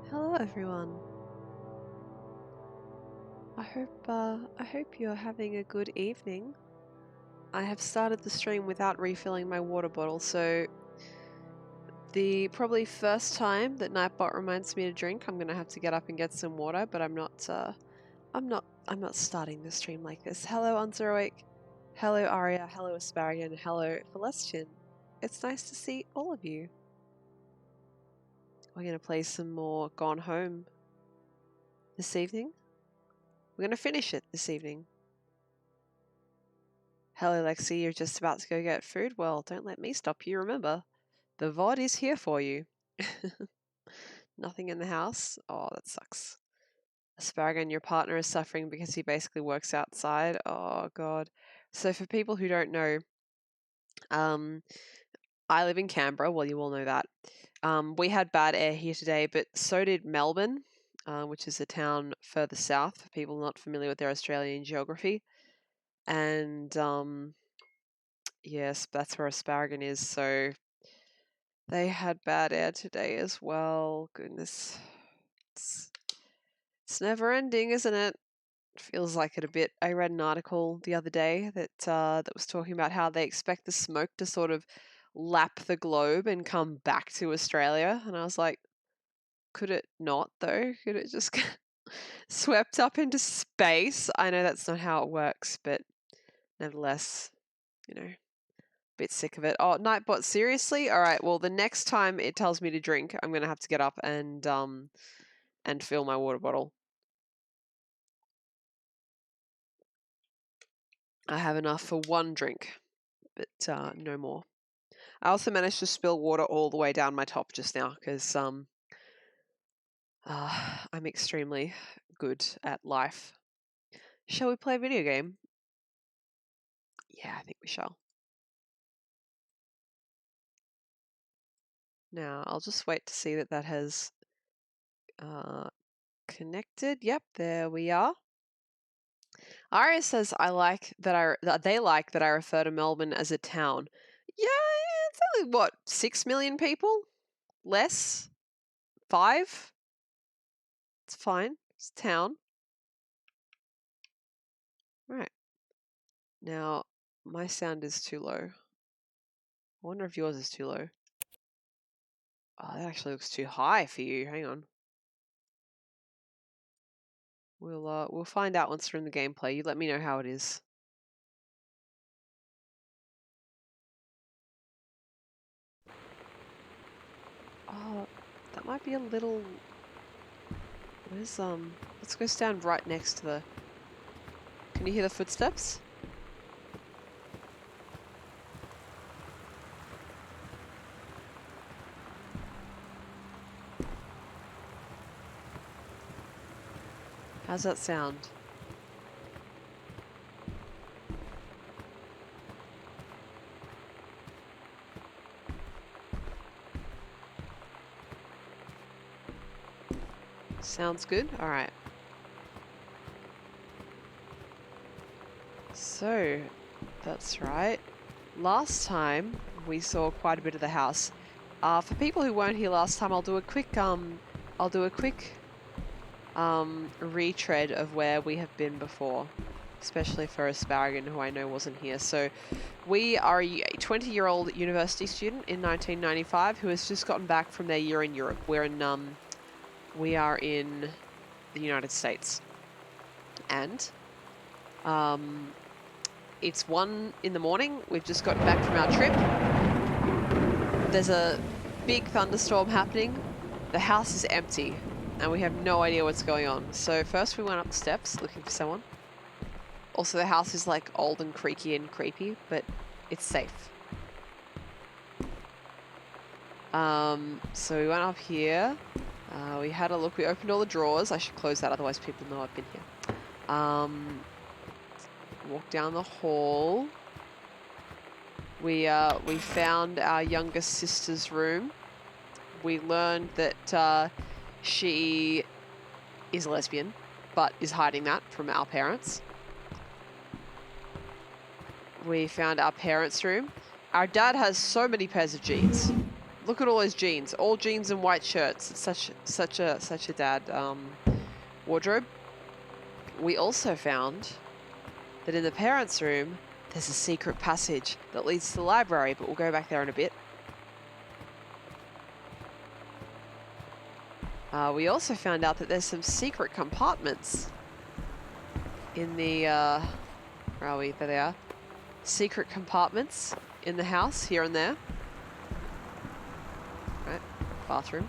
Hello everyone. I hope you're having a good evening. I have started the stream without refilling my water bottle, so the probably first time that Nightbot reminds me to drink, I'm gonna have to get up and get some water, but I'm not starting the stream like this. Hello Unzeroic, hello Aria, hello Asparagan, hello Celestian. It's nice to see all of you. We're gonna play some more Gone Home this evening. We're gonna finish it this evening. Hello, Lexi, you're just about to go get food? Well, don't let me stop you, remember. The VOD is here for you. Nothing in the house? Oh, that sucks. Asparagan, your partner is suffering because he basically works outside. Oh, God. So for people who don't know, I live in Canberra. Well, you all know that. We had bad air here today, but so did Melbourne, which is a town further south for people not familiar with their Australian geography. And yes, that's where Asparagan is. So they had bad air today as well. Goodness. It's never ending, isn't it? Feels like it a bit. I read an article the other day that was talking about how they expect the smoke to sort of lap the globe and come back to Australia. And I was like, could it not though? Could it just get swept up into space? I know that's not how it works, but nevertheless, you know, bit sick of it. Oh, Nightbot, seriously? All right. Well, the next time it tells me to drink, I'm gonna have to get up and fill my water bottle. I have enough for one drink, but no more. I also managed to spill water all the way down my top just now because I'm extremely good at life. Shall we play a video game? Yeah, I think we shall. Now, I'll just wait to see that that has connected. Yep, there we are. Aria says they like that I refer to Melbourne as a town. Yeah, it's only what, 6 million people? Less? 5? It's fine. It's a town. Right. Now, my sound is too low. I wonder if yours is too low. Oh, that actually looks too high for you. Hang on. We'll find out once we're in the gameplay. You let me know how it is. Oh, that might be a little. Where's let's go stand right next to the. Can you hear the footsteps? How's that sound? Sounds good? Alright. So, that's right. Last time we saw quite a bit of the house. For people who weren't here last time, I'll do a quick retread of where we have been before, especially for Asparagan, who I know wasn't here. So we are a 20-year-old university student in 1995 who has just gotten back from their year in Europe. We are in the United States, and it's 1 in the morning. We've just gotten back from our trip. There's a big thunderstorm happening. The house is empty, and we have no idea what's going on. So first we went up the steps looking for someone. Also, the house is like old and creaky and creepy, but it's safe. So we went up here. We had a look. We opened all the drawers. I should close that, otherwise people know I've been here. Walked down the hall. We found our youngest sister's room. We learned that she is a lesbian, but is hiding that from our parents. We found our parents' room. Our dad has so many pairs of jeans. Look at all those jeans. All jeans and white shirts. It's such a dad wardrobe. We also found that in the parents' room, there's a secret passage that leads to the library, but we'll go back there in a bit. We also found out that there's some secret compartments in the, where are we? There they are. Secret compartments in the house, here and there. Right, bathroom.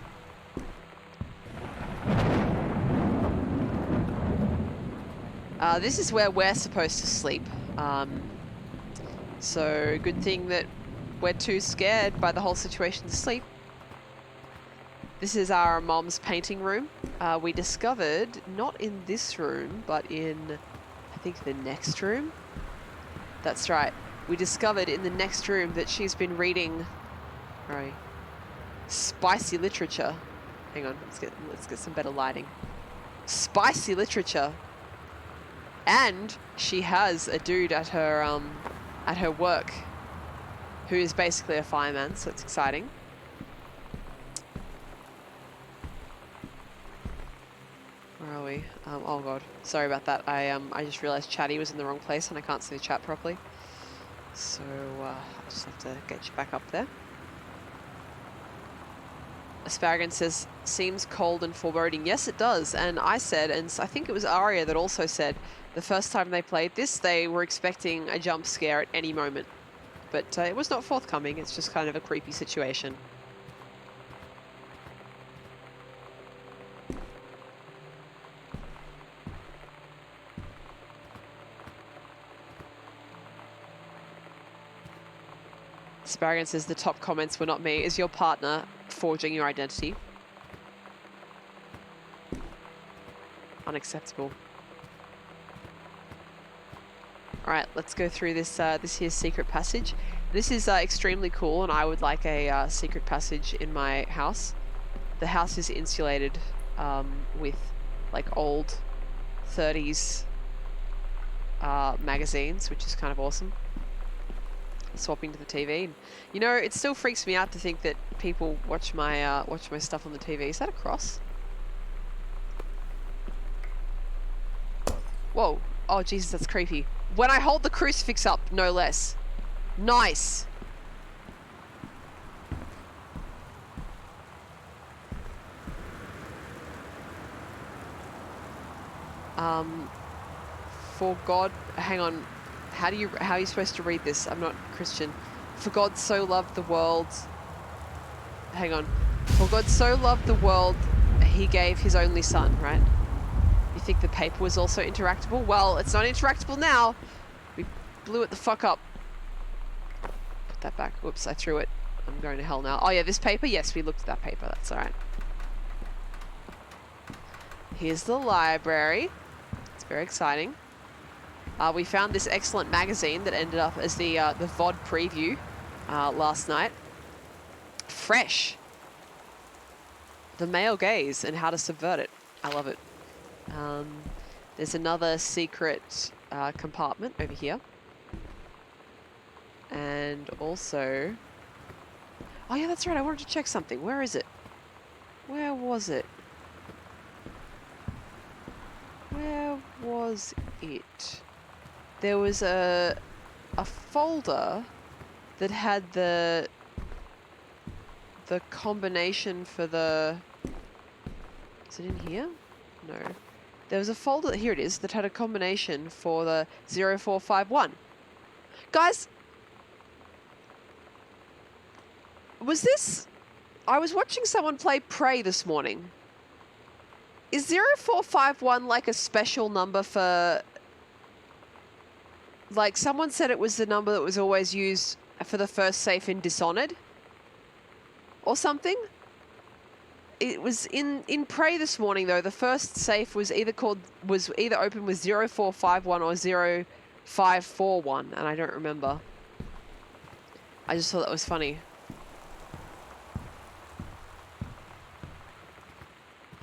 This is where we're supposed to sleep. So good thing that we're too scared by the whole situation to sleep. This is our mom's painting room. We discovered, not in this room, but in, I think, the next room. That's right. We discovered in the next room that she's been reading, right, spicy literature. Hang on, let's get some better lighting. Spicy literature. And she has a dude at her work who is basically a fireman, so it's exciting. Where are we? Oh god, sorry about that. I just realized Chatty was in the wrong place and I can't see the chat properly. So I just have to get you back up there. Asparagus says, seems cold and foreboding. Yes, it does. And I said, and I think it was Aria that also said, the first time they played this, they were expecting a jump scare at any moment. But it was not forthcoming. It's just kind of a creepy situation. Asparagus says, the top comments were not me. Is your partner forging your identity? Unacceptable. All right, let's go through this this here's secret passage. This is extremely cool, and I would like a secret passage in my house. The house is insulated with like old 30s magazines, which is kind of awesome. Swapping to the TV. You know, it still freaks me out to think that people watch my stuff on the TV. Is that a cross? Whoa. Oh, Jesus, that's creepy. When I hold the crucifix up, no less. Nice. For God, hang on. How are you supposed to read this? I'm not Christian. For God so loved the world. Hang on. For God so loved the world, he gave his only son, right? You think the paper was also interactable? Well, it's not interactable now. We blew it the fuck up. Put that back. Whoops, I threw it. I'm going to hell now. Oh yeah, this paper? Yes, we looked at that paper. That's alright. Here's the library. It's very exciting. We found this excellent magazine that ended up as the VOD preview last night. Fresh. The male gaze and how to subvert it. I love it. There's another secret compartment over here. And also... Oh yeah, that's right. I wanted to check something. Where is it? Where was it? Where was it? There was a folder that had the combination for the... Is it in here? No. There was a folder, here it is, that had a combination for the 0451. Guys! Was this... I was watching someone play Prey this morning. Is 0451 like a special number for... Like, someone said it was the number that was always used for the first safe in Dishonored? Or something? It was in Prey this morning, though. The first safe was either open with 0451 or 0541, and I don't remember. I just thought that was funny.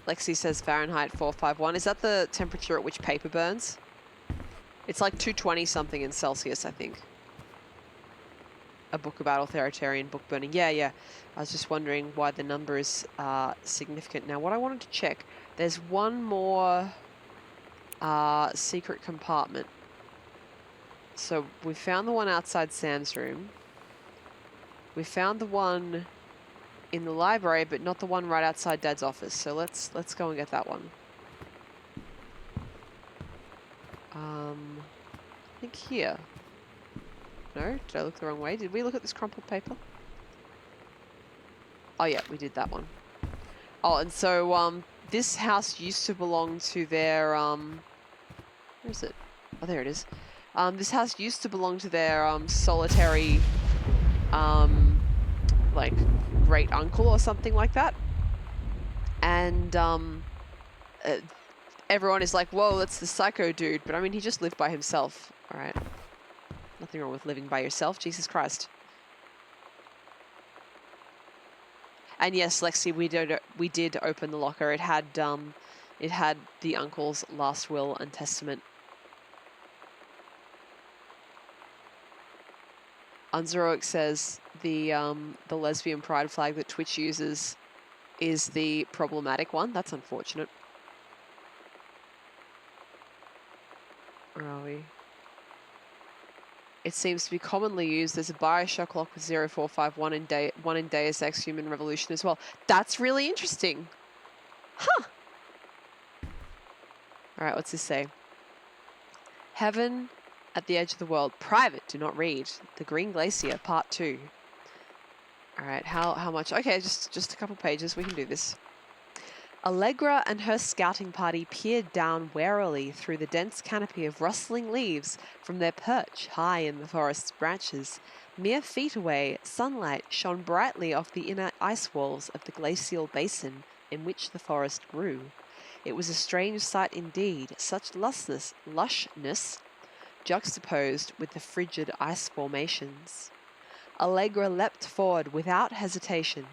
Lexi says Fahrenheit 451. Is that the temperature at which paper burns? It's like 220 something in Celsius, I think. a book about authoritarian book burning. Yeah. I was just wondering why the number is significant. Now, what I wanted to check, there's one more secret compartment. So we found the one outside Sam's room. We found the one in the library, but not the one right outside Dad's office. So let's go and get that one. I think here. No? Did I look the wrong way? Did we look at this crumpled paper? Oh yeah, we did that one. Oh, and so this house used to belong to their where is it? Oh, there it is. This house used to belong to their solitary like great uncle or something like that. And everyone is like, whoa, that's the psycho dude. But I mean, he just lived by himself. All right. Nothing wrong with living by yourself. Jesus Christ. And yes, Lexi, we did open the locker. It had the uncle's last will and testament. Unzeroic says the lesbian pride flag that Twitch uses is the problematic one. That's unfortunate. Where are we? It seems to be commonly used as a Bioshock lock with 0451 in Deus Ex Human Revolution as well. That's really interesting. Huh. All right, what's this say? Heaven at the edge of the world. Private, do not read. The Green Glacier, part 2. All right, how much? Okay, just a couple pages. We can do this. Allegra and her scouting party peered down warily through the dense canopy of rustling leaves from their perch high in the forest's branches. Mere feet away, sunlight shone brightly off the inner ice walls of the glacial basin in which the forest grew. It was a strange sight indeed, such lushness juxtaposed with the frigid ice formations. Allegra leapt forward without hesitation,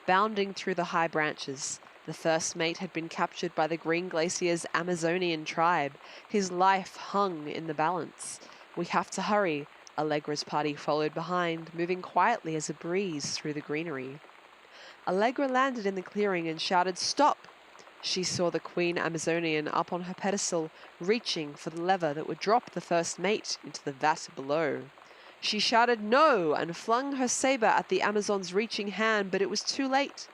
bounding through the high branches. The first mate had been captured by the Green Glacier's Amazonian tribe. His life hung in the balance. We have to hurry. Allegra's party followed behind, moving quietly as a breeze through the greenery. Allegra landed in the clearing and shouted, "Stop!" She saw the Queen Amazonian up on her pedestal, reaching for the lever that would drop the first mate into the vat below. She shouted, "No!" and flung her saber at the Amazon's reaching hand, but it was too late.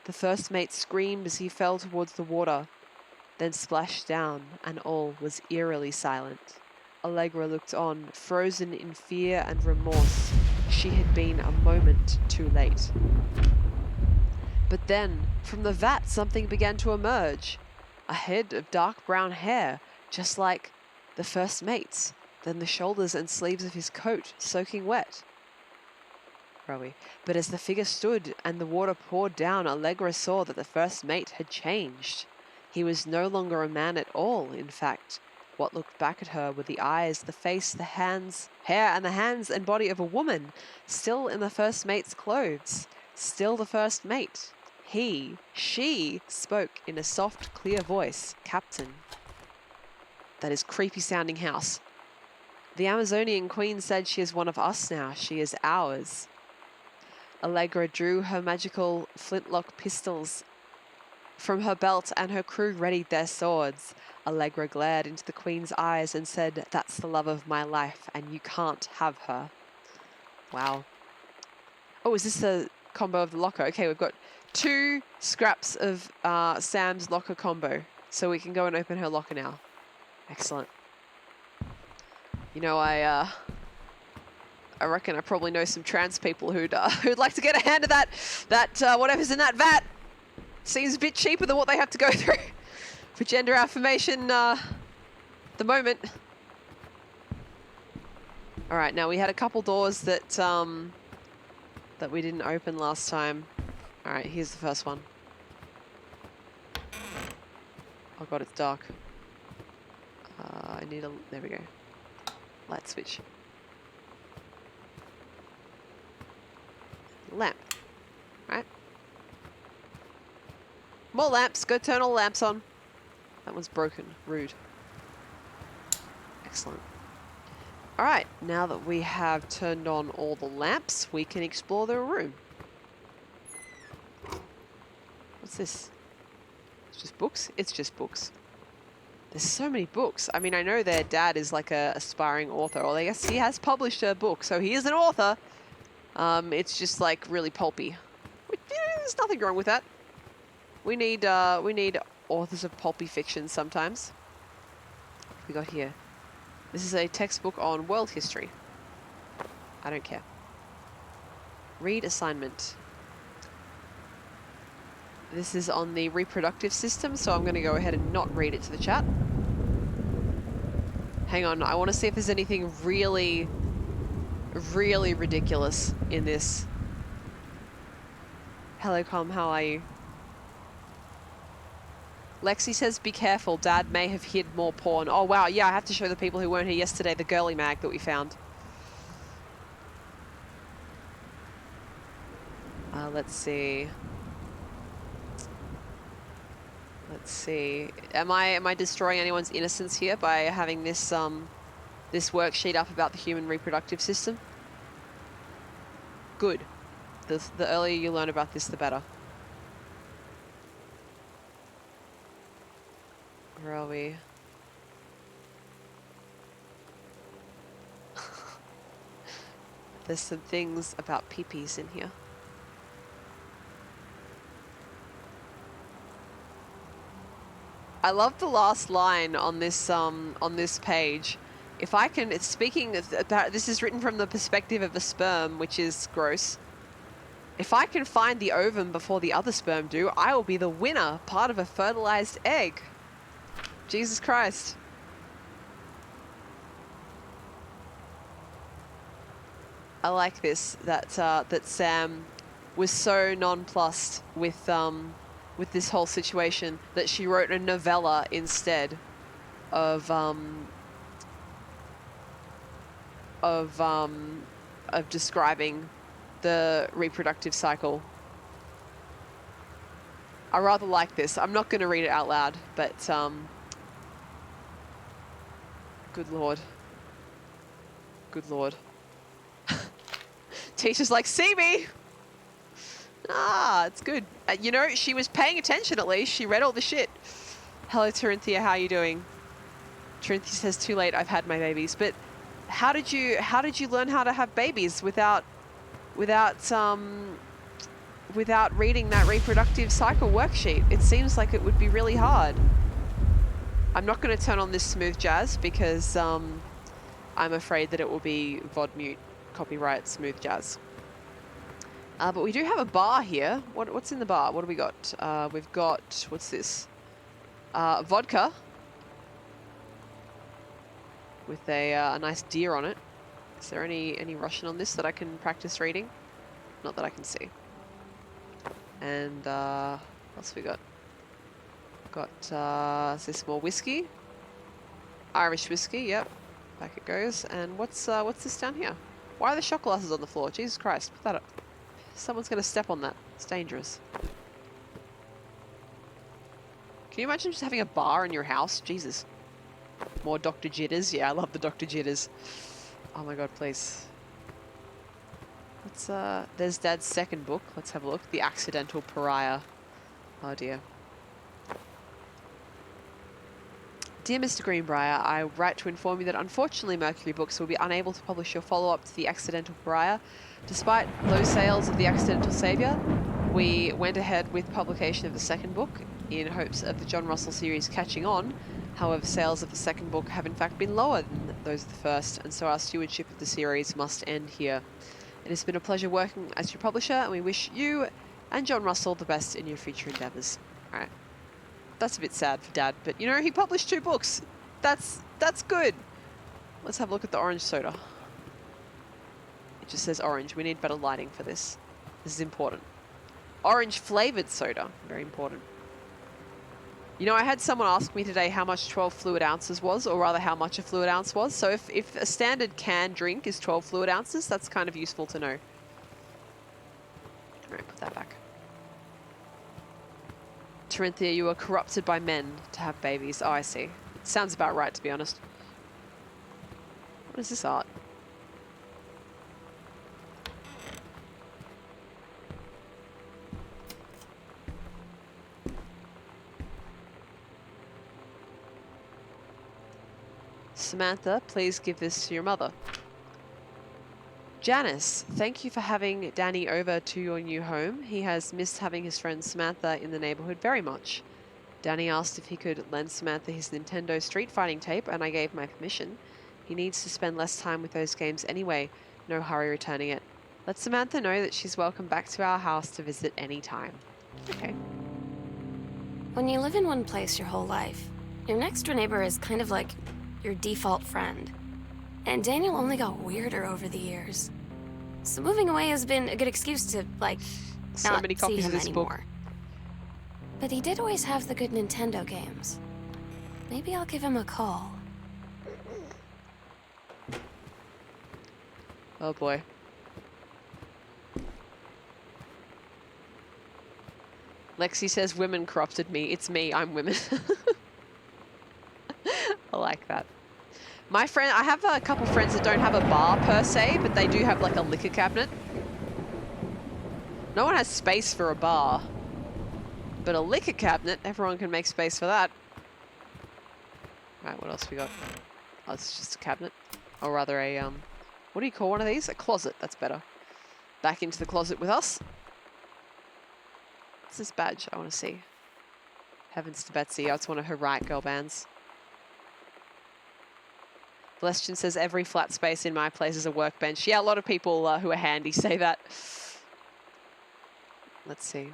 The first mate screamed as he fell towards the water, then splashed down, and all was eerily silent. Allegra looked on, frozen in fear and remorse. She had been a moment too late. But then, from the vat, something began to emerge. A head of dark brown hair, just like the first mate's, then the shoulders and sleeves of his coat soaking wet. But as the figure stood and the water poured down, Allegra saw that the first mate had changed. He was no longer a man at all, in fact. What looked back at her were the eyes, the face, the hands, hair, and the hands and body of a woman, still in the first mate's clothes, still the first mate. She spoke in a soft, clear voice. "Captain." That is creepy sounding house. "The Amazonian queen said she is one of us now. She is ours." Allegra drew her magical flintlock pistols from her belt and her crew readied their swords. Allegra glared into the queen's eyes and said, "That's the love of my life and you can't have her." Wow. Oh, is this the combo of the locker? Okay, we've got 2 scraps of Sam's locker combo. So we can go and open her locker now. Excellent. You know, I reckon I probably know some trans people who'd like to get a hand of that whatever's in that vat. Seems a bit cheaper than what they have to go through for gender affirmation the moment. All right, now we had a couple doors that that we didn't open last time. All right, here's the first one. Oh God, it's dark. I need a, there we go. Light switch. Lamp. Right. More lamps. Go turn all the lamps on. That one's broken. Rude. Excellent. All right, now that we have turned on all the lamps, we can explore the room. What's this? It's just books? It's just books. There's so many books. I mean, I know their dad is like a aspiring author, or I guess he has published a book, so he is an author. It's just like really pulpy. There's nothing wrong with that. We need authors of pulpy fiction sometimes. What have we got here? This is a textbook on world history. I don't care. Read assignment. This is on the reproductive system, so I'm going to go ahead and not read it to the chat. Hang on, I want to see if there's anything really, really ridiculous in this. Hello, Com, how are you? Lexi says, be careful, Dad may have hid more porn. Oh, wow, yeah, I have to show the people who weren't here yesterday the girly mag that we found. Let's see. Let's see. Am I destroying anyone's innocence here by having this this worksheet up about the human reproductive system? Good. The earlier you learn about this, the better. Where are we? There's some things about peepees in here. I love the last line on this page. If I can, it's speaking about, this is written from the perspective of a sperm, which is gross. If I can find the ovum before the other sperm do, I will be the winner, part of a fertilized egg. Jesus Christ. I like this, that Sam was so nonplussed with this whole situation that she wrote a novella instead of describing the reproductive cycle. I rather like this. I'm not going to read it out loud, but good Lord. Good Lord. Teacher's like, see me! Ah, it's good. You know, she was paying attention at least. She read all the shit. Hello, Tarinthia. How are you doing? Tarinthia says, too late. I've had my babies. But how did you learn how to have babies without reading that reproductive cycle worksheet? It seems like it would be really hard. I'm not going to turn on this smooth jazz because I'm afraid that it will be VOD mute copyright smooth jazz. But we do have a bar here. What's in the bar? What do we got? We've got, what's this? Vodka with a nice deer on it. Is there any Russian on this that I can practice reading? Not that I can see. And what else we got? Got is this more whiskey? Irish whiskey. Yep. Back it goes. And what's this down here? Why are the shot glasses on the floor? Jesus Christ! Put that up. Someone's going to step on that. It's dangerous. Can you imagine just having a bar in your house? Jesus. More Dr. Jitters. Yeah, I love the Dr. Jitters. Oh my god, please. Let's, there's Dad's second book. Let's have a look. The Accidental Pariah. Oh dear. Dear Mr. Greenbrier, I write to inform you that unfortunately Mercury Books will be unable to publish your follow-up to The Accidental Pariah. Despite low sales of The Accidental Savior, we went ahead with publication of the second book in hopes of the John Russell series catching on. However, sales of the second book have in fact been lower than those of the first, and so our stewardship of the series must end here. It has been a pleasure working as your publisher, and we wish you and John Russell the best in your future endeavours. Alright. That's a bit sad for Dad, but you know, he published 2 books. That's good. Let's have a look at the orange soda. It just says orange. We need better lighting for this. This is important. Orange flavoured soda. Very important. You know, I had someone ask me today how much 12 fluid ounces was, or rather how much a fluid ounce was. So if a standard canned drink is 12 fluid ounces, that's kind of useful to know. Alright, put that back. Tarinthia, you are corrupted by men to have babies. Oh, I see. It sounds about right, to be honest. What is this art? Samantha, please give this to your mother. Janice, thank you for having Danny over to your new home. He has missed having his friend Samantha in the neighborhood very much. Danny asked if he could lend Samantha his Nintendo Street Fighting tape, and I gave my permission. He needs to spend less time with those games anyway. No hurry returning it. Let Samantha know that she's welcome back to our house to visit any time. Okay. When you live in one place your whole life, your next door neighbor is kind of like your default friend. And Daniel only got weirder over the years. So moving away has been a good excuse to, like, so not many see copies him of this anymore. book. But he did always have the good Nintendo games. Maybe I'll give him a call. Oh boy. Lexi says women corrupted me. It's me, I'm women. I like that. My friend, I have a couple friends that don't have a bar per se, but they do have like a liquor cabinet. No one has space for a bar, but a liquor cabinet, everyone can make space for that. Right, what else we got? Oh, it's just a cabinet. Or rather a, what do you call one of these? A closet, that's better. Back into the closet with us. What's this badge? I want to see. Heavens to Betsy, oh, it's one of her Riot Girl bands. Celestian says every flat space in my place is a workbench. Yeah, a lot of people who are handy say that. Let's see.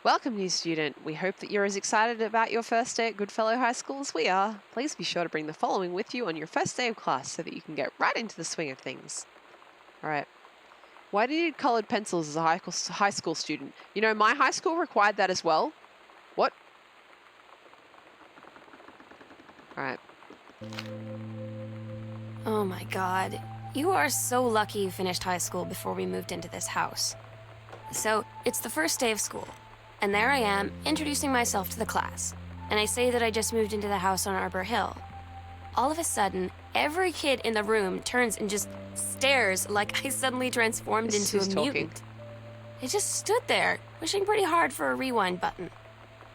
Welcome, new student. We hope that you're as excited about your first day at Goodfellow High School as we are. Please be sure to bring the following with you on your first day of class so that you can get right into the swing of things. All right. Why do you need colored pencils as a high school student? You know, my high school required that as well. What? All right. Oh my god. You are so lucky you finished high school before we moved into this house. So, it's the first day of school, and there I am, introducing myself to the class. And I say that I just moved into the house on Arbor Hill. All of a sudden, every kid in the room turns and just stares like I suddenly transformed into a mutant. I just stood there, wishing pretty hard for a rewind button.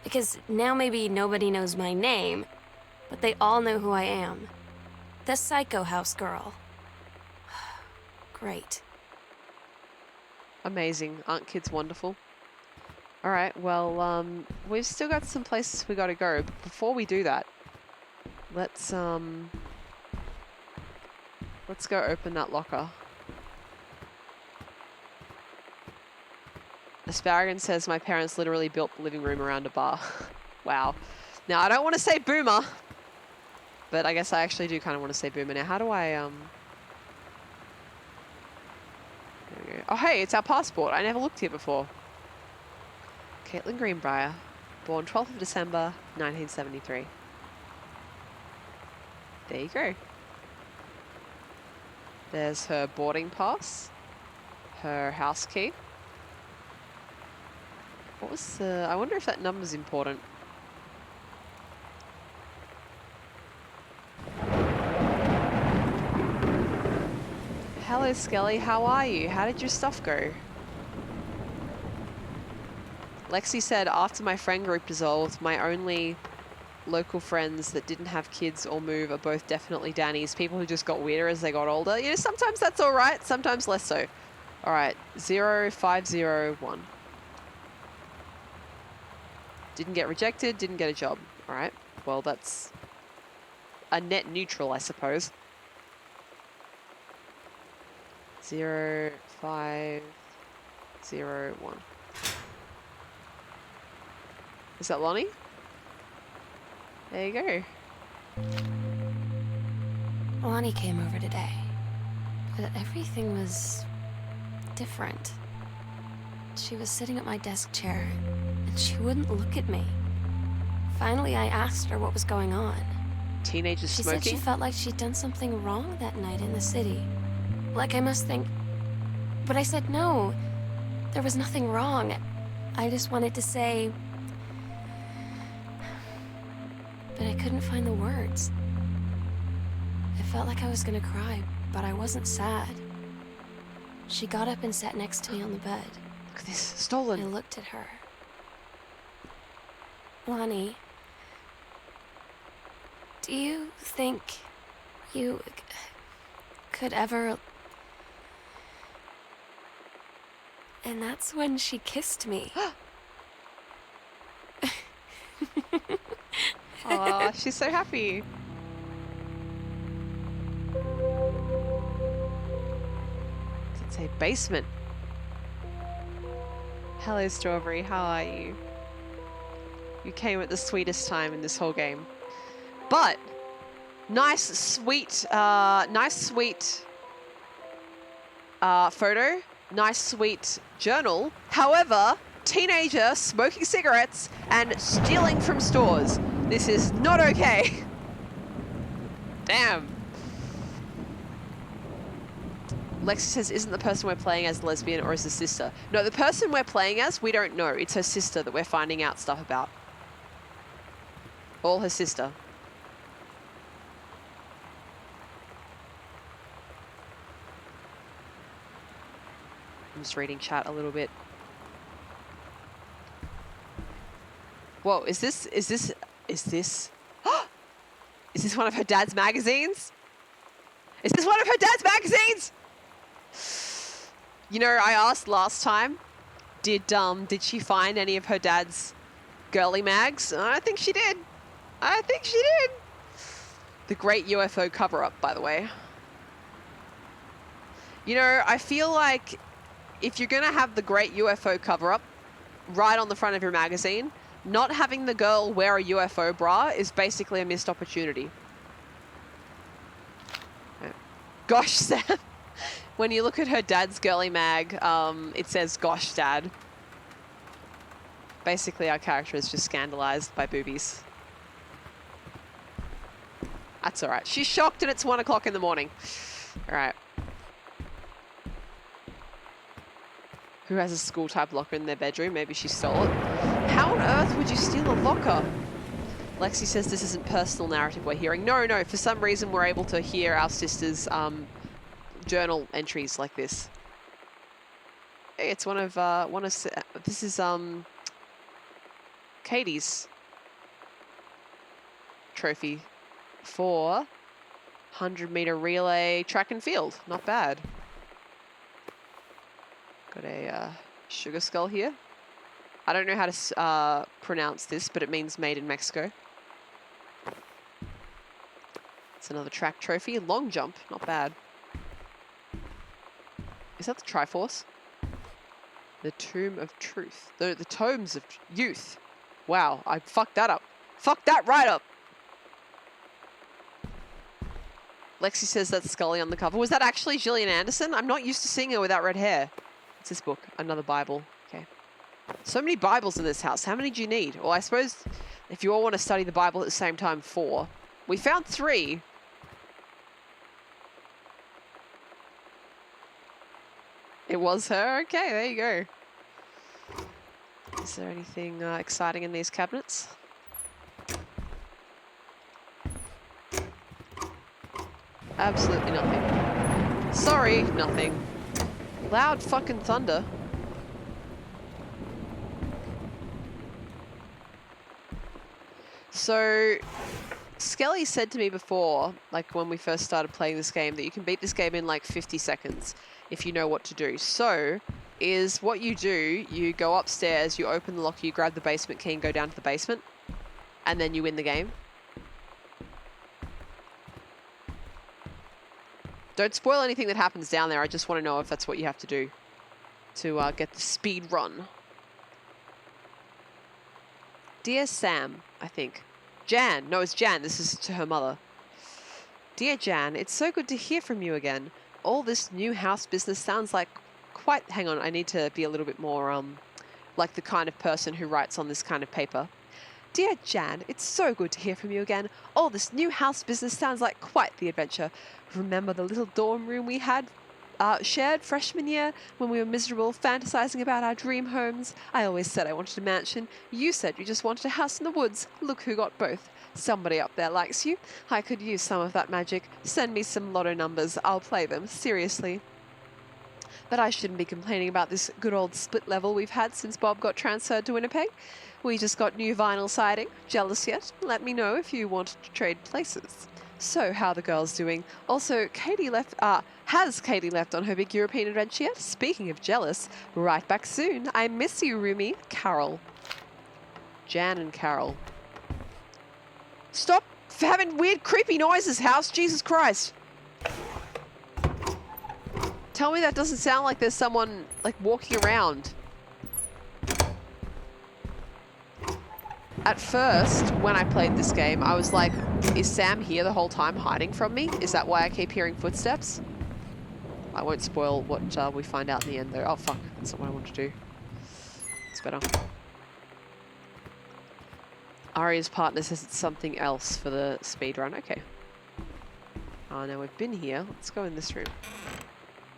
Because now maybe nobody knows my name, but they all know who I am. The Psycho House girl. Great. Amazing. Aren't kids wonderful? All right, well, we've still got some places we got to go. But before we do that, let's go open that locker. Asparagus says my parents literally built the living room around a bar. Wow. Now, I don't want to say boomer, but I guess I actually do kind of want to say boomer. Now, how do I, There we go. Oh, hey, it's our passport. I never looked here before. Caitlin Greenbrier, born 12th of December, 1973. There you go. There's her boarding pass, her house key. What was the... I wonder if that number's important. Hello, Skelly. How are you? How did your stuff go? Lexi said, after my friend group dissolved, my only local friends that didn't have kids or move are both definitely Danny's. People who just got weirder as they got older. You know, sometimes that's all right. Sometimes less so. All right. 0501. Didn't get rejected. Didn't get a job. All right. Well, that's a net neutral, I suppose. 0501. Is that Lonnie? There you go. Lonnie came over today, but everything was different. She was sitting at my desk chair, and she wouldn't look at me. Finally, I asked her what was going on. Teenagers smoking? She said she felt like she'd done something wrong that night in the city. Like I must think... But I said no. There was nothing wrong. I just wanted to say... But I couldn't find the words. It felt like I was gonna cry, but I wasn't sad. She got up and sat next to me on the bed. Look at this. Stolen. I looked at her. Lonnie, do you think you could ever... And that's when she kissed me. Aw, she's so happy. It's a basement. Hello, Strawberry. How are you? You came at the sweetest time in this whole game. But nice, sweet photo. Nice, sweet journal. However, teenager smoking cigarettes and stealing from stores. This is not okay. Damn. Lexi says, isn't the person we're playing as lesbian or is the sister? No, the person we're playing as, we don't know. It's her sister that we're finding out stuff about. All her sister. I'm just reading chat a little bit. Whoa, is this one of her dad's magazines? Is this one of her dad's magazines? You know, I asked last time, did she find any of her dad's girly mags? I think she did. I think she did. The Great UFO cover-up, by the way. You know, I feel like if you're gonna have the Great UFO cover-up right on the front of your magazine, not having the girl wear a UFO bra is basically a missed opportunity. Gosh, Sam. When you look at her dad's girly mag, it says, gosh, Dad. Basically, our character is just scandalized by boobies. That's all right. She's shocked and it's 1 o'clock in the morning. All right. Who has a school-type locker in their bedroom? Maybe she stole it. How on earth would you steal a locker? Lexi says this isn't personal narrative we're hearing. No, no. For some reason, we're able to hear our sister's journal entries like this. Hey, it's one of this is Katie's trophy for 100-meter relay track and field. Not bad. Got a sugar skull here. I don't know how to pronounce this, but it means made in Mexico. It's another track trophy. Long jump, not bad. Is that the Triforce? The Tomb of Truth. The Tomes of Youth. Wow, I fucked that up. Fucked that right up. Lexi says that's Scully on the cover. Was that actually Gillian Anderson? I'm not used to seeing her without red hair. What's this book? Another Bible. Okay. So many Bibles in this house. How many do you need? Well, I suppose if you all want to study the Bible at the same time, 4. We found 3. It was her? Okay, there you go. Is there anything exciting in these cabinets? Absolutely nothing. Sorry, nothing. Loud fucking thunder. So, Skelly said to me before, like when we first started playing this game, that you can beat this game in like 50 seconds if you know what to do. So, is what you do, you go upstairs, you open the locker, you grab the basement key and go down to the basement, and then you win the game. Don't spoil anything that happens down there. I just want to know if that's what you have to do to get the speed run. Dear Sam, I think. Jan. No, it's Jan. This is to her mother. Dear Jan, it's so good to hear from you again. All this new house business sounds like quite... Hang on, I need to be a little bit more like the kind of person who writes on this kind of paper. Dear Jan, it's so good to hear from you again. All this new house business sounds like quite the adventure. Remember the little dorm room we had shared freshman year when we were miserable, fantasizing about our dream homes? I always said I wanted a mansion. You said you just wanted a house in the woods. Look who got both. Somebody up there likes you. I could use some of that magic. Send me some lotto numbers. I'll play them. Seriously. But I shouldn't be complaining about this good old split level we've had since Bob got transferred to Winnipeg. We just got new vinyl siding. Jealous yet? Let me know if you want to trade places. So, how are the girls doing? Also, has Katie left on her big European adventure yet? Speaking of jealous, right back soon. I miss you, Rumi. Carol. Jan and Carol. Stop having weird, creepy noises, house. Jesus Christ. Tell me that doesn't sound like there's someone, like, walking around. At first, when I played this game, I was like, is Sam here the whole time hiding from me? Is that why I keep hearing footsteps? I won't spoil what we find out in the end, though. Oh, fuck. That's not what I want to do. It's better. Aria's partner says it's something else for the speedrun. Okay. Oh, now we've been here. Let's go in this room.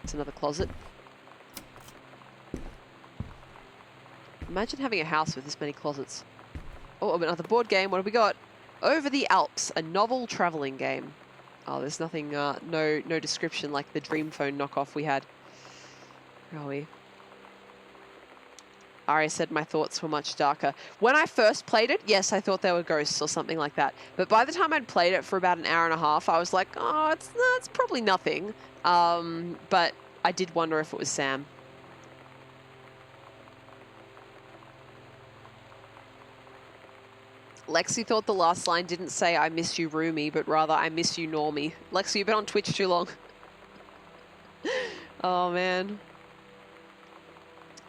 It's another closet. Imagine having a house with this many closets. Oh, another board game. What have we got? Over the Alps, a novel traveling game. Oh, there's nothing, no description like the Dream Phone knockoff we had. Where are we? Aria said my thoughts were much darker. When I first played it, yes, I thought they were ghosts or something like that. But by the time I'd played it for about an hour and a half, I was like, oh, it's probably nothing. But I did wonder if it was Sam. Lexi thought the last line didn't say I miss you Rumi, but rather I miss you Normie. Lexi, you've been on Twitch too long. Oh, man.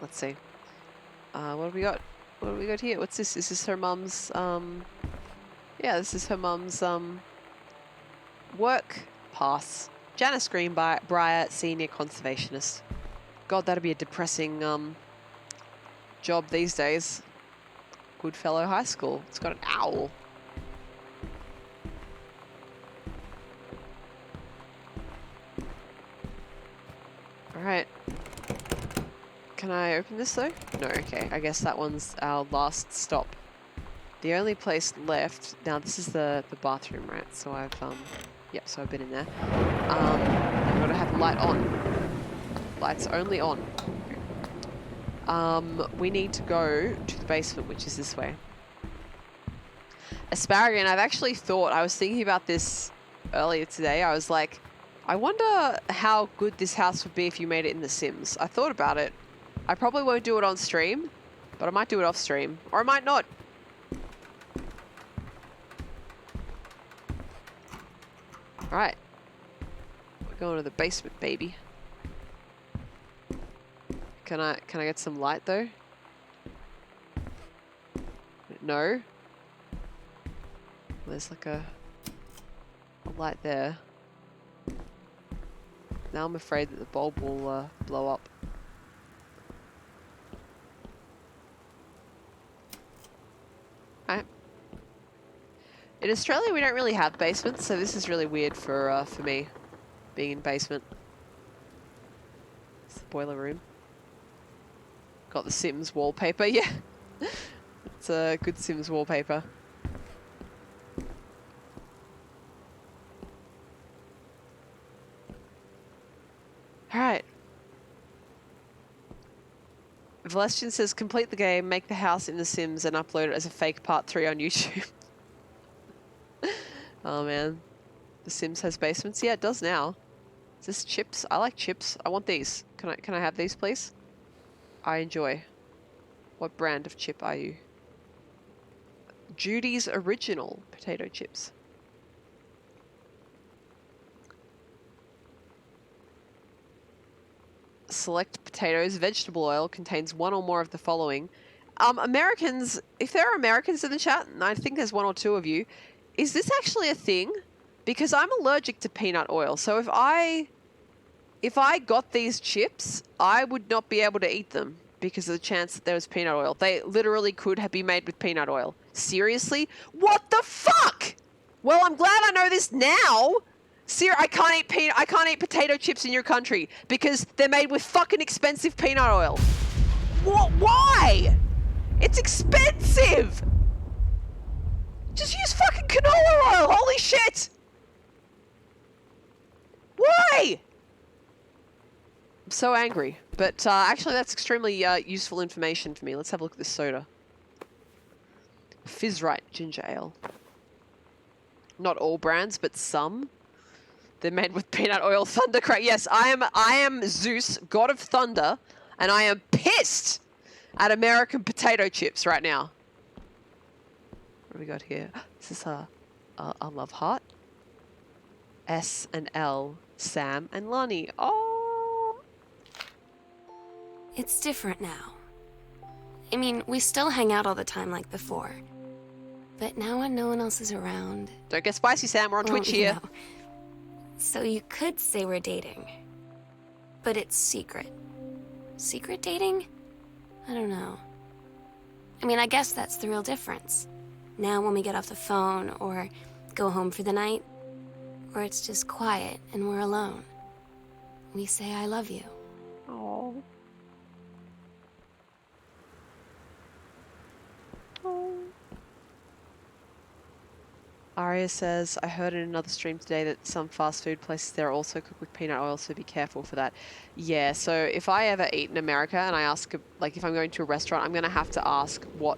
Let's see. What have we got? What have we got here? What's this? Is this her mum's, yeah, this is her mum's, work pass. Janice Greenbrier, Senior Conservationist. God, that'd be a depressing, job these days. Goodfellow High School. It's got an owl. Alright. Can I open this though? No, okay. I guess that one's our last stop. The only place left... Now this is the bathroom, right? So I've, yep, so I've been in there. I've got to have the light on. Light's only on. We need to go to the basement, which is this way. Asparagus, I've actually thought, I was thinking about this earlier today. I was like, I wonder how good this house would be if you made it in The Sims. I thought about it. I probably won't do it on stream, but I might do it off stream. Or I might not. Alright. We're going to the basement, baby. Can I get some light though? No. There's like a light there. Now I'm afraid that the bulb will blow up. Alright. In Australia we don't really have basements, so this is really weird for me, being in basement. It's the boiler room. Got the Sims wallpaper, yeah. It's a good Sims wallpaper. Alright. Valestian says, complete the game, make the house in The Sims, and upload it as a fake part 3 on YouTube. Oh man. The Sims has basements? Yeah, it does now. Is this chips? I like chips. I want these. Can I have these, please? I enjoy. What brand of chip are you? Judy's Original potato chips. Select potatoes. Vegetable oil contains one or more of the following. Americans, if there are Americans in the chat, and I think there's one or two of you, is this actually a thing? Because I'm allergic to peanut oil. So if I got these chips, I would not be able to eat them because of the chance that there was peanut oil. They literally could be made with peanut oil. Seriously? What the fuck? Well, I'm glad I know this now. I can't eat potato chips in your country because they're made with fucking expensive peanut oil. What? Why? It's expensive. Just use fucking canola Holy shit! Why? I'm so angry. But actually, that's extremely useful information for me. Let's have a look at this soda. Fizzrite ginger ale. Not all brands, but some. They're made with peanut oil. Thunder crack. Yes, I am Zeus, god of thunder, and I am pissed at American potato chips right now. What do we got here? Is this a love heart? S and L, Sam and Lonnie. Oh. It's different now. I mean, we still hang out all the time like before. But now when no one else is around... Don't get spicy, Sam. We're on Twitch here. You know, so you could say we're dating. But it's secret. Secret dating? I don't know. I mean, I guess that's the real difference. Now when we get off the phone or go home for the night, or it's just quiet and we're alone, we say I love you. Oh. Oh. Aria says, I heard in another stream today that some fast food places there also cook with peanut oil, so be careful for that. Yeah, so if I ever eat in America and I ask, like if I'm going to a restaurant, I'm going to have to ask what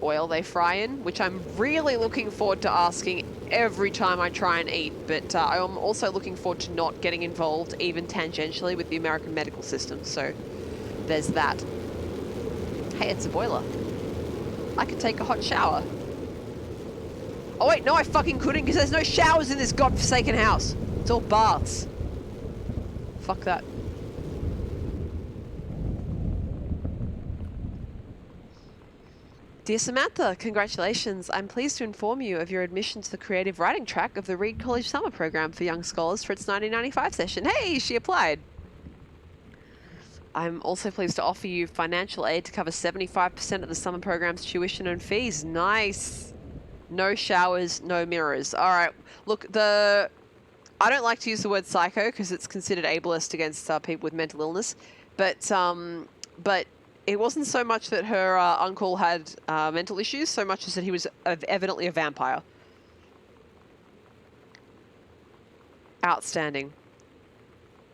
oil they fry in, which I'm really looking forward to asking every time I try and eat. But I'm also looking forward to not getting involved even tangentially with the American medical system. So there's that. Hey, it's a boiler. I could take a hot shower. Oh wait, no I fucking couldn't because there's no showers in this godforsaken house. It's all baths. Fuck that. Dear Samantha, congratulations. I'm pleased to inform you of your admission to the creative writing track of the Reed College Summer Program for Young Scholars for its 1995 session. Hey, she applied. I'm also pleased to offer you financial aid to cover 75% of the summer program's tuition and fees. Nice. No showers, no mirrors. All right. Look, I don't like to use the word psycho because it's considered ableist against people with mental illness. But it wasn't so much that her uncle had mental issues, so much as that he was evidently a vampire. Outstanding.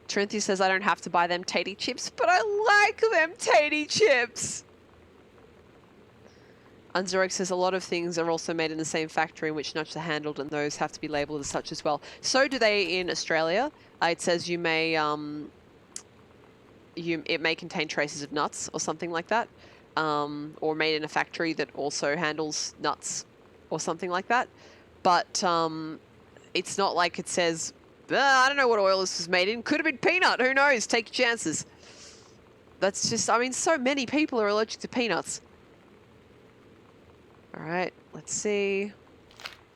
Trinity says, I don't have to buy them tatey chips, but I like them tatey chips. Unzorek says, a lot of things are also made in the same factory in which nuts are handled, and those have to be labelled as such as well. So do they in Australia. It says you may, it may contain traces of nuts or something like that, or made in a factory that also handles nuts or something like that. But it's not like it says, I don't know what oil this was made in. Could have been peanut. Who knows? Take your chances. That's just, I mean, so many people are allergic to peanuts. All right, let's see.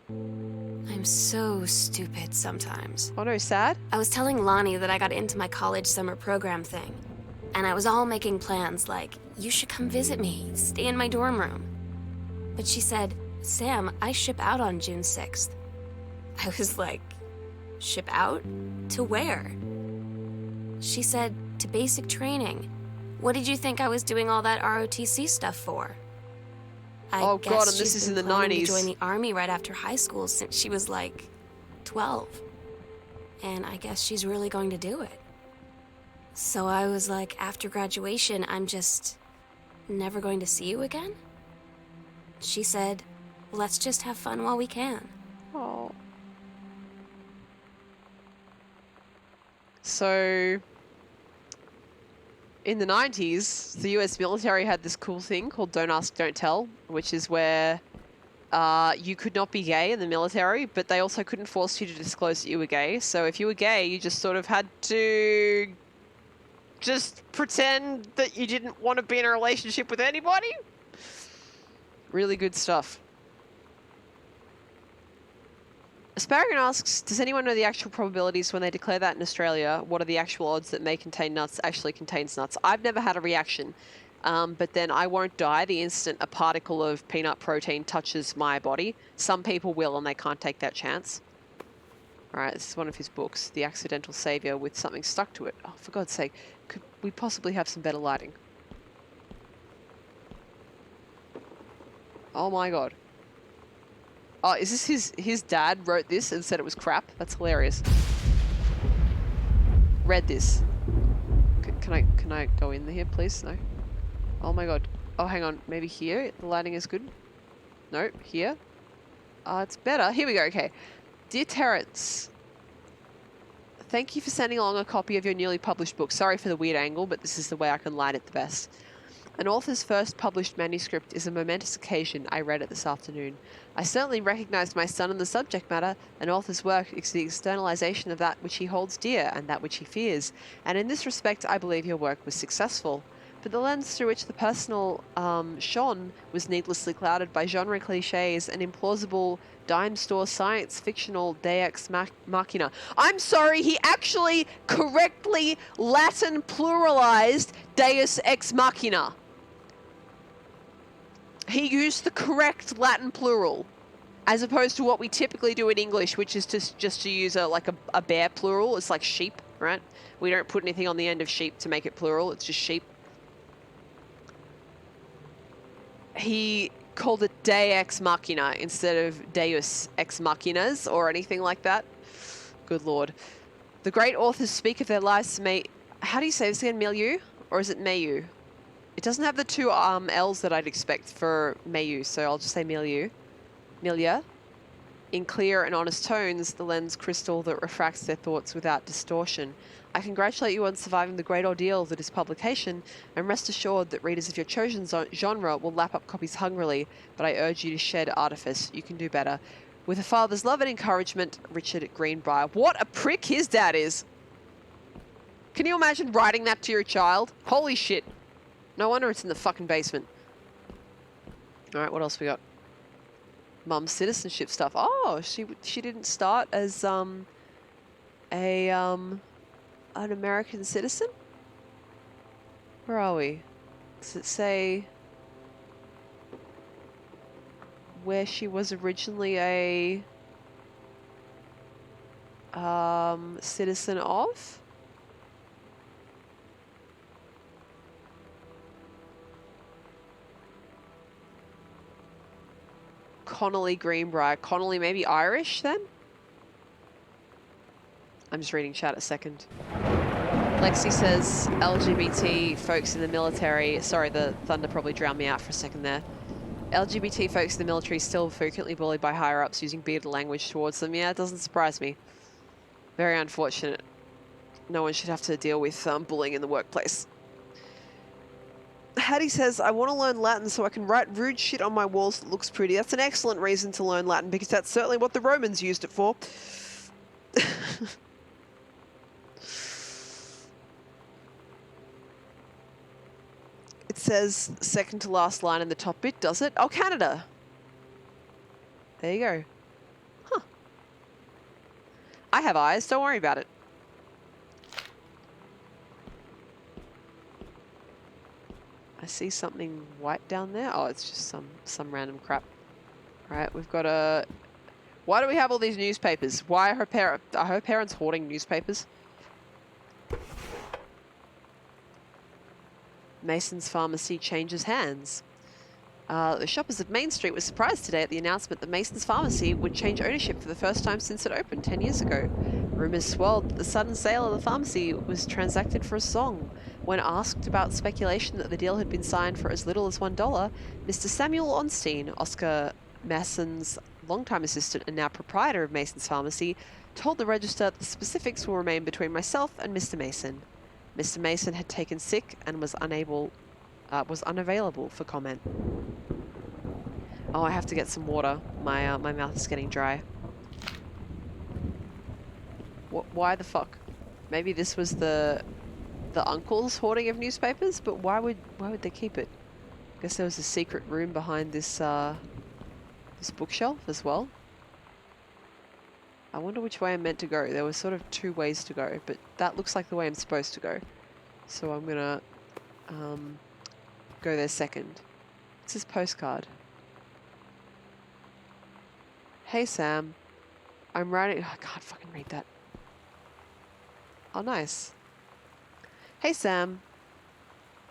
I'm so stupid sometimes. Oh no, sad? I was telling Lonnie that I got into my college summer program thing. And I was all making plans like, you should come visit me, stay in my dorm room. But she said, Sam, I ship out on June 6th. I was like, ship out? To where? She said, to basic training. What did you think I was doing all that ROTC stuff for? Oh God, and this is in the 90s. To join the army right after high school since she was like 12. And I guess she's really going to do it. So I was like, after graduation, I'm just never going to see you again? She said, let's just have fun while we can. Oh. So, in the 90s, the US military had this cool thing called Don't Ask, Don't Tell, which is where you could not be gay in the military, but they also couldn't force you to disclose that you were gay. So if you were gay, you just sort of had to just pretend that you didn't want to be in a relationship with anybody. Really good stuff. Asparagon asks, does anyone know the actual probabilities when they declare that in Australia? What are the actual odds that may contain nuts actually contains nuts? I've never had a reaction, but then I won't die the instant a particle of peanut protein touches my body. Some people will, and they can't take that chance. All right, this is one of his books, The Accidental Savior, with something stuck to it. Oh, for God's sake, could we possibly have some better lighting? Oh my God. Oh, is this his dad wrote this and said it was crap? That's hilarious. Read this. Can I go in here, please? No. Oh my god. Oh, hang on. Maybe here? The lighting is good? No, here? It's better. Here we go. Okay. Dear Terrence, thank you for sending along a copy of your newly published book. Sorry for the weird angle, but this is the way I can light it the best. An author's first published manuscript is a momentous occasion. I read it this afternoon. I certainly recognized my son in the subject matter. An author's work is the externalization of that which he holds dear and that which he fears. And in this respect, I believe your work was successful. But the lens through which the personal shone was needlessly clouded by genre cliches and implausible dime store science fictional deus machina. I'm sorry, he actually correctly Latin pluralized deus ex machina. He used the correct Latin plural, as opposed to what we typically do in English, which is just to use a bear plural. It's like sheep, right? We don't put anything on the end of sheep to make it plural. It's just sheep. He called it De Ex Machina instead of Deus Ex Machinas or anything like that. Good Lord. The great authors speak of their lives how do you say this again? Milieu? Or is it Mayu? It doesn't have the two L's that I'd expect for Mayu, so I'll just say milieu. Milia. In clear and honest tones, the lens crystal that refracts their thoughts without distortion. I congratulate you on surviving the great ordeal that is publication, and rest assured that readers of your chosen genre will lap up copies hungrily, but I urge you to shed artifice. You can do better. With a father's love and encouragement, Richard Greenbrier. What a prick his dad is! Can you imagine writing that to your child? Holy shit. No wonder it's in the fucking basement. Alright, what else we got? Mum's citizenship stuff. Oh, she didn't start as an American citizen? Where are we? Does it say where she was originally a citizen of? Connolly Greenbrier. Connolly maybe Irish then? I'm just reading chat a second. Lexi says LGBT folks in the military. Sorry, the thunder probably drowned me out for a second there. LGBT folks in the military still frequently bullied by higher ups using bearded language towards them. Yeah, it doesn't surprise me. Very unfortunate. No one should have to deal with bullying in the workplace. Hattie says, I want to learn Latin so I can write rude shit on my walls that looks pretty. That's an excellent reason to learn Latin because that's certainly what the Romans used it for. It says second to last line in the top bit, does it? Oh, Canada. There you go. Huh. I have eyes, don't worry about it. I see something white down there. Oh, it's just some random crap. Right, we've got a... Why do we have all these newspapers? Why are her parents hoarding newspapers? Mason's Pharmacy changes hands. The shoppers of Main Street were surprised today at the announcement that Mason's Pharmacy would change ownership for the first time since it opened 10 years ago. Rumors swirled that the sudden sale of the pharmacy was transacted for a song. When asked about speculation that the deal had been signed for as little as $1, Mr. Samuel Onstein, Oscar Mason's longtime assistant and now proprietor of Mason's Pharmacy, told the Register that the specifics will remain between myself and Mr. Mason. Mr. Mason had taken sick and was unavailable for comment. Oh, I have to get some water. My mouth is getting dry. Why the fuck? Maybe this was the uncle's hoarding of newspapers, but why would they keep it? I guess there was a secret room behind this this bookshelf as well. I wonder which way I'm meant to go. There were sort of two ways to go, but that looks like the way I'm supposed to go. So I'm gonna go there second. What's this postcard? Hey Sam, I'm writing... Oh, I can't fucking read that. Oh, nice. Hey Sam,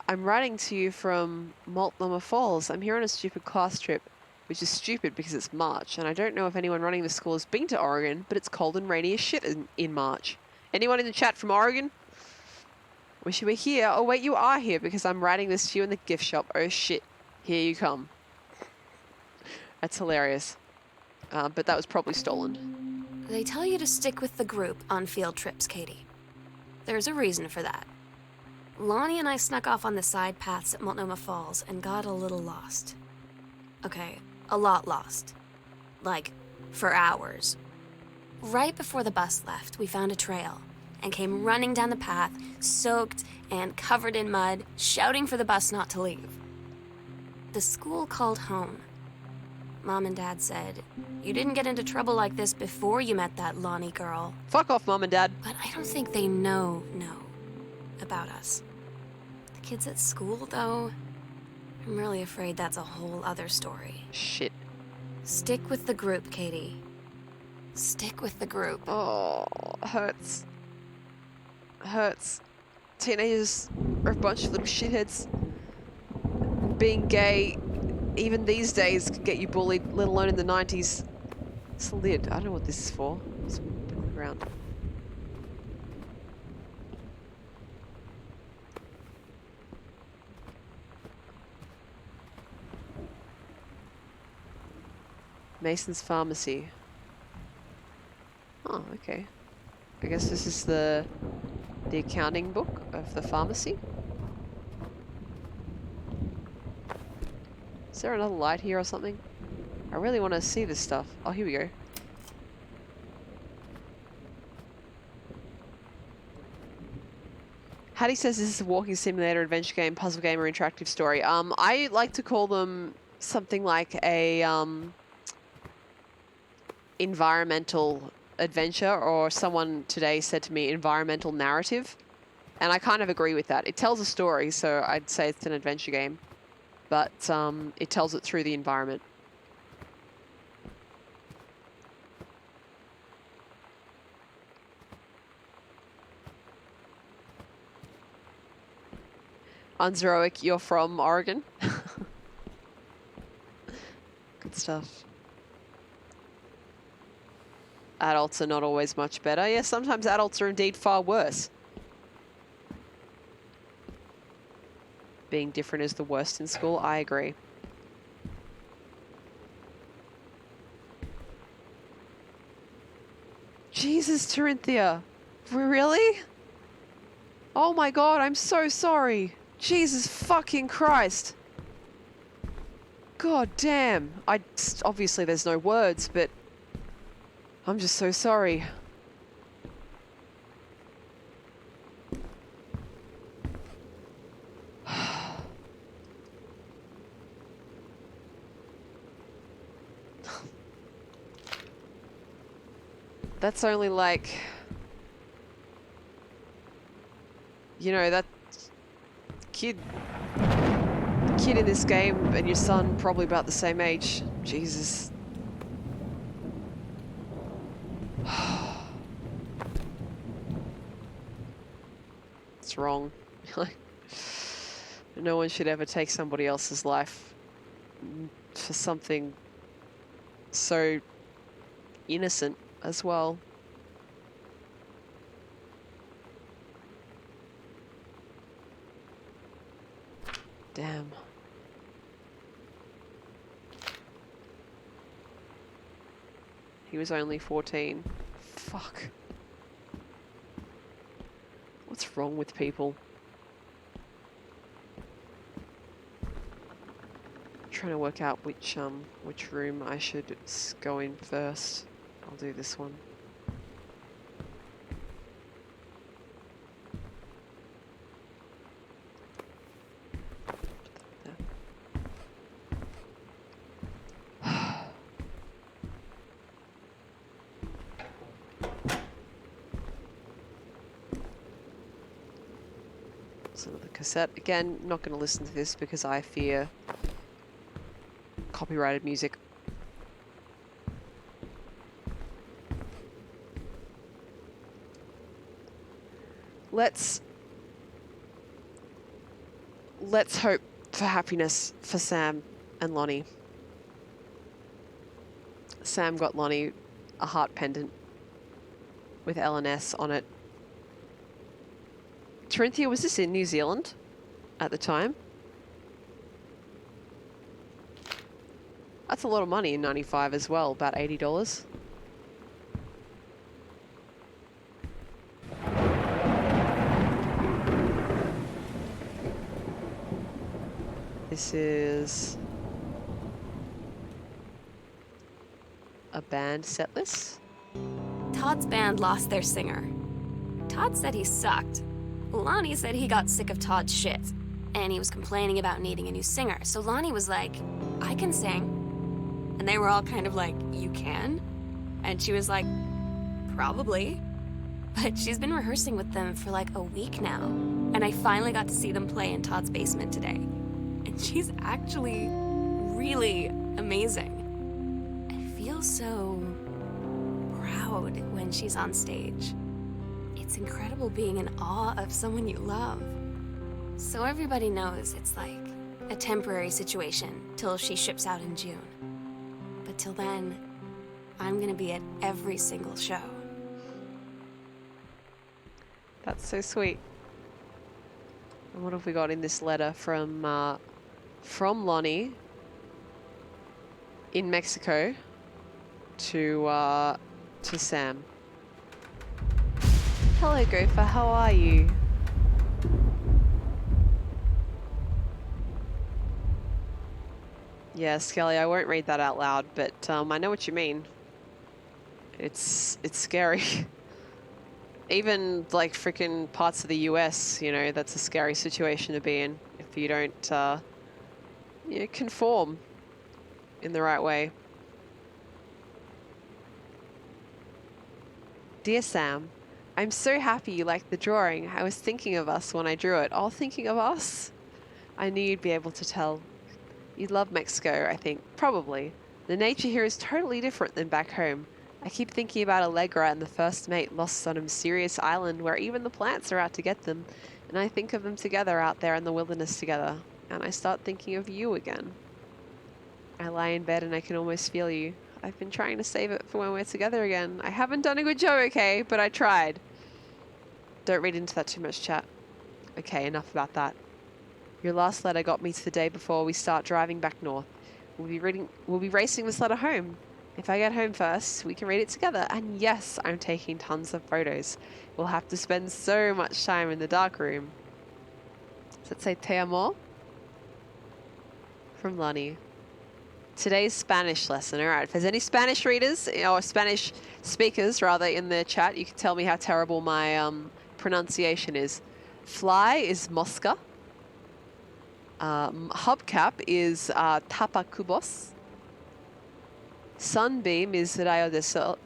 I'm writing to you from Multnomah Falls. I'm here on a stupid class trip. which is stupid because it's March, and I don't know if anyone running the school has been to Oregon, but it's cold and rainy as shit in March. Anyone in the chat from Oregon? Wish you were here. Oh, wait, you are here because I'm writing this to you in the gift shop. Oh, shit. Here you come. That's hilarious. But that was probably stolen. They tell you to stick with the group on field trips, Katie. There's a reason for that. Lonnie and I snuck off on the side paths at Multnomah Falls and got a little lost. Okay, a lot lost. Like, for hours. Right before the bus left, we found a trail and came running down the path, soaked and covered in mud, shouting for the bus not to leave. The school called home. Mom and Dad said, "You didn't get into trouble like this before you met that Lonnie girl." Fuck off, Mom and Dad. But I don't think they know about us. The kids at school, though, I'm really afraid that's a whole other story. Shit. Stick with the group, Katie. Stick with the group. Oh, hurts. Hurts. Teenagers are a bunch of little shitheads. Being gay, even these days, can get you bullied, let alone in the 90s. It's a lid. I don't know what this is for. It's on the ground. Mason's Pharmacy. Oh, okay. I guess this is the accounting book of the pharmacy. Is there another light here or something? I really want to see this stuff. Oh, here we go. Hattie says this is a walking simulator, adventure game, puzzle game, or interactive story. I like to call them something like a environmental adventure, or someone today said to me environmental narrative, and I kind of agree with that. It tells a story, so I'd say it's an adventure game, but it tells it through the environment. Unzeroic, you're from Oregon? Good stuff. Adults are not always much better. Yeah, sometimes adults are indeed far worse. Being different is the worst in school, I agree. Jesus, Corinthia. Really? Oh my god, I'm so sorry. Jesus fucking Christ. God damn. Obviously there's no words, but I'm just so sorry. That's only like, you know, that kid in this game and your son probably about the same age. Jesus. It's wrong. No one should ever take somebody else's life for something so innocent as well. Damn. He was only 14. Fuck. What's wrong with people? I'm trying to work out which room I should go in first. I'll do this one. So the cassette again. Not going to listen to this because I fear copyrighted music. Let's hope for happiness for Sam and Lonnie. Sam got Lonnie a heart pendant with LNS on it. Corinthia, was this in New Zealand at the time? That's a lot of money in 95 as well, about $80. This is a band set list. Todd's band lost their singer. Todd said he sucked. Lonnie said he got sick of Todd's shit, and he was complaining about needing a new singer. So Lonnie was like, I can sing. And they were all kind of like, you can? And she was like, probably. But she's been rehearsing with them for like a week now. And I finally got to see them play in Todd's basement today. And she's actually really amazing. I feel so proud when she's on stage. It's incredible being in awe of someone you love. So everybody knows it's like a temporary situation till she ships out in June. But till then, I'm gonna be at every single show. That's so sweet. And what have we got in this letter from Lonnie in Mexico to Sam? Hello, Gopher. How are you? Yeah, Skelly, I won't read that out loud, but I know what you mean. It's scary. Even like freaking parts of the US, you know, that's a scary situation to be in if you don't conform in the right way. Dear Sam, I'm so happy you liked the drawing. I was thinking of us when I drew it. Oh, thinking of us? I knew you'd be able to tell. You'd love Mexico, I think. Probably. The nature here is totally different than back home. I keep thinking about Allegra and the first mate lost on a mysterious island where even the plants are out to get them. And I think of them together out there in the wilderness together. And I start thinking of you again. I lie in bed and I can almost feel you. I've been trying to save it for when we're together again. I haven't done a good job, okay? But I tried. Don't read into that too much, chat. Okay, enough about that. Your last letter got me to the day before we start driving back north. We'll be racing this letter home. If I get home first, we can read it together. And yes, I'm taking tons of photos. We'll have to spend so much time in the dark room. Does it say te amo? From Lonnie. Today's Spanish lesson. All right, if there's any Spanish readers, or Spanish speakers rather, in the chat, you can tell me how terrible my pronunciation is. Fly is mosca. Hubcap is tapacubos. Sunbeam is rayo del sol.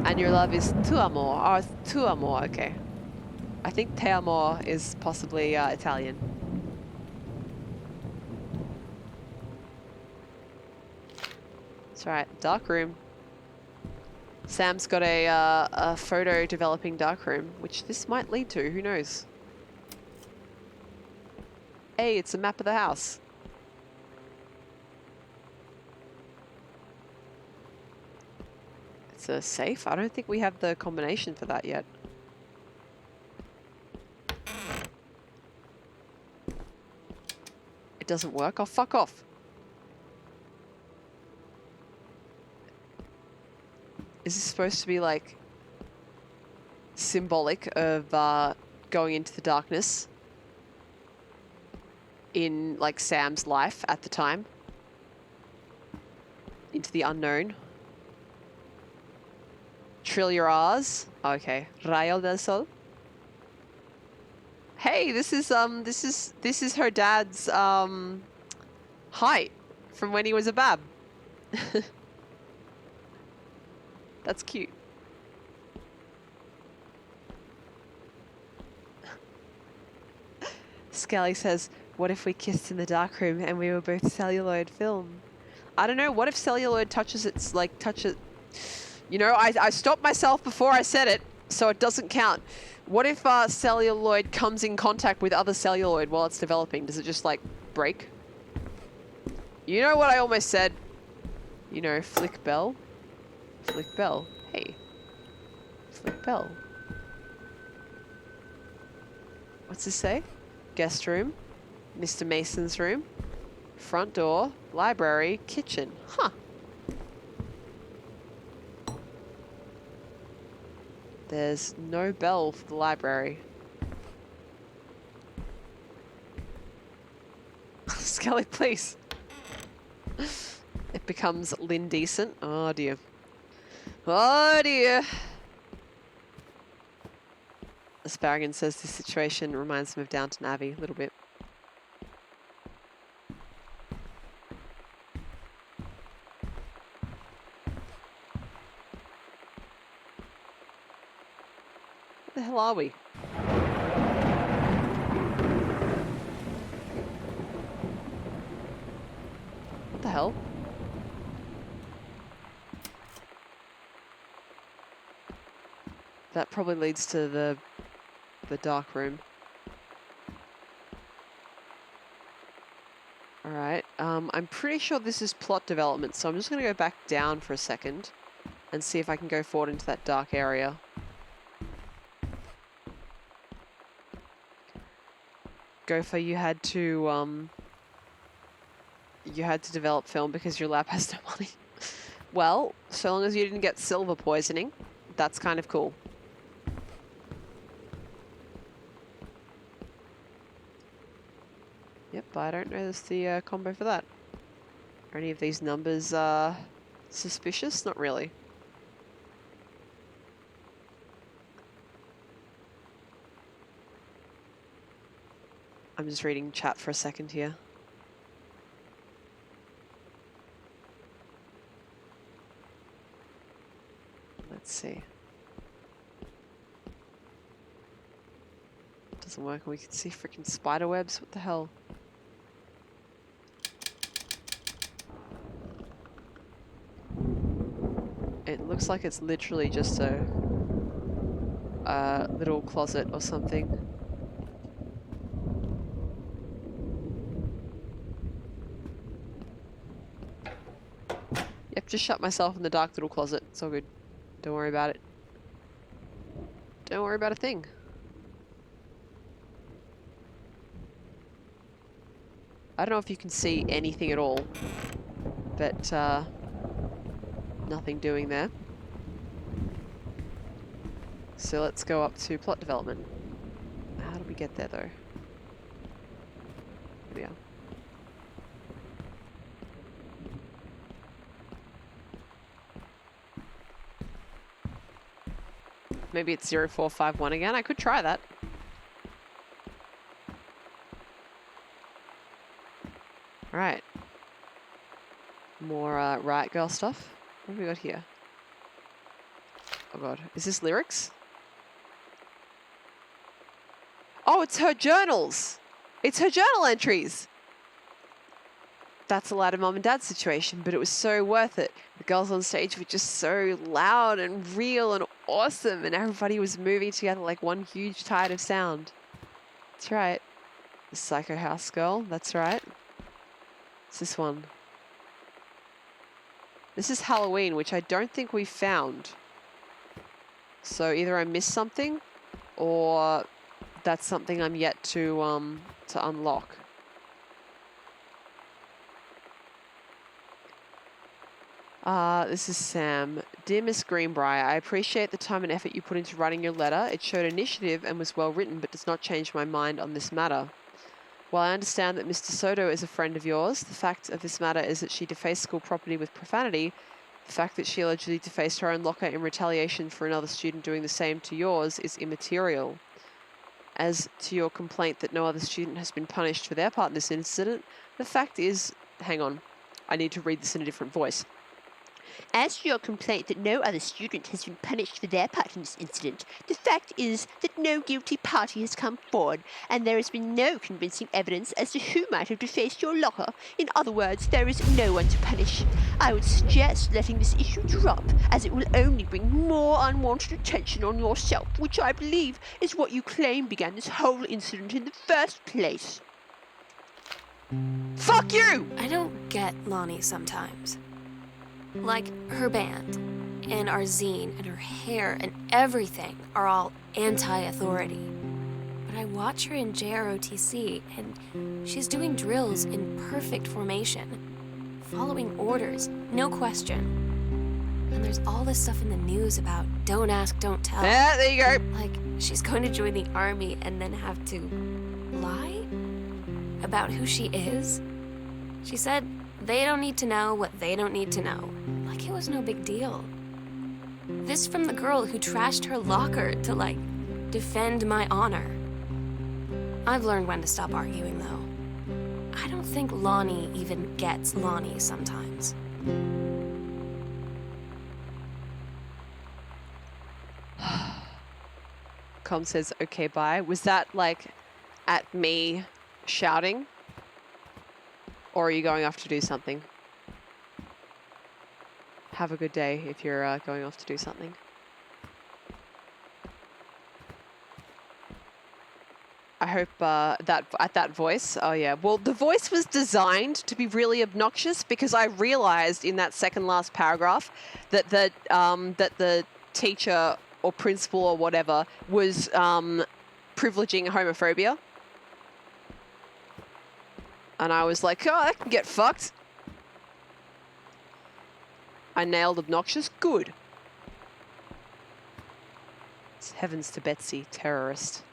And your love is tu amor. Oh, it's tu amor, okay. I think te amor is possibly Italian. That's right, dark room. Sam's got a photo developing dark room, which this might lead to, who knows? Hey, it's a map of the house. It's a safe? I don't think we have the combination for that yet. It doesn't work? Oh, fuck off. Is this supposed to be like symbolic of going into the darkness in like Sam's life at the time? Into the unknown? Trill your R's. Okay. Rayo del Sol. Hey, this is her dad's height from when he was a bab. That's cute. Skelly says, what if we kissed in the darkroom and we were both celluloid film? I don't know. What if celluloid touches its, like, You know, I stopped myself before I said it, so it doesn't count. What if celluloid comes in contact with other celluloid while it's developing? Does it just, like, break? You know what I almost said? You know, flick bell. Flick bell. Hey. Flick bell. What's this say? Guest room. Mr. Mason's room. Front door. Library. Kitchen. Huh. There's no bell for the library. Skelly, please. It becomes Lindecent. Oh dear. Oh dear. Asparagus says this situation reminds him of Downton Abbey a little bit. Where the hell are we? What the hell? That probably leads to the dark room. Alright, I'm pretty sure this is plot development, so I'm just going to go back down for a second and see if I can go forward into that dark area. Gopher, you had to develop film because your lab has no money. Well, so long as you didn't get silver poisoning, that's kind of cool. Yep, but I don't know the combo for that. Are any of these numbers suspicious? Not really. I'm just reading chat for a second here. Let's see. Doesn't work and we can see freaking spider webs. What the hell? It looks like it's literally just a little closet or something. Yep, just shut myself in the dark little closet. It's all good. Don't worry about it. Don't worry about a thing. I don't know if you can see anything at all, but nothing doing there. So let's go up to plot development. How do we get there though? Here we are. Maybe it's 0451 again. I could try that. Alright. More Riot Girl stuff. What have we got here? Oh god. Is this lyrics? Oh, it's her journals! It's her journal entries! That's a ladder mom and dad situation, but it was so worth it. The girls on stage were just so loud and real and awesome, and everybody was moving together like one huge tide of sound. That's right. The Psycho House Girl, that's right. It's this one. This is Halloween, which I don't think we found. So either I missed something, or that's something I'm yet to unlock. This is Sam. Dear Miss Greenbrier, I appreciate the time and effort you put into writing your letter. It showed initiative and was well written, but does not change my mind on this matter. While I understand that Mr. Soto is a friend of yours, the fact of this matter is that she defaced school property with profanity. The fact that she allegedly defaced her own locker in retaliation for another student doing the same to yours is immaterial. As to your complaint that no other student has been punished for their part in this incident, the fact is... Hang on. I need to read this in a different voice. As for your complaint that no other student has been punished for their part in this incident, the fact is that no guilty party has come forward, and there has been no convincing evidence as to who might have defaced your locker. In other words, there is no one to punish. I would suggest letting this issue drop, as it will only bring more unwanted attention on yourself, which I believe is what you claim began this whole incident in the first place. Fuck you! I don't get Lonnie sometimes. Like, her band, and our zine, and her hair, and everything are all anti-authority. But I watch her in JROTC, and she's doing drills in perfect formation, following orders, no question. And there's all this stuff in the news about don't ask, don't tell. Yeah, there you go. Like, she's going to join the army and then have to lie about who she is. She said they don't need to know what they don't need to know. Like it was no big deal. This from the girl who trashed her locker to, like, defend my honor. I've learned when to stop arguing, though. I don't think Lonnie even gets Lonnie sometimes. Com says, okay, bye. Was that like at me shouting? Or are you going off to do something? Have a good day if you're going off to do something. I hope that voice, oh yeah. Well, the voice was designed to be really obnoxious because I realized in that second last paragraph that the teacher or principal or whatever was privileging homophobia. And I was like, oh, that can get fucked. I nailed obnoxious. Good. It's heavens to Betsy, terrorist.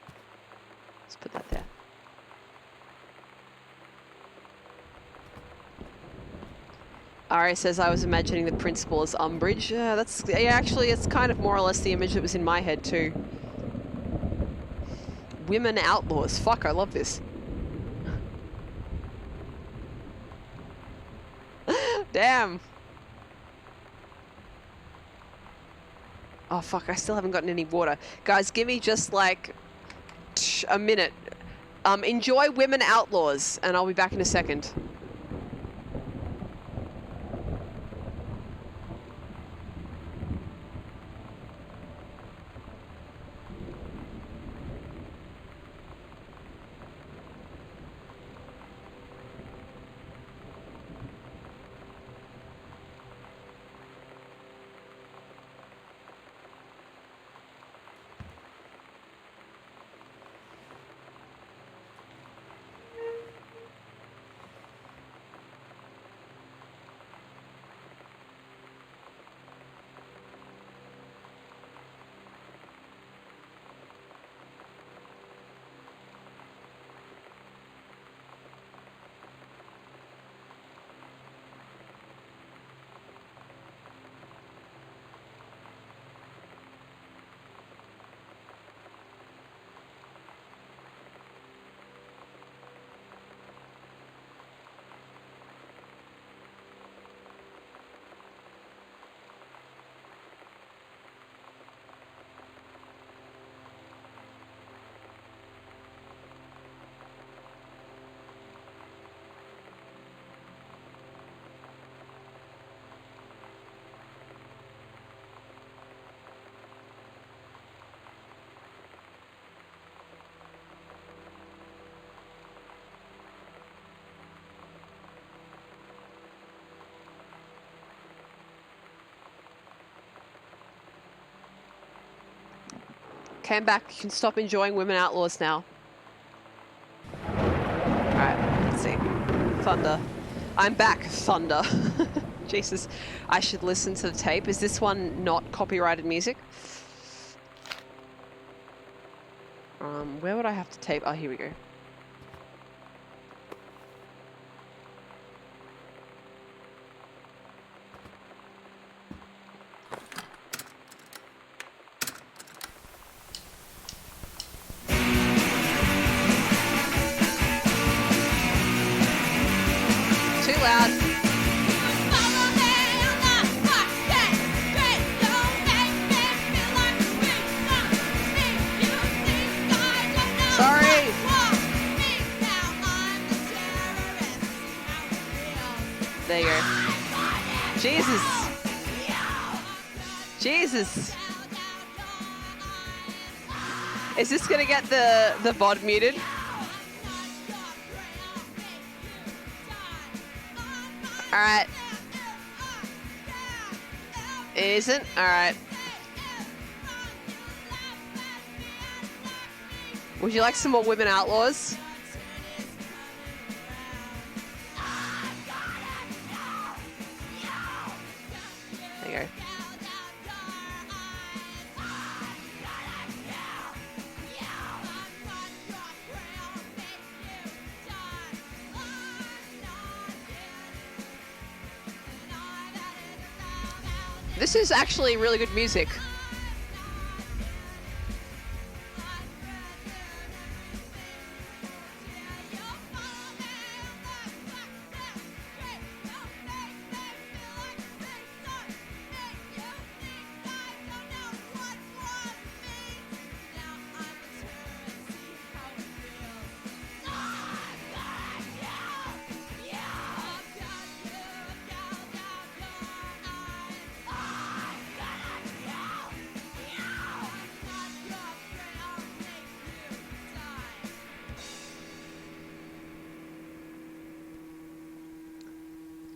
Let's put that there. Ari says, I was imagining the principal as Umbridge. Actually, it's kind of more or less the image that was in my head too. Women outlaws. Fuck, I love this. Damn. Oh fuck, I still haven't gotten any water. Guys, give me just like a minute. Enjoy Women Outlaws, and I'll be back in a second. Came back. You can stop enjoying Women Outlaws now. Alright, let's see. Thunder. I'm back, Thunder. Jesus. I should listen to the tape. Is this one not copyrighted music? Where would I have to tape? Oh, here we go. Too loud. Sorry. There you go. Jesus. Jesus. Is this gonna get the VOD muted? All right. It isn't? Alright. Would you like some more Women Outlaws? There you go. This is actually really good music.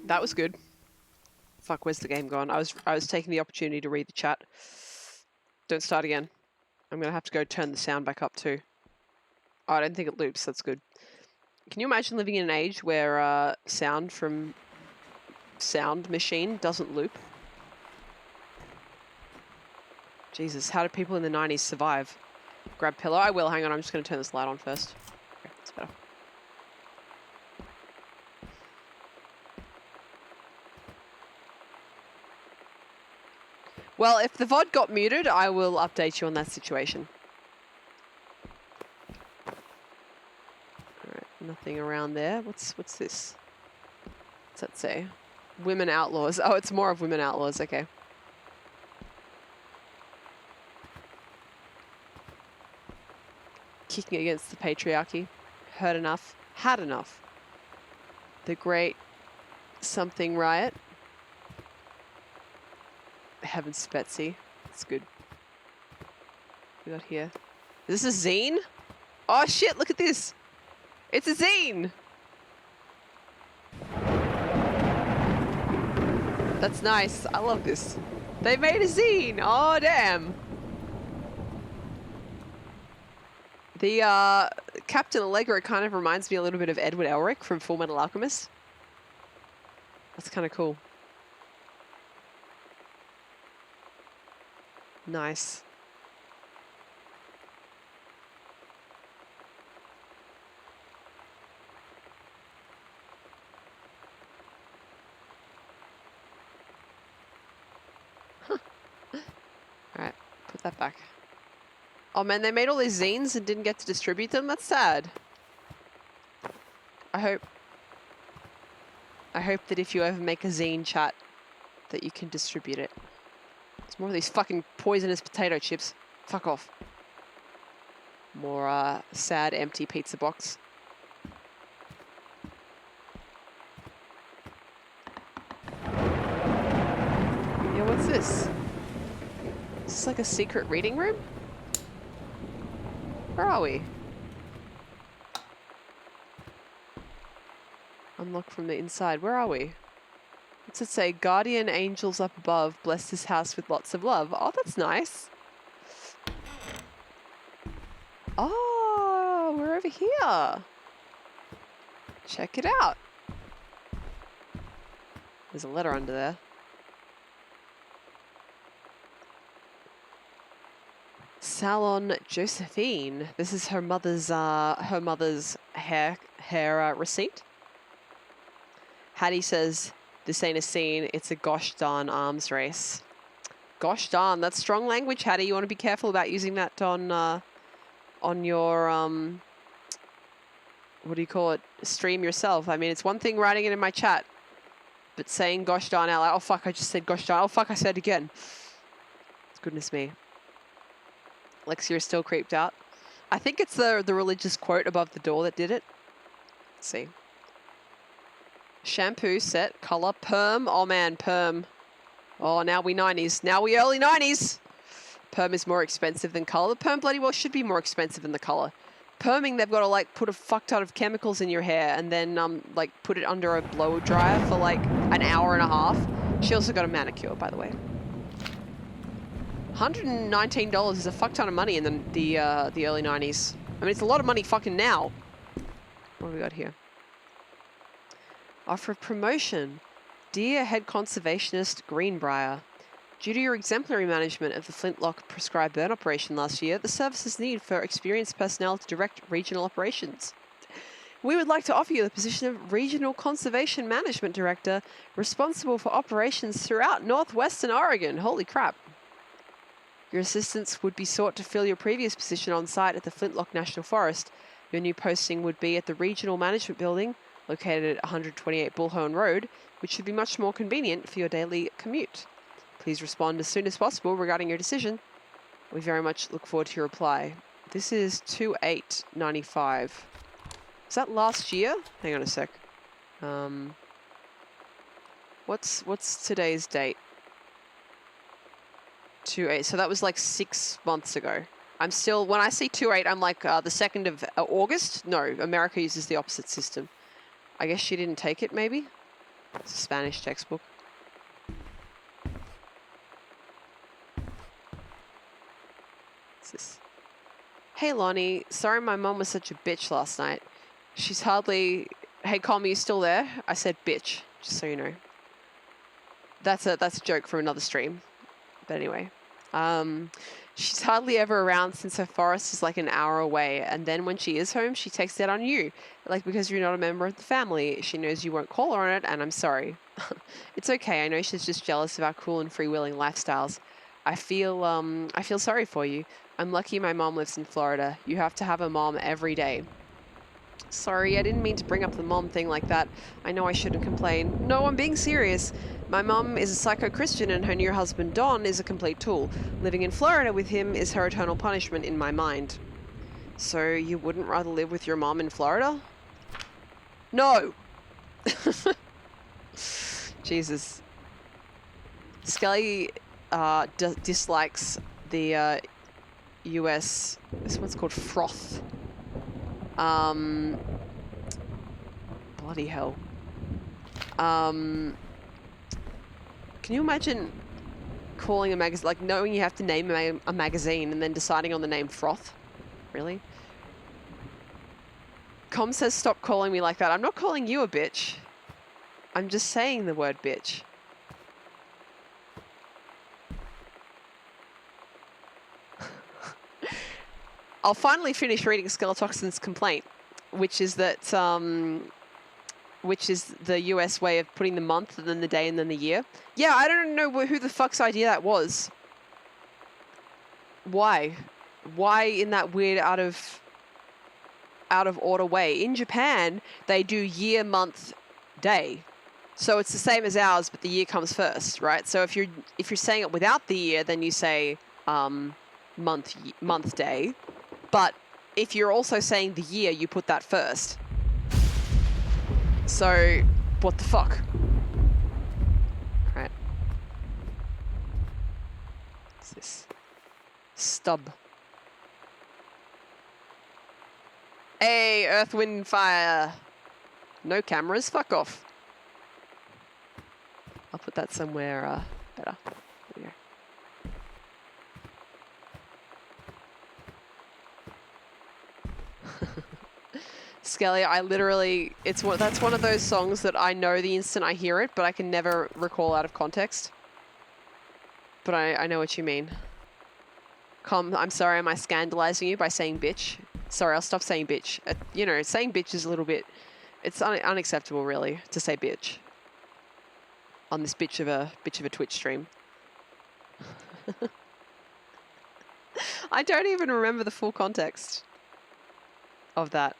That was good. Fuck, where's the game gone? I was taking the opportunity to read the chat. Don't start again. I'm gonna have to go turn the sound back up too. Oh, I don't think it loops. That's good. Can you imagine living in an age where sound from sound machine doesn't loop? Jesus, how did people in the 90s survive? Grab pillow? I will. Hang on, I'm just gonna turn this light on first. Okay, that's better. Well, if the VOD got muted, I will update you on that situation. Alright, nothing around there. What's this? What's that say? Women Outlaws. Oh, it's more of Women Outlaws, okay. Kicking against the patriarchy. Heard enough. Had enough. The Great Something Riot. Heavens, Betsy. That's good. We got here. Is this a zine? Oh shit, look at this. It's a zine. That's nice. I love this. They made a zine. Oh damn. The Captain Allegra kind of reminds me a little bit of Edward Elric from Full Metal Alchemist. That's kind of cool. Nice. Huh. Alright, put that back. Oh man, they made all these zines and didn't get to distribute them? That's sad. I hope that if you ever make a zine chat, that you can distribute it. It's more of these fucking poisonous potato chips. Fuck off. More sad, empty pizza box. Yeah, what's this? Is this like a secret reading room? Where are we? Unlock from the inside. Where are we? What's it say? Guardian angels up above, bless this house with lots of love. Oh, that's nice. Oh, we're over here. Check it out. There's a letter under there. Salon Josephine. This is her mother's hair receipt. Hattie says, "This ain't a scene, it's a gosh darn arms race." Gosh darn, that's strong language, Hattie. You want to be careful about using that on your, what do you call it, stream yourself. I mean, it's one thing writing it in my chat, but saying gosh darn out loud, oh fuck, I just said gosh darn, oh fuck, I said it again. Goodness me. Lexia is still creeped out. I think it's the religious quote above the door that did it. Let's see. Shampoo set, color, perm. Oh man, perm. Oh, now we 90s. Now we early 90s. Perm is more expensive than color. The perm bloody well should be more expensive than the color. Perming, they've got to like put a fuck ton of chemicals in your hair and then like put it under a blow dryer for like an hour and a half. She also got a manicure, by the way. $119 is a fuck ton of money in the early 90s. I mean, it's a lot of money fucking now. What have we got here? Offer of promotion. Dear Head Conservationist Greenbrier, due to your exemplary management of the Flintlock prescribed burn operation last year, the service's need for experienced personnel to direct regional operations. We would like to offer you the position of Regional Conservation Management Director, responsible for operations throughout northwestern Oregon. Holy crap. Your assistance would be sought to fill your previous position on site at the Flintlock National Forest. Your new posting would be at the Regional Management Building, located at 128 Bullhorn Road, which should be much more convenient for your daily commute. Please respond as soon as possible regarding your decision. We very much look forward to your reply. This is 2/8/95. Is that last year? Hang on a sec. What's today's date? 2/8. So that was like 6 months ago. I'm still, when I see 2/8, I'm like the 2nd of August. No, America uses the opposite system. I guess she didn't take it, maybe? It's a Spanish textbook. What's this? Hey, Lonnie. Sorry my mom was such a bitch last night. She's hardly... Hey, Colm, you still there? I said bitch, just so you know. That's a joke from another stream. But anyway. She's hardly ever around since her forest is like an hour away, and then when she is home, she takes it on you. Like, because you're not a member of the family, she knows you won't call her on it, and I'm sorry. It's okay, I know she's just jealous of our cool and freewheeling lifestyles. I feel sorry for you. I'm lucky my mom lives in Florida. You have to have a mom every day. Sorry, I didn't mean to bring up the mom thing like that. I know I shouldn't complain. No, I'm being serious. My mom is a psycho-Christian and her new husband, Don, is a complete tool. Living in Florida with him is her eternal punishment in my mind. So you wouldn't rather live with your mom in Florida? No! Jesus. Skelly dislikes the US... This one's called froth. Bloody hell. Can you imagine calling a magazine, like knowing you have to name a magazine and then deciding on the name froth? Really? Com says stop calling me like that. I'm not calling you a bitch. I'm just saying the word bitch. I'll finally finish reading Skeletoxin's complaint, which is that, which is the US way of putting the month and then the day and then the year. Yeah, I don't know who the fuck's idea that was. Why? Why in that weird out of order way? In Japan, they do year, month, day. So it's the same as ours, but the year comes first, right? So if you're saying it without the year, then you say month, day. But if you're also saying the year, you put that first. So, what the fuck? Right. What's this? Stub. Hey, Earth, Wind, Fire. No cameras, fuck off. I'll put that somewhere better. There we go. Skelly, I literally, that's one of those songs that I know the instant I hear it, but I can never recall out of context. But I know what you mean. I'm sorry, am I scandalizing you by saying bitch? Sorry, I'll stop saying bitch. You know, saying bitch is a little bit, it's unacceptable really, to say bitch. On this bitch of a Twitch stream. I don't even remember the full context of that.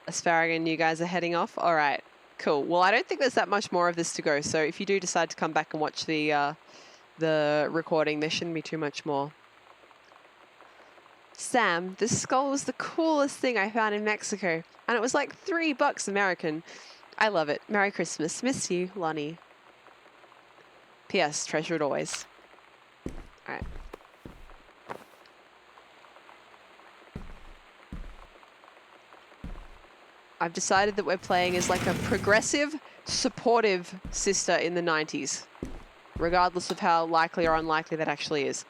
Asparagus, you guys are heading off? All right, cool. Well, I don't think there's that much more of this to go. So if you do decide to come back and watch the recording, there shouldn't be too much more. Sam, this skull was the coolest thing I found in Mexico. And it was like $3 American. I love it. Merry Christmas. Miss you, Lonnie. P.S. Treasure it always. All right. I've decided that we're playing as like a progressive, supportive sister in the 90s. regardless of how likely or unlikely that actually is.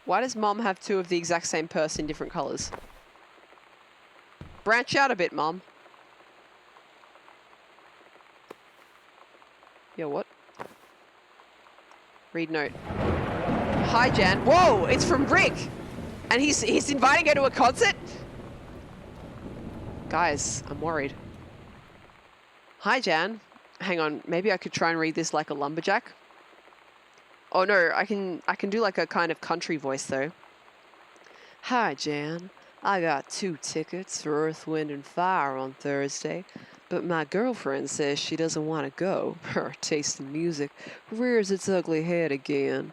Why does Mom have two of the exact same purse in different colours? Branch out a bit, Mom. Yo, what? Read note. Hi, Jan. Whoa, it's from Rick. And he's inviting her to a concert? Guys, I'm worried. Hi, Jan. Hang on, maybe I could try and read this like a lumberjack. Oh no, I can do like a kind of country voice though. Hi, Jan. I got 2 tickets for Earth, Wind and Fire on Thursday, but my girlfriend says she doesn't want to go. Her taste in music rears its ugly head again.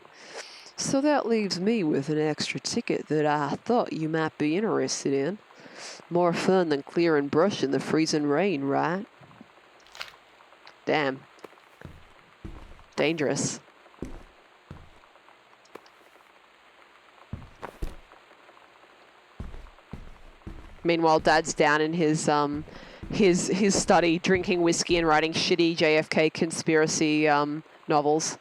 So that leaves me with an extra ticket that I thought you might be interested in. More fun than clearing brush in the freezing rain, right? Damn. Dangerous. Meanwhile, Dad's down in his study, drinking whiskey and writing shitty JFK conspiracy novels.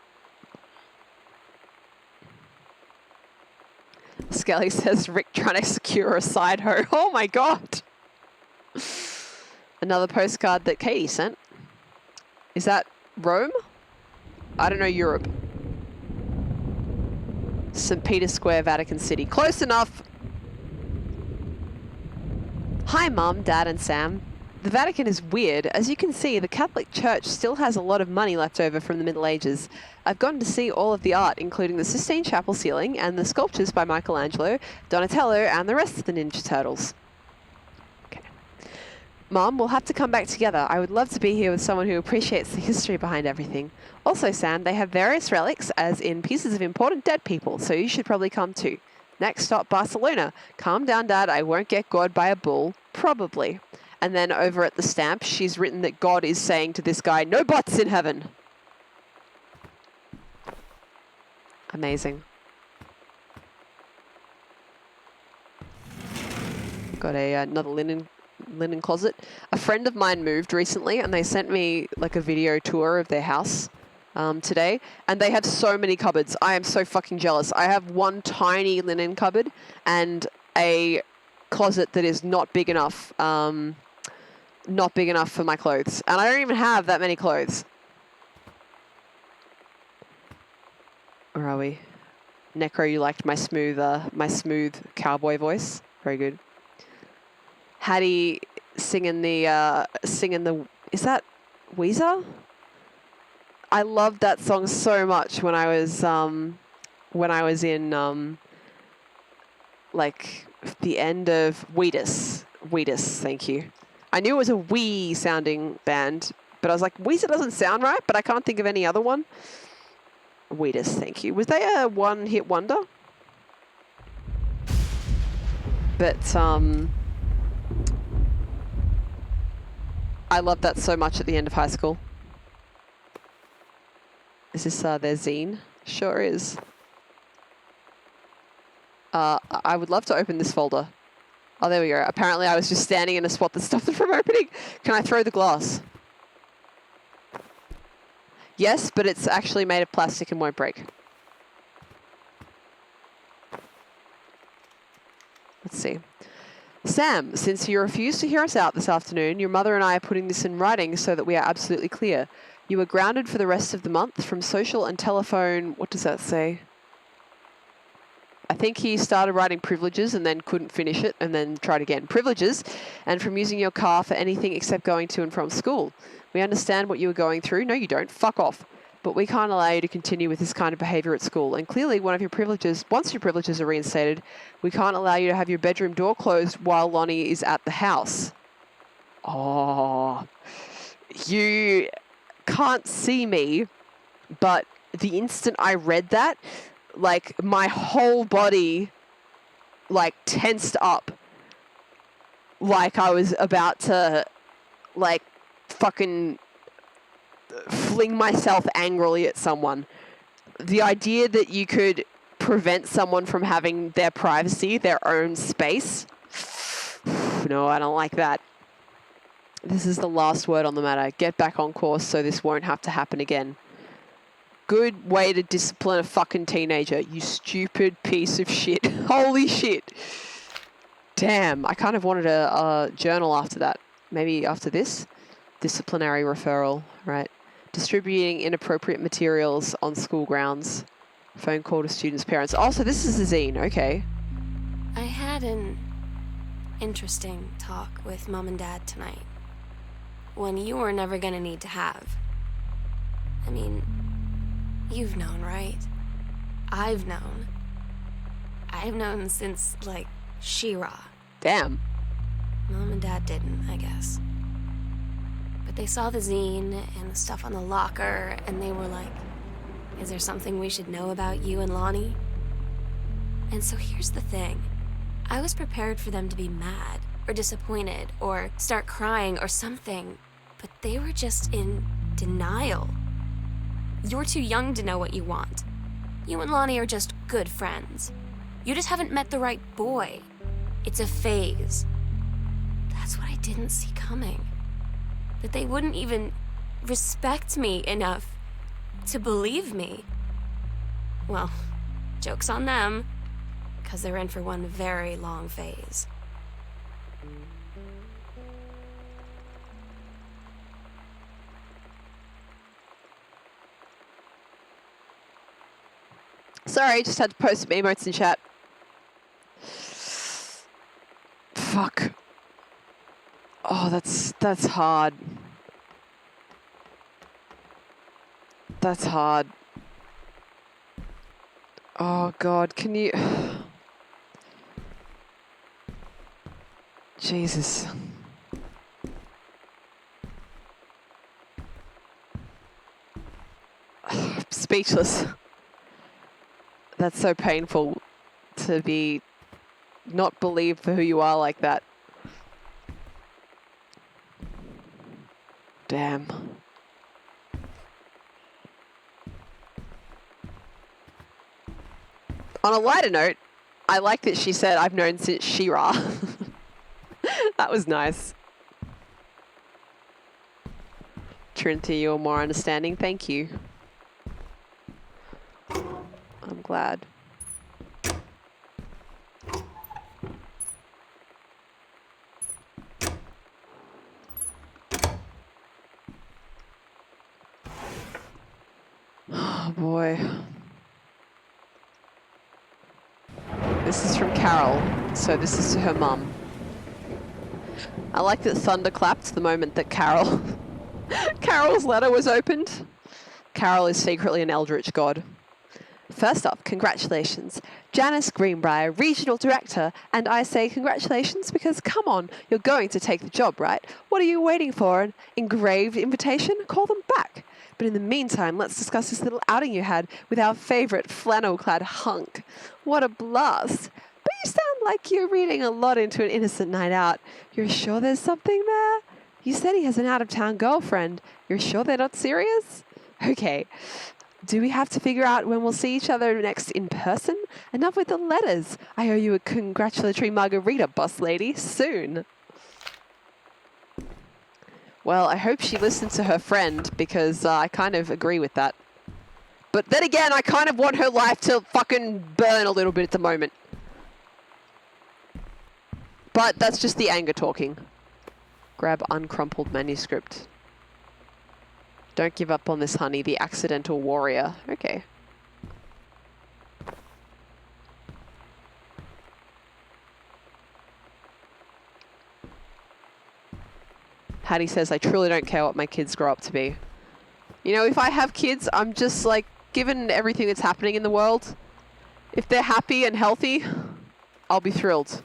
Skelly says Rick trying to secure a side hoe. Oh my god! Another postcard that Katie sent. Is that Rome? I don't know Europe. St. Peter's Square, Vatican City. Close enough! Hi, Mum, Dad, and Sam. The Vatican is weird. As you can see, the Catholic Church still has a lot of money left over from the Middle Ages. I've gotten to see all of the art, including the Sistine Chapel ceiling and the sculptures by Michelangelo, Donatello, and the rest of the Ninja Turtles. Okay. Mom, we'll have to come back together. I would love to be here with someone who appreciates the history behind everything. Also, Sam, they have various relics, as in pieces of important dead people, so you should probably come too. Next stop, Barcelona. Calm down, Dad. I won't get gored by a bull. Probably. And then over at the stamp, she's written that God is saying to this guy, no butts in heaven. Amazing. Got another linen closet. A friend of mine moved recently and they sent me like a video tour of their house today. And they have so many cupboards. I am so fucking jealous. I have one tiny linen cupboard and a closet that is not big enough. Not big enough for my clothes. And I don't even have that many clothes. Where are we? Necro, you liked my smooth cowboy voice. Very good. Hattie singing the, is that Weezer? I loved that song so much when I was in, like, the end of Wheatus. Wheatus, thank you. I knew it was a wee sounding band, but I was like, Weezer doesn't sound right, but I can't think of any other one. Wheatus, thank you. Was they a one-hit wonder? But, I loved that so much at the end of high school. Is this, their zine? Sure is. I would love to open this folder. Oh, there we go. Apparently I was just standing in a spot that stopped it from opening. Can I throw the glass? Yes, but it's actually made of plastic and won't break. Let's see. Sam, since you refused to hear us out this afternoon, your mother and I are putting this in writing so that we are absolutely clear. You are grounded for the rest of the month from social and telephone... What does that say? I think he started writing privileges and then couldn't finish it and then tried again. Privileges, and from using your car for anything except going to and from school. We understand what you were going through. No, you don't. Fuck off. But we can't allow you to continue with this kind of behavior at school. And clearly, once your privileges are reinstated, we can't allow you to have your bedroom door closed while Lonnie is at the house. Oh, you can't see me, but the instant I read that, like, my whole body, like, tensed up. Like I was about to, like, fucking fling myself angrily at someone. The idea that you could prevent someone from having their privacy, their own space. No, I don't like that. This is the last word on the matter. Get back on course so this won't have to happen again. Good way to discipline a fucking teenager, you stupid piece of shit. Holy shit. Damn, I kind of wanted a journal after that. Maybe after this? Disciplinary referral, right. Distributing inappropriate materials on school grounds. Phone call to students' parents. Oh, so this is a zine, okay. I had an interesting talk with Mom and Dad tonight. One you were never gonna need to have. I mean, you've known, right? I've known. I've known since, like, She-Ra. Damn. Mom and Dad didn't, I guess. But they saw the zine and the stuff on the locker, and they were like, is there something we should know about you and Lonnie? And so here's the thing. I was prepared for them to be mad, or disappointed, or start crying, or something. But they were just in denial. You're too young to know what you want. You and Lonnie are just good friends. You just haven't met the right boy. It's a phase. That's what I didn't see coming. That they wouldn't even respect me enough to believe me. Well, joke's on them, because they're in for one very long phase. Sorry, just had to post some emotes in chat. Fuck. Oh, that's hard. That's hard. Oh God, can you... Jesus. I'm speechless. That's so painful to be not believed for who you are like that. Damn. On a lighter note, I like that she said, I've known since She-Ra. That was nice. Trinity, you're more understanding. Thank you. I'm glad. Oh boy. This is from Carol, so this is to her mum. I like that thunder clapped the moment that Carol's letter was opened. Carol is secretly an eldritch god. First off, congratulations. Janice Greenbrier, Regional Director, and I say congratulations because, come on, you're going to take the job, right? What are you waiting for? An engraved invitation? Call them back. But in the meantime, let's discuss this little outing you had with our favourite flannel-clad hunk. What a blast. But you sound like you're reading a lot into an innocent night out. You're sure there's something there? You said he has an out-of-town girlfriend. You're sure they're not serious? Okay. Do we have to figure out when we'll see each other next in person? Enough with the letters. I owe you a congratulatory margarita, boss lady, soon. Well, I hope she listened to her friend because I kind of agree with that. But then again, I kind of want her life to fucking burn a little bit at the moment. But that's just the anger talking. Grab uncrumpled manuscript. Don't give up on this, honey. The accidental warrior. Okay. Hattie says, I truly don't care what my kids grow up to be. You know, if I have kids, I'm just like, given everything that's happening in the world, if they're happy and healthy, I'll be thrilled.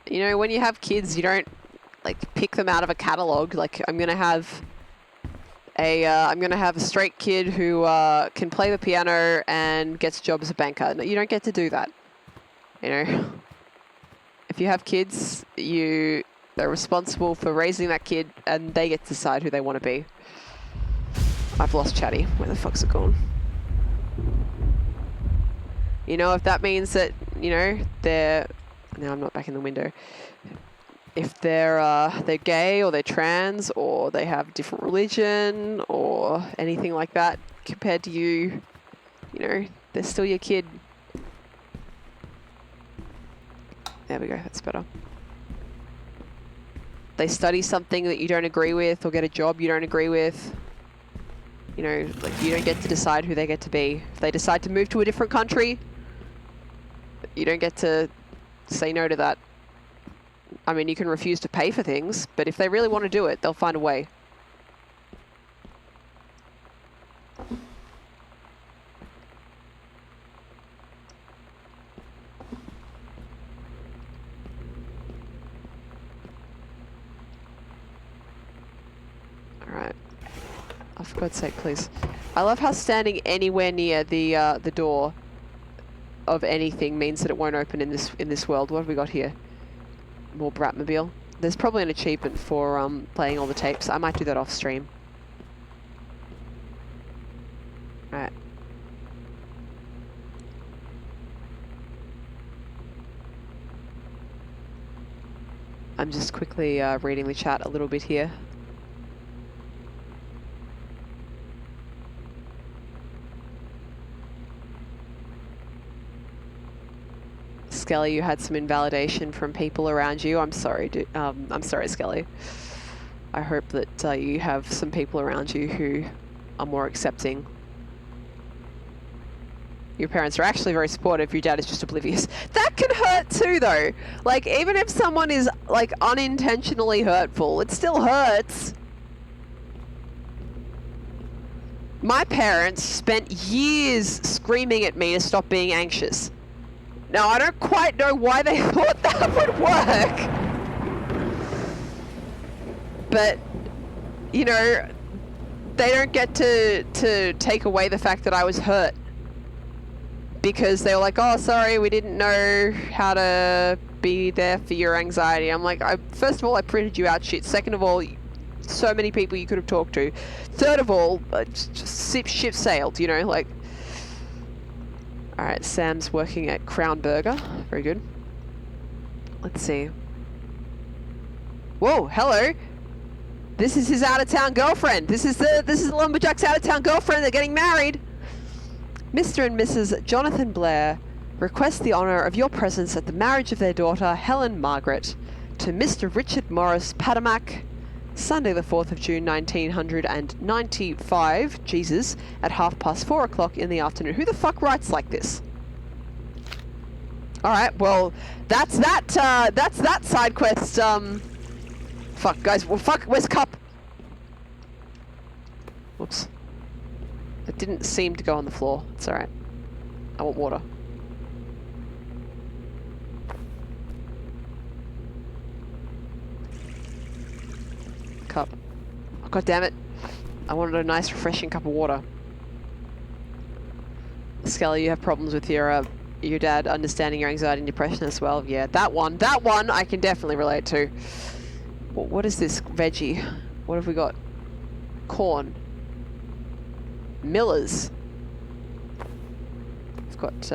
You know, when you have kids, you don't like pick them out of a catalog. Like, I'm gonna have a straight kid who can play the piano and gets a job as a banker. No, you don't get to do that. You know, if you have kids, you They're responsible for raising that kid, and they get to decide who they want to be. I've lost Chatty. Where the fuck's it gone? You know, if that means that, you know, they're... No, I'm not back in the window. If they're gay or they're trans or they have different religion or anything like that compared to you, you know, they're still your kid. There we go, that's better. They study something that you don't agree with or get a job you don't agree with. You know, like you don't get to decide who they get to be. If they decide to move to a different country, you don't get to say no to that. I mean, you can refuse to pay for things, but if they really want to do it, they'll find a way. Alright. Oh, for God's sake, please. I love how standing anywhere near the door of anything means that it won't open in this world. What have we got here? More Bratmobile. There's probably an achievement for playing all the tapes. I might do that off stream. Alright. I'm just quickly reading the chat a little bit here. Skelly, you had some invalidation from people around you. I'm sorry, I'm sorry, Skelly. I hope that you have some people around you who are more accepting. Your parents are actually very supportive. Your dad is just oblivious. That can hurt too, though. Like, even if someone is, like, unintentionally hurtful, it still hurts. My parents spent years screaming at me to stop being anxious. Now, I don't quite know why they thought that would work. But, you know, they don't get to take away the fact that I was hurt. Because they were like, oh, sorry, we didn't know how to be there for your anxiety. I'm like, first of all, I printed you out shit. Second of all, so many people you could have talked to. Third of all, just ship sailed, you know, like... Alright, Sam's working at Crown Burger. Very good. Let's see. Whoa, hello! This is his out-of-town girlfriend. This is the Lumberjack's out-of-town girlfriend. They're getting married. Mr. and Mrs. Jonathan Blair request the honour of your presence at the marriage of their daughter, Helen Margaret, to Mr. Richard Morris Padamac, Sunday the 4th of June 1995, Jesus, at 4:30 in the afternoon. Who the fuck writes like this? Alright, well, that's that side quest, fuck, guys, well, fuck, where's Cup? Whoops. It didn't seem to go on the floor. It's alright. I want water. Cup. Oh, God damn it. I wanted a nice refreshing cup of water. Skelly, you have problems with your dad understanding your anxiety and depression as well. Yeah, that one I can definitely relate to. What is this veggie? What have we got? Corn. Miller's. We've got,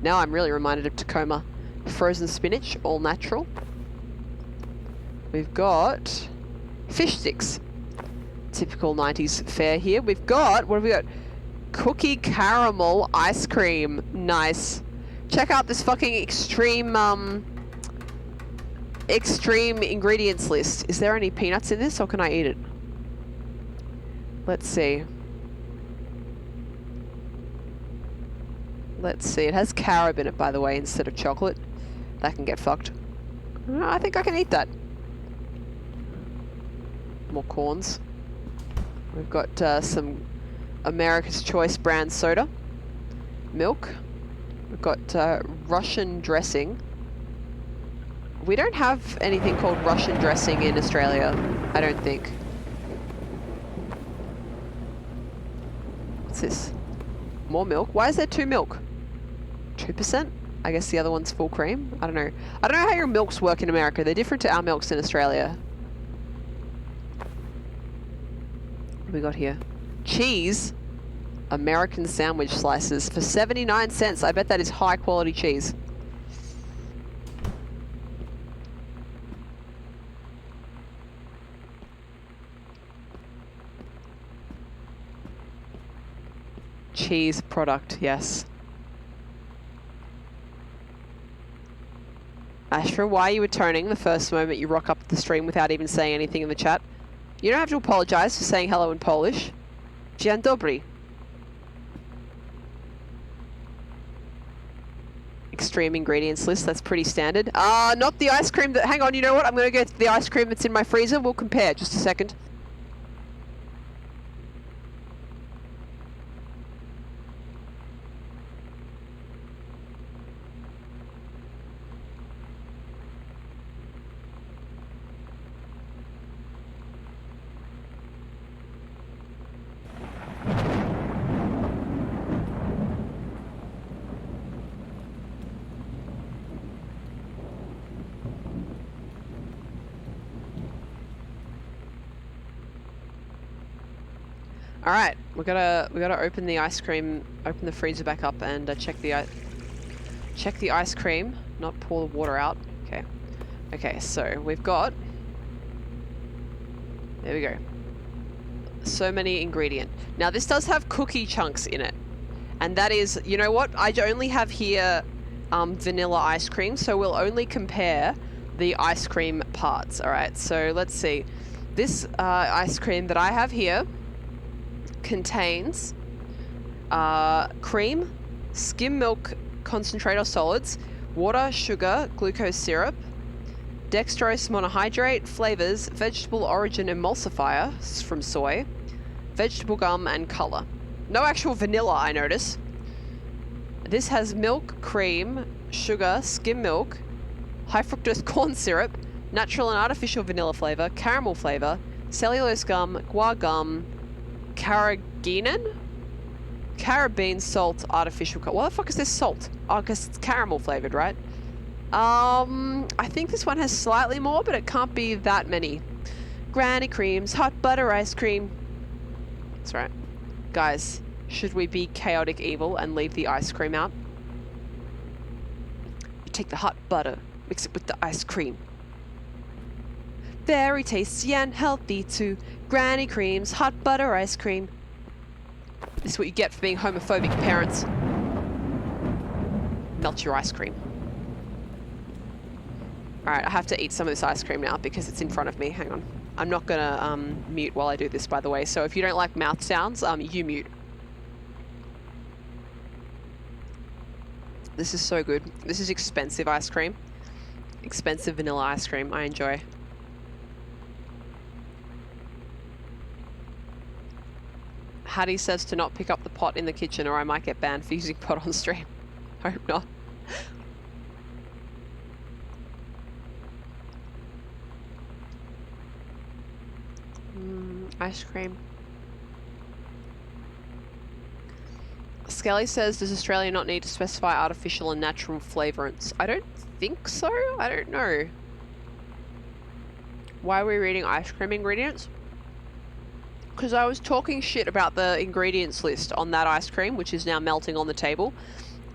now I'm really reminded of Tacoma. Frozen spinach, all natural. We've got fish sticks. Typical 90s fare here. We've got, what have we got? Cookie caramel ice cream. Nice. Check out this fucking extreme ingredients list. Is there any peanuts in this or can I eat it? Let's see. Let's see. It has carob in it, by the way, instead of chocolate. That can get fucked. I think I can eat that. More corns. We've got some America's Choice brand soda. Milk. We've got Russian dressing. We don't have anything called Russian dressing in Australia, I don't think. What's this? More milk? Why is there 2 milk? 2%? I guess the other one's full cream. I don't know. I don't know how your milks work in America. They're different to our milks in Australia. What do we got here? Cheese. American sandwich slices for 79 cents. I bet that is high quality cheese. Cheese product, yes. Ashra, why are you atoning the first moment you rock up the stream without even saying anything in the chat? You don't have to apologize for saying hello in Polish. Dzień dobry. Extreme ingredients list, that's pretty standard. Not the ice cream that, hang on, you know what? I'm gonna go to the ice cream that's in my freezer. We'll compare, just a second. All right, we gotta open the ice cream, open the freezer back up, and check the ice cream, not pour the water out. Okay, okay. So we've got. There we go. So many ingredient. Now this does have cookie chunks in it, and that is, you know what? I only have here vanilla ice cream, so we'll only compare the ice cream parts. All right. So let's see. This ice cream that I have here contains cream, skim milk concentrate or solids, water, sugar, glucose syrup, dextrose monohydrate, flavors, vegetable origin emulsifier from soy, vegetable gum, and color. No actual vanilla, I notice. This has milk, cream, sugar, skim milk, high fructose corn syrup, natural and artificial vanilla flavor, caramel flavor, cellulose gum, guar gum, carrageenan? Carabine salt, artificial. What the fuck is this salt? Oh, because it's caramel flavored, right? I think this one has slightly more, but it can't be that many. Granny creams, hot butter ice cream. That's right. Guys, should we be chaotic evil and leave the ice cream out? You take the hot butter, mix it with the ice cream. Very tasty and healthy too. Granny creams, hot butter ice cream. This is what you get for being homophobic parents. Melt your ice cream. Alright, I have to eat some of this ice cream now because it's in front of me. Hang on. I'm not gonna mute while I do this, by the way. So if you don't like mouth sounds, you mute. This is so good. This is expensive ice cream. Expensive vanilla ice cream. I enjoy. Hattie says to not pick up the pot in the kitchen or I might get banned for using pot on stream. Hope not. Ice cream. Skelly says, does Australia not need to specify artificial and natural flavorants? I don't think so. I don't know. Why are we reading ice cream ingredients? Because I was talking shit about the ingredients list on that ice cream, which is now melting on the table.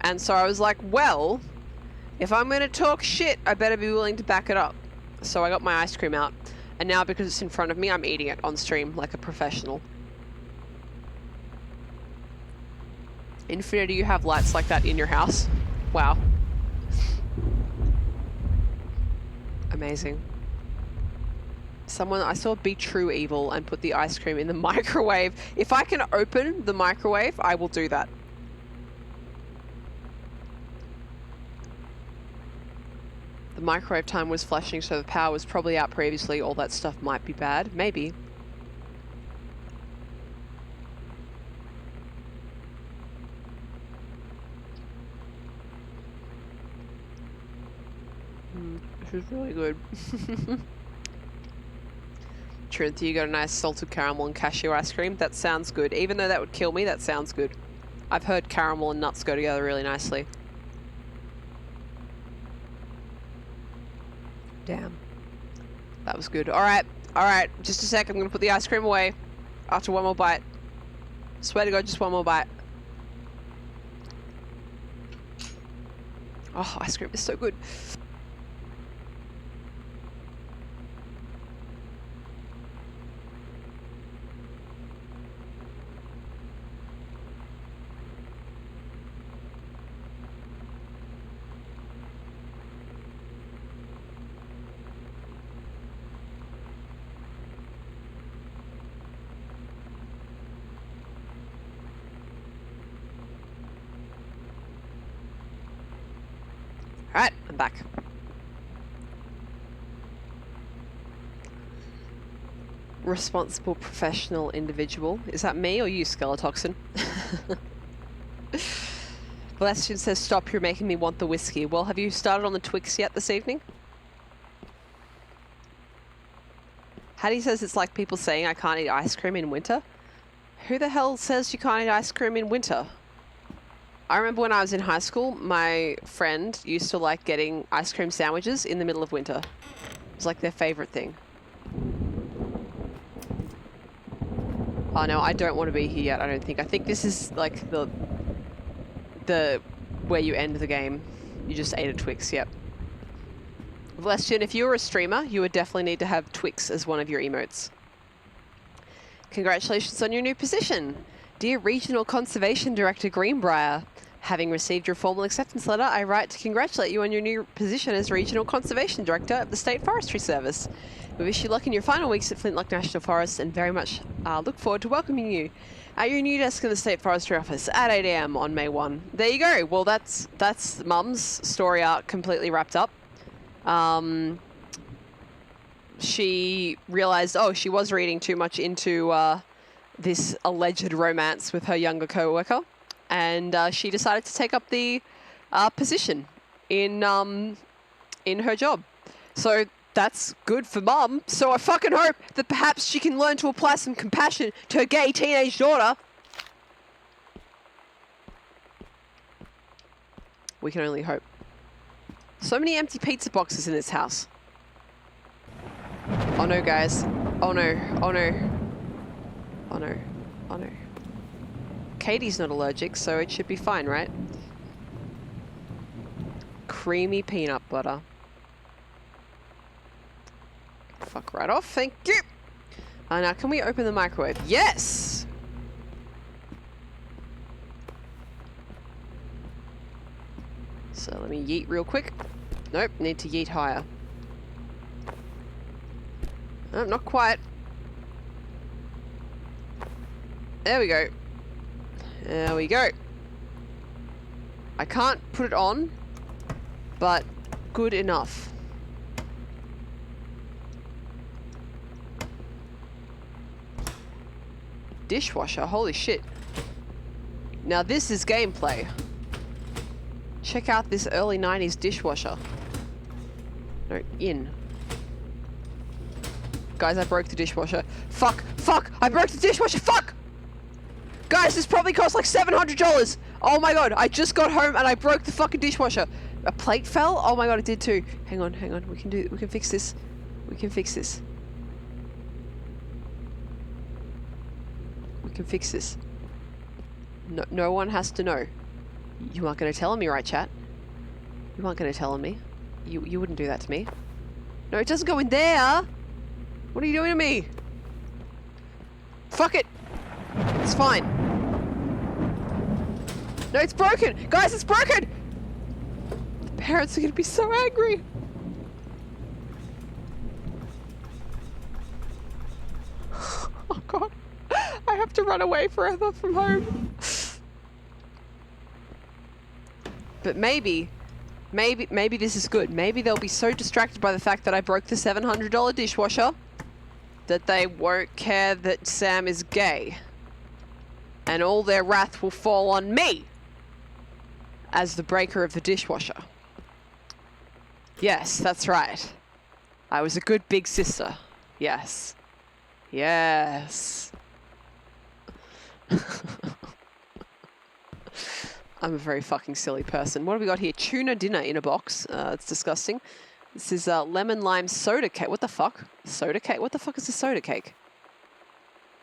And so I was like, well, if I'm going to talk shit, I better be willing to back it up. So I got my ice cream out. And now because it's in front of me, I'm eating it on stream like a professional. Infinity, you have lights like that in your house? Wow. Amazing. I saw Be True Evil and put the ice cream in the microwave. If I can open the microwave, I will do that. The microwave time was flashing, so the power was probably out previously. All that stuff might be bad. Maybe. This is really good. Trinity, you got a nice salted caramel and cashew ice cream. That sounds good. Even though that would kill me, that sounds good. I've heard caramel and nuts go together really nicely. Damn. That was good. Alright. Alright. Just a sec. I'm going to put the ice cream away. After one more bite. Swear to God, just one more bite. Oh, ice cream is so good. Alright, I'm back. Responsible professional individual. Is that me or you, Skeletoxin? Celestian says, stop, you're making me want the whiskey. Well, have you started on the Twix yet this evening? Hattie says it's like people saying I can't eat ice cream in winter. Who the hell says you can't eat ice cream in winter? I remember when I was in high school, my friend used to like getting ice cream sandwiches in the middle of winter. It was like their favorite thing. Oh no, I don't want to be here yet, I don't think. I think this is like the where you end the game. You just ate a Twix, yep. Celestian, if you were a streamer, you would definitely need to have Twix as one of your emotes. Congratulations on your new position. Dear Regional Conservation Director Greenbrier, having received your formal acceptance letter, I write to congratulate you on your new position as Regional Conservation Director of the State Forestry Service. We wish you luck in your final weeks at Flintlock National Forest and very much look forward to welcoming you at your new desk in the State Forestry Office at 8 AM on May 1. There you go. Well, that's Mum's story arc completely wrapped up. She realized, oh, she was reading too much into this alleged romance with her younger co-worker, and she decided to take up the position in her job. So that's good for Mum. So I fucking hope that perhaps she can learn to apply some compassion to her gay teenage daughter. We can only hope. So many empty pizza boxes in this house. Oh no, guys. Oh no. Oh no. Oh no. Oh no. Katie's not allergic, so it should be fine, right? Creamy peanut butter. Fuck right off, thank you! Now can we open the microwave? Yes! So let me yeet real quick. Nope, need to yeet higher. Oh, not quite. There we go. There we go. I can't put it on, but good enough. Dishwasher, holy shit. Now this is gameplay. Check out this early 90s dishwasher. No, in. Guys, I broke the dishwasher. Fuck! Fuck! I broke the dishwasher! Fuck! Guys, this probably cost like $700! Oh my god, I just got home and I broke the fucking dishwasher. A plate fell? Oh my god, it did too. Hang on, hang on. We can fix this. We can fix this. We can fix this. No one has to know. You aren't going to tell on me, right, chat? You aren't going to tell on me. You wouldn't do that to me. No, it doesn't go in there! What are you doing to me? Fuck it! It's fine. No, it's broken! Guys, it's broken! The parents are gonna be so angry! Oh god. I have to run away forever from home. But maybe this is good. Maybe they'll be so distracted by the fact that I broke the $700 dishwasher that they won't care that Sam is gay. And all their wrath will fall on me as the breaker of the dishwasher. Yes, that's right. I was a good big sister. Yes. Yes. I'm a very fucking silly person. What have we got here? Tuna dinner in a box. It's disgusting. This is lemon lime soda cake. What the fuck? Soda cake? What the fuck is a soda cake?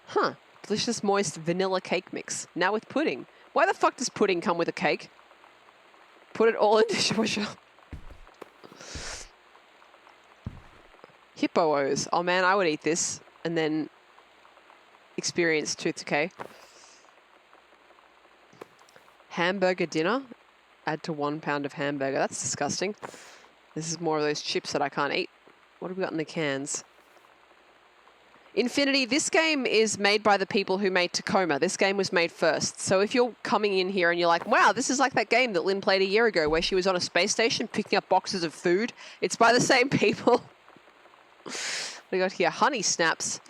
Huh. Delicious moist vanilla cake mix. Now with pudding. Why the fuck does pudding come with a cake? Put it all in dishwasher. Hippo-O's. Oh man, I would eat this and then experience tooth decay. Hamburger dinner. Add to 1 pound of hamburger. That's disgusting. This is more of those chips that I can't eat. What have we got in the cans? Infinity, this game is made by the people who made Tacoma. This game was made first. So if you're coming in here and you're like, wow, this is like that game that Lynn played a year ago where she was on a space station picking up boxes of food. It's by the same people. We got here honey snaps.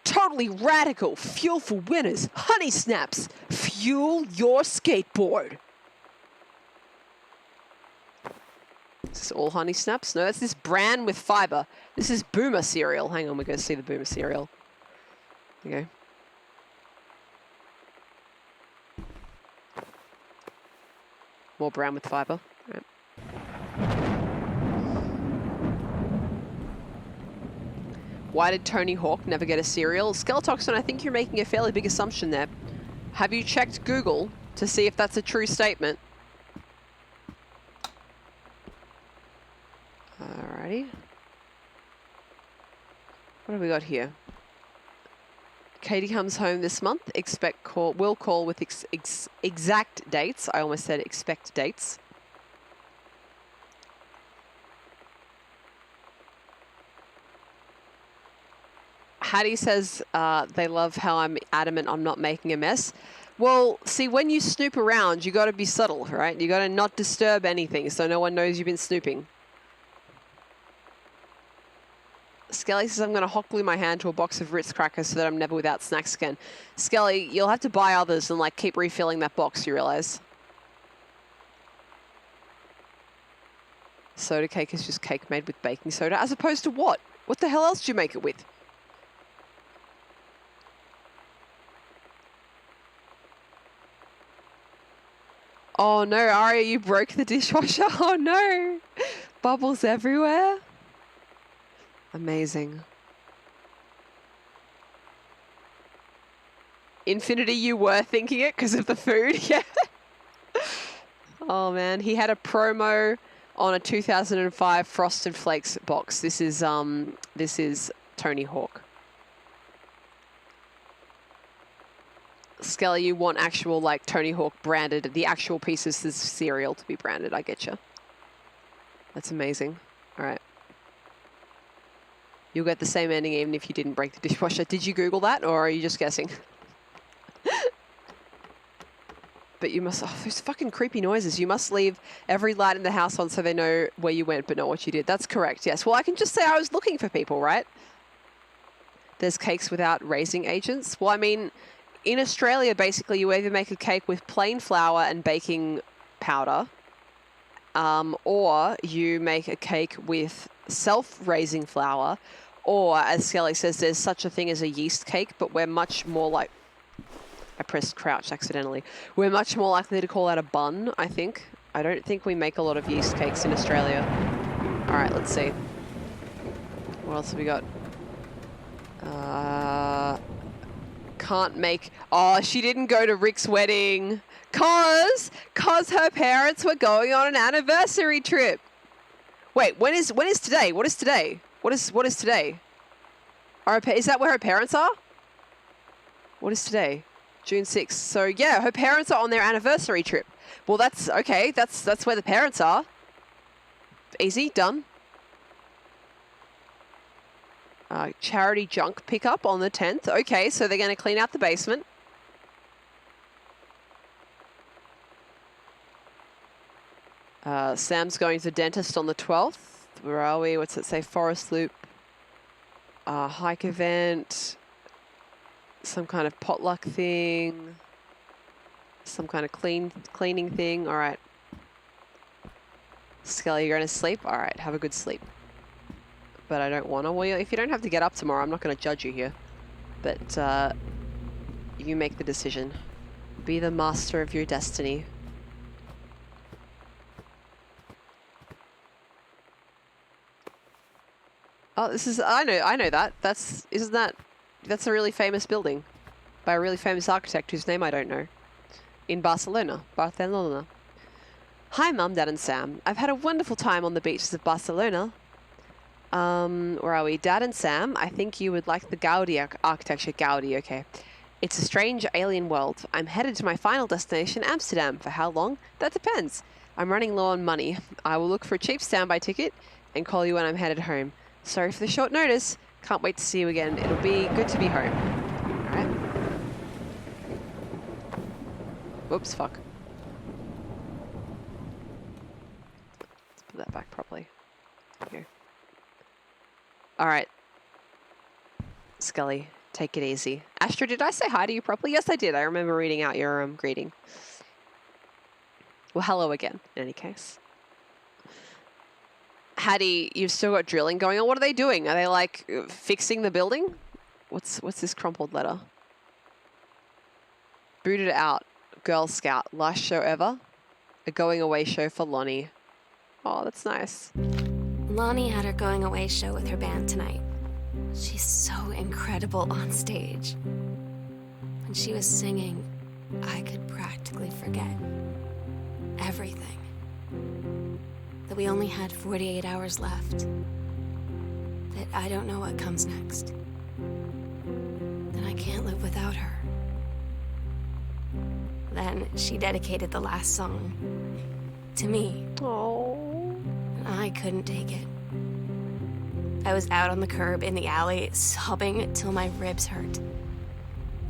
Totally radical. Fuel for winners. Honey snaps. Fuel your skateboard. Is this all honey snaps? No, that's this bran with fiber. This is Boomer cereal. Hang on, we're going to see the Boomer cereal. There you go. More bran with fiber. Right. Why did Tony Hawk never get a cereal? Skeletoxin, I think you're making a fairly big assumption there. Have you checked Google to see if that's a true statement? Alrighty. What have we got here? Katie comes home this month. Will call with exact dates. I almost said expect dates. Hattie says they love how I'm adamant I'm not making a mess. Well, see, when you snoop around, you got to be subtle, right? You got to not disturb anything so no one knows you've been snooping. Skelly says I'm going to hot glue my hand to a box of Ritz crackers so that I'm never without snacks again. Skelly, you'll have to buy others and like keep refilling that box, you realize? Soda cake is just cake made with baking soda, as opposed to what? What the hell else do you make it with? Oh no, Aria, you broke the dishwasher. Oh no. Bubbles everywhere. Amazing. Infinity, you were thinking it because of the food, yeah. Oh man, he had a promo on a 2005 Frosted Flakes box. This is Tony Hawk. Skelly, you want actual like Tony Hawk branded, the actual pieces of cereal to be branded. I get you. That's amazing. All right. You'll get the same ending even if you didn't break the dishwasher. Did you Google that or are you just guessing? But you must, oh, those fucking creepy noises. You must leave every light in the house on so they know where you went but not what you did. That's correct, yes. Well, I can just say I was looking for people, right? There's cakes without raising agents. Well, I mean, in Australia, basically, you either make a cake with plain flour and baking powder, or you make a cake with self-raising flour, or, as Skelly says, there's such a thing as a yeast cake, but we're much more like... I pressed crouch accidentally. We're much more likely to call that a bun, I think. I don't think we make a lot of yeast cakes in Australia. All right, let's see. What else have we got? Can't make... Oh, she didn't go to Rick's wedding. Cause her parents were going on an anniversary trip. Wait, when is today? What is today? What is today? Is that where her parents are? What is today? June 6th. So yeah, her parents are on their anniversary trip. Well, that's okay. That's where the parents are. Easy, done. Charity junk pickup on the 10th. Okay, so they're going to clean out the basement. Sam's going to the dentist on the 12th. Where are we? What's it say? Forest Loop. Hike event. Some kind of potluck thing. Some kind of cleaning thing. All right. Skelly, you're going to sleep? All right, have a good sleep. But I don't want to. Well, if you don't have to get up tomorrow, I'm not going to judge you here. But you make the decision. Be the master of your destiny. Oh, I know that. That's a really famous building by a really famous architect whose name I don't know. In Barcelona. Hi, Mum, Dad, and Sam. I've had a wonderful time on the beaches of Barcelona. Where are we? Dad and Sam, I think you would like the Gaudi architecture. Gaudi, okay. It's a strange alien world. I'm headed to my final destination, Amsterdam. For how long? That depends. I'm running low on money. I will look for a cheap standby ticket and call you when I'm headed home. Sorry for the short notice. Can't wait to see you again. It'll be good to be home. All right. Whoops, fuck. Let's put that back properly. Here. All right. Scully, take it easy. Astra, did I say hi to you properly? Yes, I did. I remember reading out your greeting. Well, hello again, in any case. Hattie, you've still got drilling going on. What are they doing? Are they, like, fixing the building? What's this crumpled letter? Booted out. Girl Scout. Last show ever. A going away show for Lonnie. Oh, that's nice. Lonnie had her going away show with her band tonight. She's so incredible on stage. When she was singing, I could practically forget everything. That we only had 48 hours left. That I don't know what comes next. That I can't live without her. Then she dedicated the last song to me. Oh. And I couldn't take it. I was out on the curb in the alley, sobbing till my ribs hurt.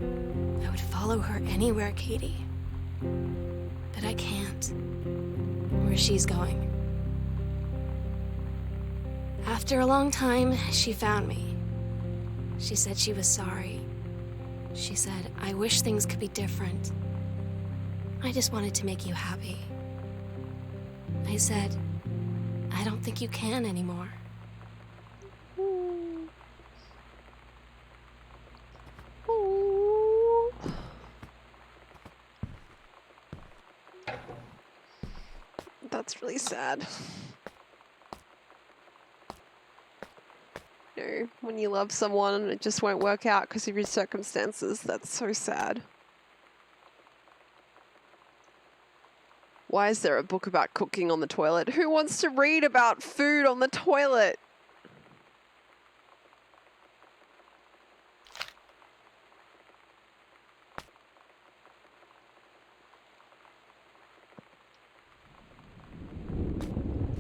I would follow her anywhere, Katie. But I can't. Where she's going. After a long time, she found me. She said she was sorry. She said, I wish things could be different. I just wanted to make you happy. I said, I don't think you can anymore. That's really sad. You know, when you love someone and it just won't work out because of your circumstances, that's so sad. Why is there a book about cooking on the toilet? Who wants to read about food on the toilet?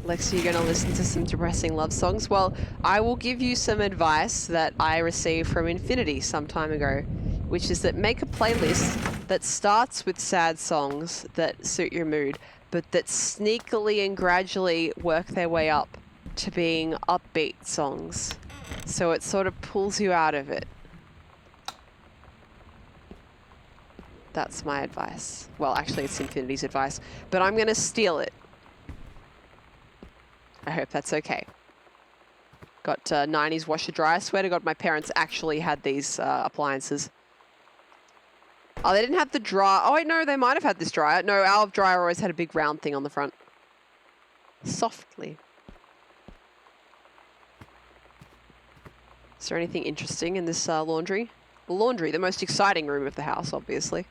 Lexi, you're going to listen to some depressing love songs? Well, I will give you some advice that I received from Infinity some time ago, which is that make a playlist that starts with sad songs that suit your mood, but that sneakily and gradually work their way up to being upbeat songs. So it sort of pulls you out of it. That's my advice. Well, actually, it's Infinity's advice, but I'm going to steal it. I hope that's okay. Got 90s washer dryer. I swear to God, my parents actually had these appliances. Oh, they didn't have the dryer. Oh, wait, no, they might have had this dryer. No, our dryer always had a big round thing on the front. Softly. Is there anything interesting in this laundry? The laundry, the most exciting room of the house, obviously.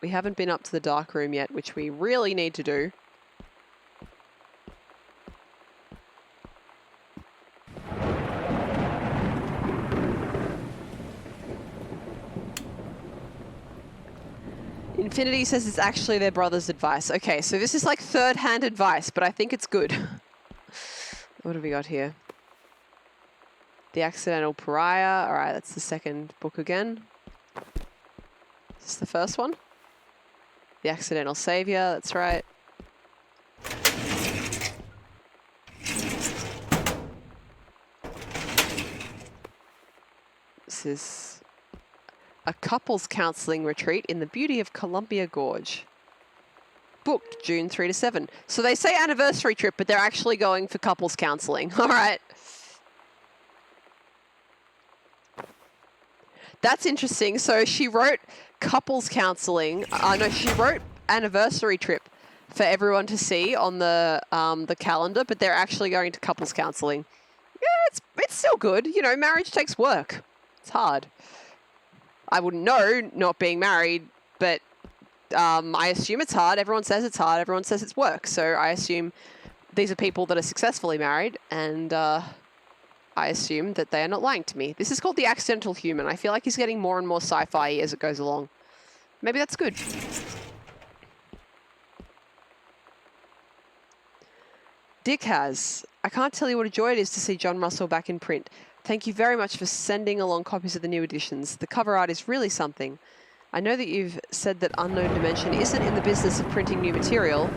We haven't been up to the dark room yet, which we really need to do. Infinity says it's actually their brother's advice. Okay, so this is like third-hand advice, but I think it's good. What have we got here? The Accidental Pariah. All right, that's the second book again. Is this the first one? The Accidental Savior, that's right. This is a couples counseling retreat in the beauty of Columbia Gorge. Booked June 3 to 7. So they say anniversary trip, but they're actually going for couples counseling. All right. That's interesting. So she wrote couples counselling. No, she wrote anniversary trip for everyone to see on the calendar, but they're actually going to couples counselling. Yeah, it's still good. You know, marriage takes work. It's hard. I wouldn't know, not being married, but I assume it's hard. Everyone says it's hard. Everyone says it's work. So I assume these are people that are successfully married, and I assume that they are not lying to me. This is called The Accidental Human. I feel like he's getting more and more sci-fi as it goes along. Maybe that's good. Dick has. I can't tell you what a joy it is to see John Russell back in print. Thank you very much for sending along copies of the new editions. The cover art is really something. I know that you've said that Unknown Dimension isn't in the business of printing new material,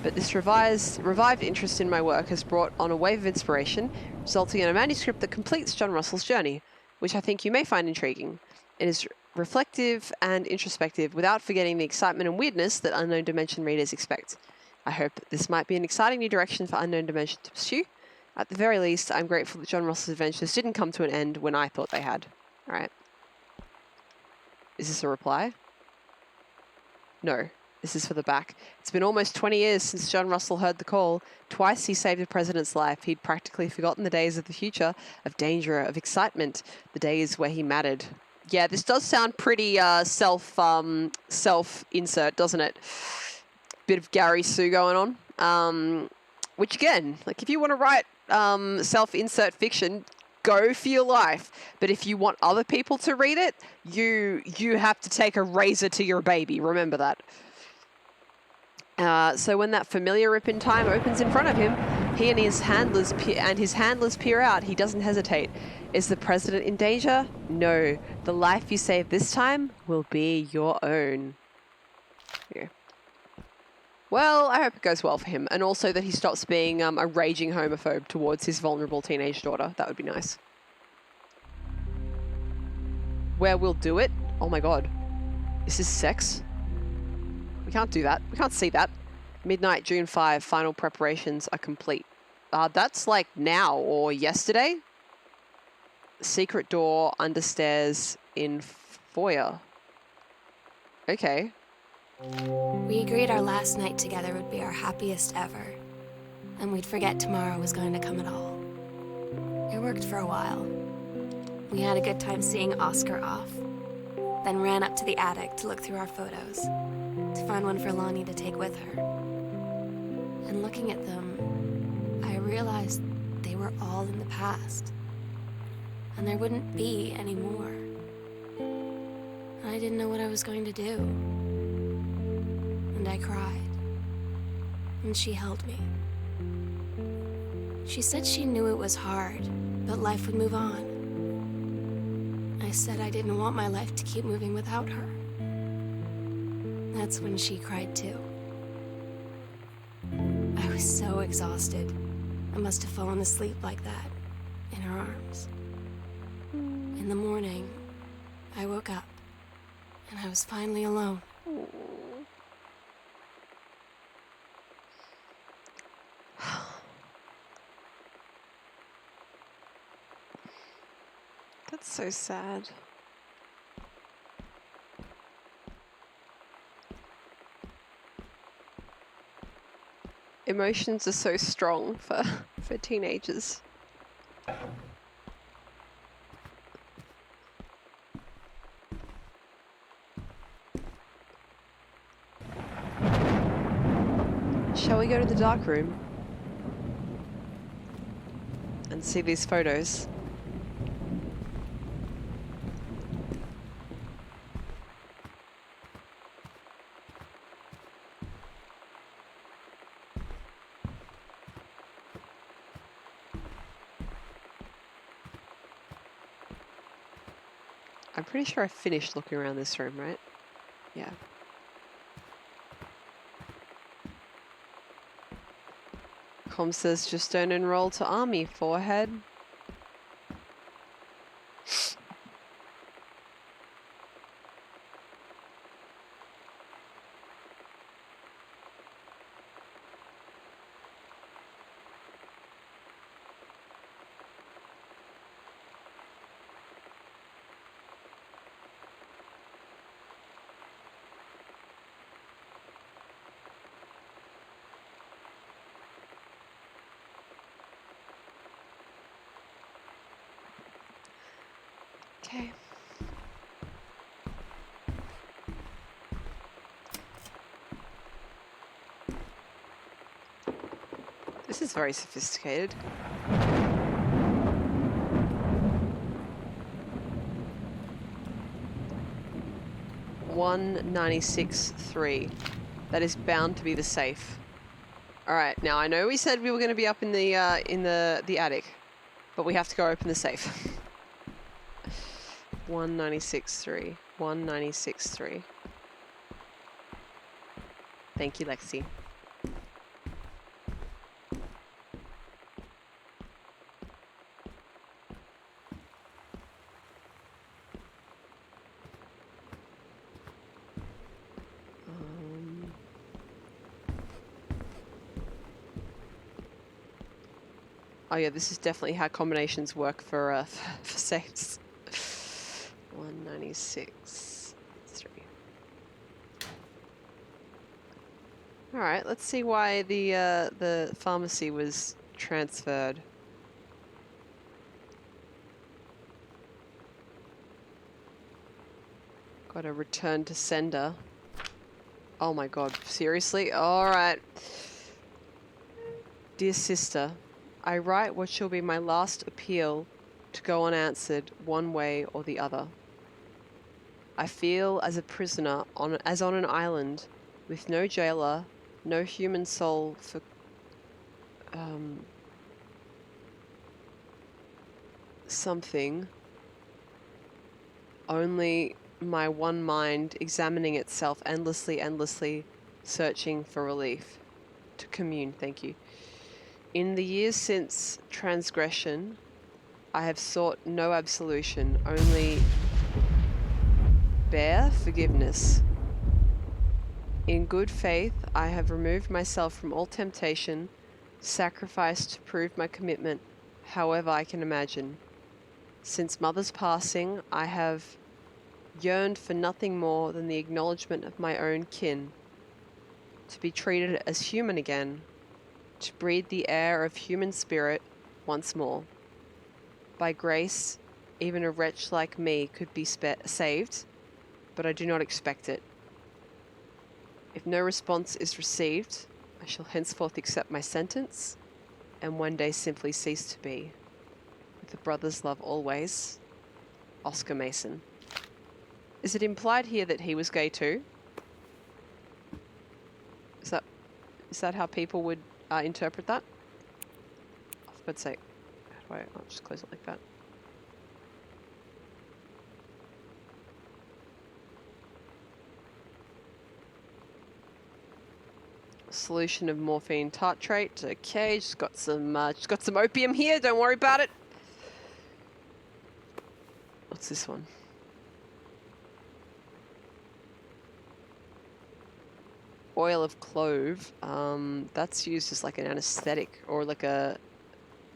but this revived interest in my work has brought on a wave of inspiration, resulting in a manuscript that completes John Russell's journey, which I think you may find intriguing. It is reflective and introspective, without forgetting the excitement and weirdness that Unknown Dimension readers expect. I hope that this might be an exciting new direction for Unknown Dimension to pursue. At the very least, I'm grateful that John Russell's adventures didn't come to an end when I thought they had. All right. Is this a reply? No. This is for the back. It's been almost 20 years since John Russell heard the call. Twice he saved a president's life. He'd practically forgotten the days of the future, of danger, of excitement, the days where he mattered. Yeah, this does sound pretty self-insert, doesn't it? Bit of Gary Sue going on. Which again, like if you want to write self-insert fiction, go for your life. But if you want other people to read it, you have to take a razor to your baby. Remember that. So when that familiar rip in time opens in front of him, he and his handlers peer out. He doesn't hesitate. Is the president in danger? No. The life you save this time will be your own. Yeah. Well, I hope it goes well for him, and also that he stops being a raging homophobe towards his vulnerable teenage daughter. That would be nice. Where we'll do it? Oh my god. Is this sex? We can't do that. We can't see that. Midnight, June 5, final preparations are complete. That's like now or yesterday. Secret door understairs in foyer. Okay. We agreed our last night together would be our happiest ever, and we'd forget tomorrow was going to come at all. It worked for a while. We had a good time seeing Oscar off, then ran up to the attic to look through our photos, to find one for Lonnie to take with her. And looking at them, I realized they were all in the past, and there wouldn't be any more. I didn't know what I was going to do. And I cried, and she held me. She said she knew it was hard, but life would move on. I said I didn't want my life to keep moving without her. That's when she cried too. I was so exhausted. I must have fallen asleep like that, in her arms. In the morning, I woke up, and I was finally alone. That's so sad. Emotions are so strong for teenagers. Shall we go to the dark room and see these photos? I'm pretty sure I finished looking around this room, right? Yeah. Com says, just don't enroll to army, forehead. Okay. This is very sophisticated. $196.3. That is bound to be the safe. All right. Now I know we said we were going to be up in the attic, but we have to go open the safe. 196.3. 196.3. Thank you, Lexi. Oh yeah, this is definitely how combinations work for safes. 196.3. All right, let's see why the pharmacy was transferred. Got to return to sender. Oh my God, seriously? All right. Dear sister, I write what shall be my last appeal to go unanswered one way or the other. I feel as a prisoner as on an island with no jailer, no human soul for something, only my one mind examining itself endlessly, searching for relief. To commune, thank you. In the years since transgression, I have sought no absolution, only bare forgiveness. In good faith, I have removed myself from all temptation, sacrificed to prove my commitment, however I can imagine. Since mother's passing, I have yearned for nothing more than the acknowledgement of my own kin, to be treated as human again, to breathe the air of human spirit once more. By grace, even a wretch like me could be saved, but I do not expect it. If no response is received, I shall henceforth accept my sentence, and one day simply cease to be. With a brother's love always, Oscar Mason. Is it implied here that he was gay too? Is that how people would interpret that? Oh, for God's sake. How do I'll just close it like that. Solution of morphine tartrate. Okay, just got some opium here. Don't worry about it. What's this one? Oil of clove. That's used as like an anesthetic or like a...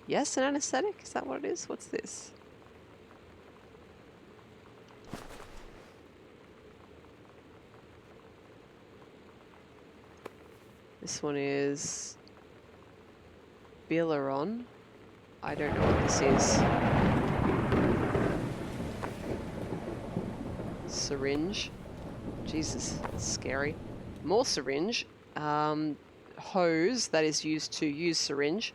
Yes, an anesthetic? Is that what it is? What's this? This one is... Bileron. I don't know what this is. Syringe. Jesus, that's scary. More syringe. Hose that is used to use syringe.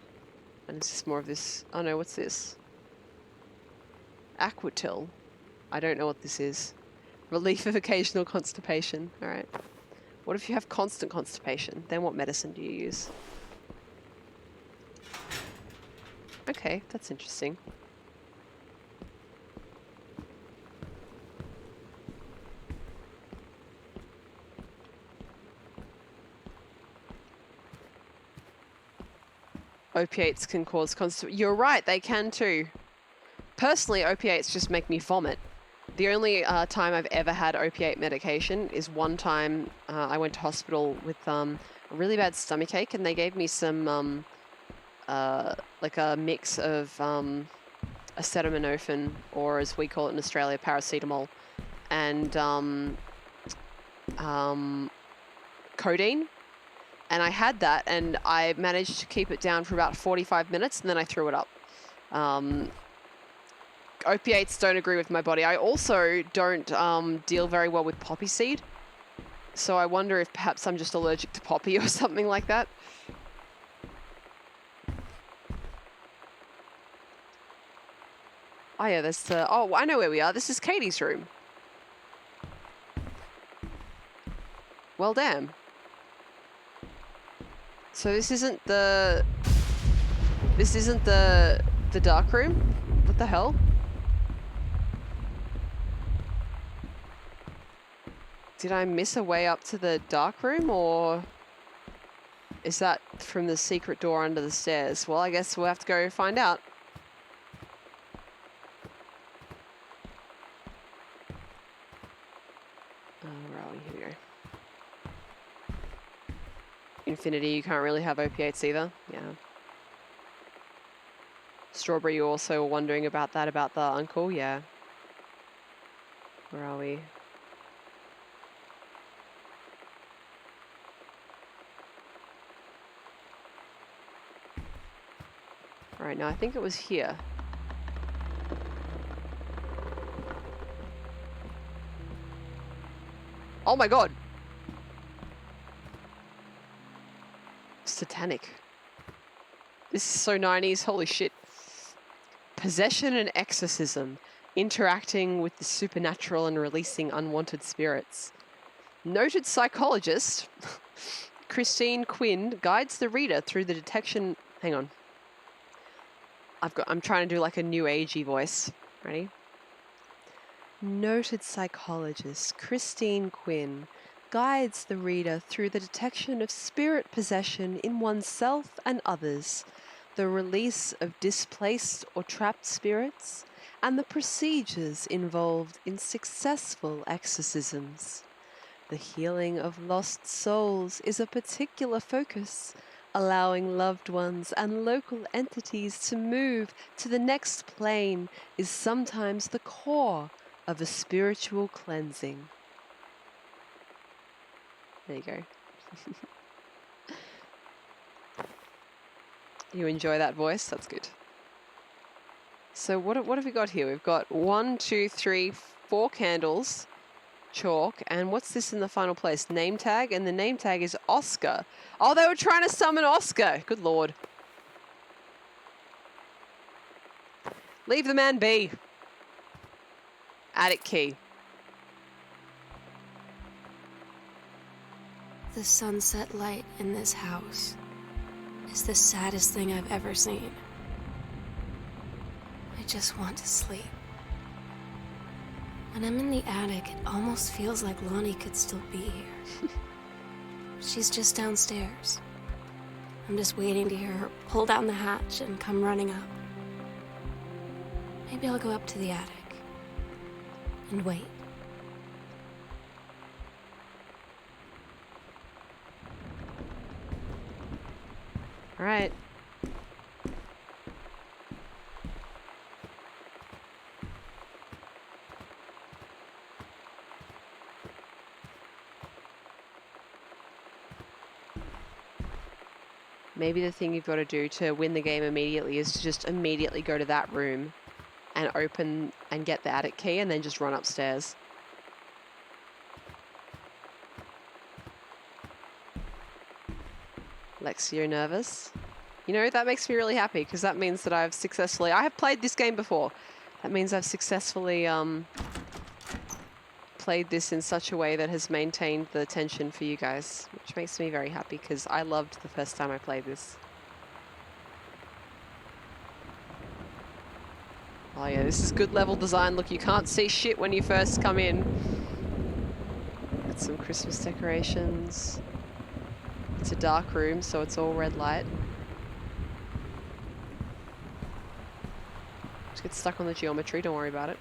And this is more of this. Oh no, what's this? Aquatil. I don't know what this is. Relief of occasional constipation. Alright. What if you have constant constipation? Then what medicine do you use? Okay, that's interesting. Opiates can cause constipation. You're right, they can too. Personally, opiates just make me vomit. The only time I've ever had opiate medication is one time I went to hospital with a really bad stomachache, and they gave me some like a mix of acetaminophen, or as we call it in Australia, paracetamol, and codeine. And I had that, and I managed to keep it down for about 45 minutes, and then I threw it up. opiates don't agree with my body. I also don't deal very well with poppy seed. So I wonder if perhaps I'm just allergic to poppy or something like that. Oh yeah, there's the... Oh, I know where we are. This is Katie's room. Well, damn. So this isn't the... This isn't the dark room? What the hell? Did I miss a way up to the dark room, or is that from the secret door under the stairs? Well, I guess we'll have to go find out. Where are we? Here we go. Infinity, you can't really have opiates either. Yeah. Strawberry, you also were wondering about that, about the uncle? Yeah. Where are we? Alright, now I think it was here. Oh my god! Satanic. This is so 90s, holy shit. Possession and exorcism. Interacting with the supernatural and releasing unwanted spirits. Noted psychologist Christine Quinn guides the reader through the detection... Hang on. I'm trying to do like a new agey voice. Ready? Noted psychologist Christine Quinn guides the reader through the detection of spirit possession in oneself and others, the release of displaced or trapped spirits, and the procedures involved in successful exorcisms. The healing of lost souls is a particular focus, allowing loved ones and local entities to move to the next plane is sometimes the core of a spiritual cleansing. There you go. You enjoy that voice? That's good. So what have we got here? We've got 1, 2, 3, 4 candles, chalk, and what's this in the final place? Name tag, and the name tag is Oscar. Oh, they were trying to summon Oscar. Good lord. Leave the man be. Attic key. The sunset light in this house is the saddest thing I've ever seen. I just want to sleep. When I'm in the attic, it almost feels like Lonnie could still be here. She's just downstairs. I'm just waiting to hear her pull down the hatch and come running up. Maybe I'll go up to the attic and wait. All right. Maybe the thing you've got to do to win the game immediately is to just immediately go to that room and open and get the attic key and then just run upstairs. Lexi, you're nervous? You know, that makes me really happy because that means that I have played this game before. That means I've successfully played this in such a way that has maintained the tension for you guys, which makes me very happy because I loved the first time I played this. Oh yeah, this is good level design. Look, you can't see shit when you first come in. Got some Christmas decorations. It's a dark room, so it's all red light. Just get stuck on the geometry, don't worry about it.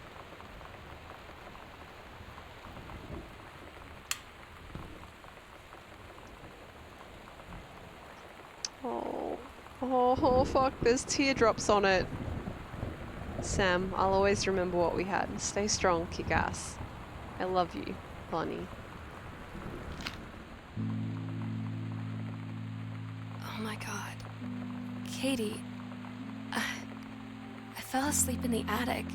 Oh, fuck, there's teardrops on it. Sam, I'll always remember what we had. Stay strong, kick ass. I love you, Lonnie. Oh my god. Katie, I fell asleep in the attic.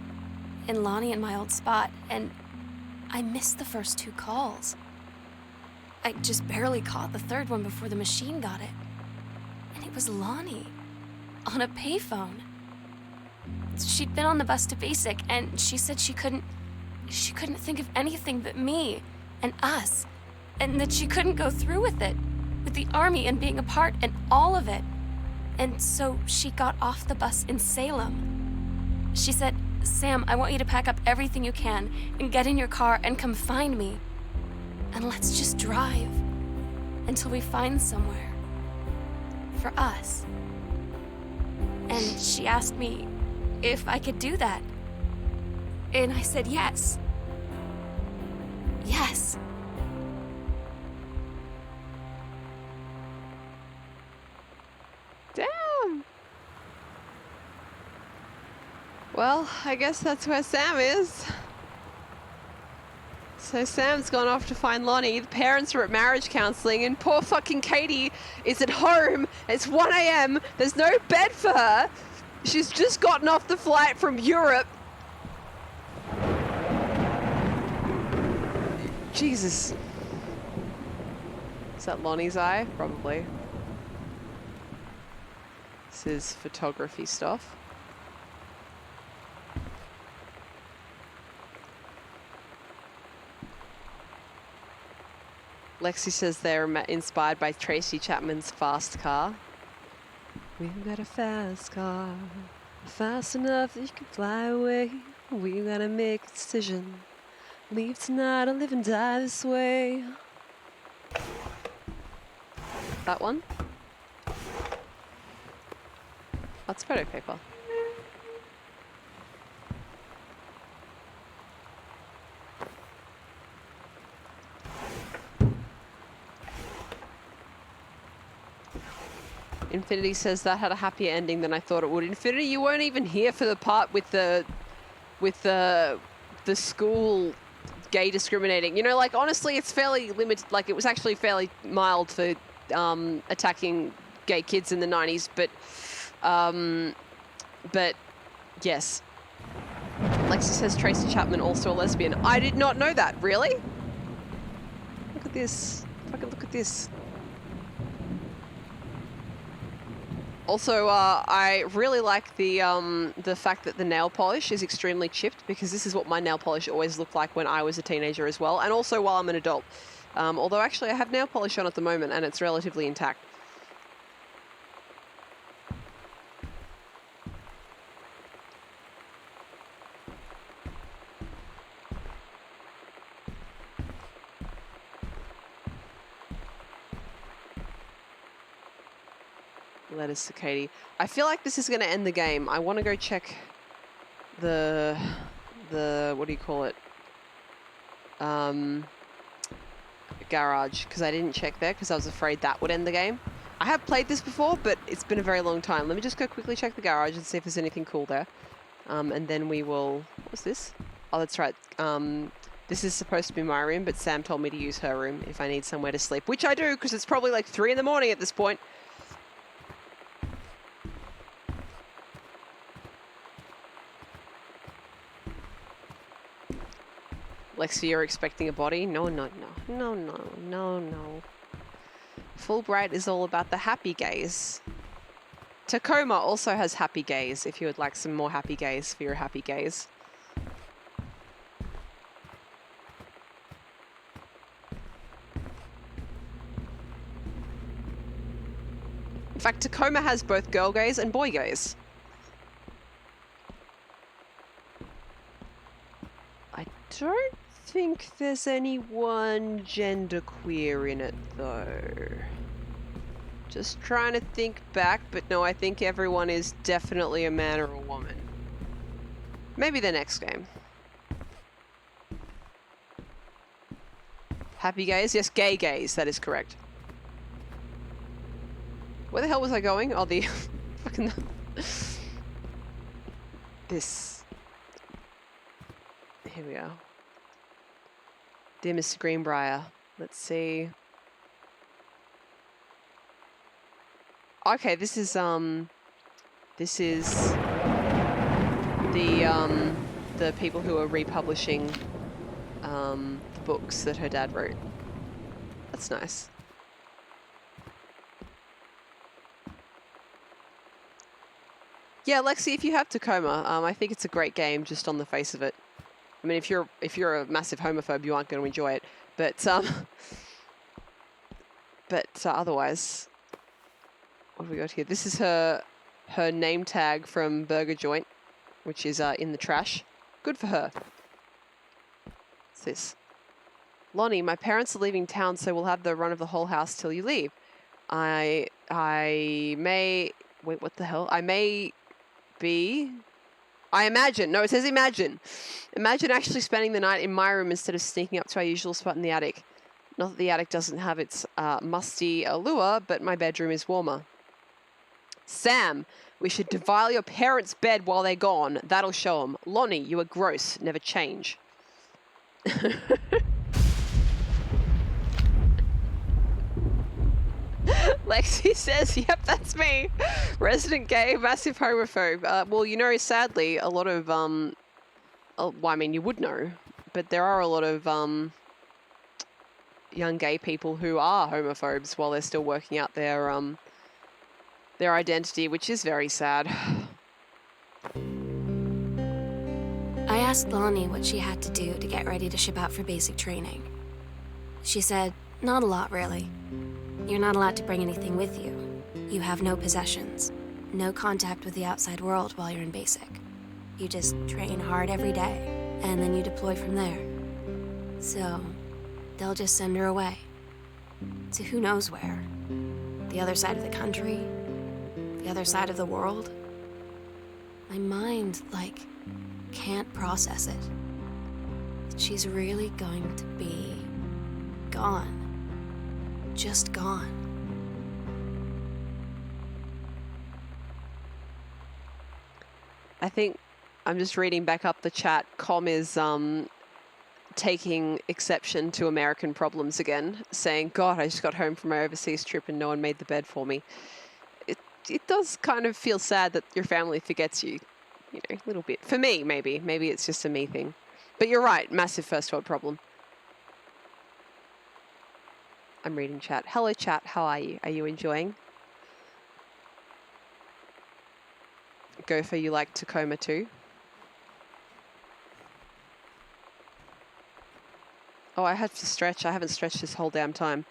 in Lonnie and my old spot, and I missed the first 2 calls. I just barely caught the 3rd one before the machine got it. And it was Lonnie, on a payphone. She'd been on the bus to Basic, and she said she couldn't think of anything but me and us, and that she couldn't go through with it, with the Army and being a part and all of it. And so she got off the bus in Salem. She said, "Sam, I want you to pack up everything you can and get in your car and come find me. And let's just drive until we find somewhere for us." And she asked me if I could do that. And I said yes. Yes. Damn. Well, I guess that's where Sam is. So Sam's gone off to find Lonnie. The parents are at marriage counseling, and poor fucking Katie is at home. It's 1 a.m. There's no bed for her. She's just gotten off the flight from Europe. Jesus. Is that Lonnie's eye? Probably. This is photography stuff. Lexi says they're inspired by Tracy Chapman's Fast Car. We've got a fast car, fast enough that you can fly away. We gotta make a decision. Leave tonight or live and die this way. That one? That's photo paper. Infinity says that had a happier ending than I thought it would. Infinity, you weren't even here for the part with the school gay discriminating. You know, like, honestly, it's fairly limited. Like, it was actually fairly mild for attacking gay kids in the 90s, but yes. Lexi says Tracy Chapman also a lesbian. I did not know that. Really? Look at this. Fucking look at this. Also, I really like the fact that the nail polish is extremely chipped, because this is what my nail polish always looked like when I was a teenager as well, and also while I'm an adult. Although actually I have nail polish on at the moment and it's relatively intact. Letters to Katie. I feel like this is going to end the game. I want to go check the what do you call it? Garage, because I didn't check there because I was afraid that would end the game. I have played this before, but it's been a very long time. Let me just go quickly check the garage and see if there's anything cool there. And then we will... What's this? Oh, that's right. This is supposed to be my room, but Sam told me to use her room if I need somewhere to sleep, which I do, because it's probably like 3 in the morning at this point. Lexi, you're expecting a body? No, no, no. No, no, no, no. Fulbright is all about the happy gays. Tacoma also has happy gays, if you would like some more happy gays for your happy gays. In fact, Tacoma has both girl gays and boy gays. I don't think there's anyone genderqueer in it, though. Just trying to think back, but no, I think everyone is definitely a man or a woman. Maybe the next game. Happy gays? Yes, gay gays, that is correct. Where the hell was I going? Oh, the fucking... This. Here we go. Dear Mr. Greenbrier, let's see. Okay, this is the the people who are republishing the books that her dad wrote. That's nice. Yeah, Lexi, if you have Tacoma, I think it's a great game just on the face of it. I mean, if you're a massive homophobe, you aren't going to enjoy it. But otherwise, what have we got here? This is her name tag from Burger Joint, which is in the trash. Good for her. What's this? Lonnie, my parents are leaving town, so we'll have the run of the whole house till you leave. I may... Wait, what the hell? I imagine. No, it says imagine. Imagine actually spending the night in my room instead of sneaking up to our usual spot in the attic. Not that the attic doesn't have its musty allure, but my bedroom is warmer. Sam, we should defile your parents' bed while they're gone. That'll show them. Lonnie, you are gross. Never change. Lexi says, yep, that's me. Resident gay, massive homophobe. Well, you know, sadly, a lot of, well, I mean, you would know, but there are a lot of young gay people who are homophobes while they're still working out their identity, which is very sad. I asked Lonnie what she had to do to get ready to ship out for basic training. She said, not a lot, really. You're not allowed to bring anything with you. You have no possessions, no contact with the outside world while you're in basic. You just train hard every day, and then you deploy from there. So, they'll just send her away. To who knows where. The other side of the country, the other side of the world. My mind, can't process it. She's really going to be gone. Just gone. I think I'm just reading back up the chat. Com is taking exception to American problems again, saying, God, I just got home from my overseas trip and no one made the bed for me. It does kind of feel sad that your family forgets you, you know, a little bit. For me, maybe. Maybe it's just a me thing. But you're right, massive first world problem. I'm reading chat. Hello, chat. How are you? Are you enjoying? Gopher, you like Tacoma too? Oh, I had to stretch. I haven't stretched this whole damn time.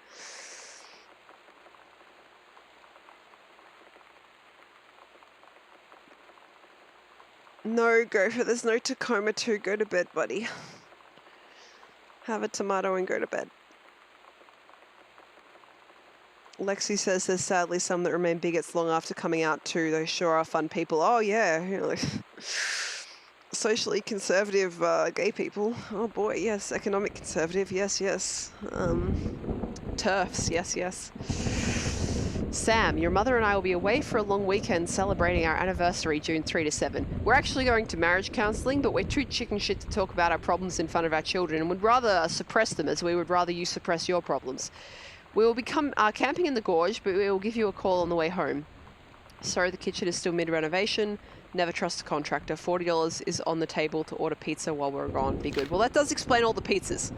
No, Gopher, there's no Tacoma 2. Go to bed, buddy. Have a tomato and go to bed. Lexi says there's sadly some that remain bigots long after coming out too. They sure are fun people. Oh yeah, you know, socially conservative gay people. Oh boy, yes. Economic conservative, yes, yes. TERFs, yes, yes. Sam, your mother and I will be away for a long weekend celebrating our anniversary, June 3 to 7. We're actually going to marriage counselling, but we're too chicken shit to talk about our problems in front of our children and would rather suppress them as we would rather you suppress your problems. We will be camping in the gorge, but we will give you a call on the way home. Sorry, the kitchen is still mid-renovation. Never trust a contractor. $40 is on the table to order pizza while we're gone. Be good. Well, that does explain all the pizzas.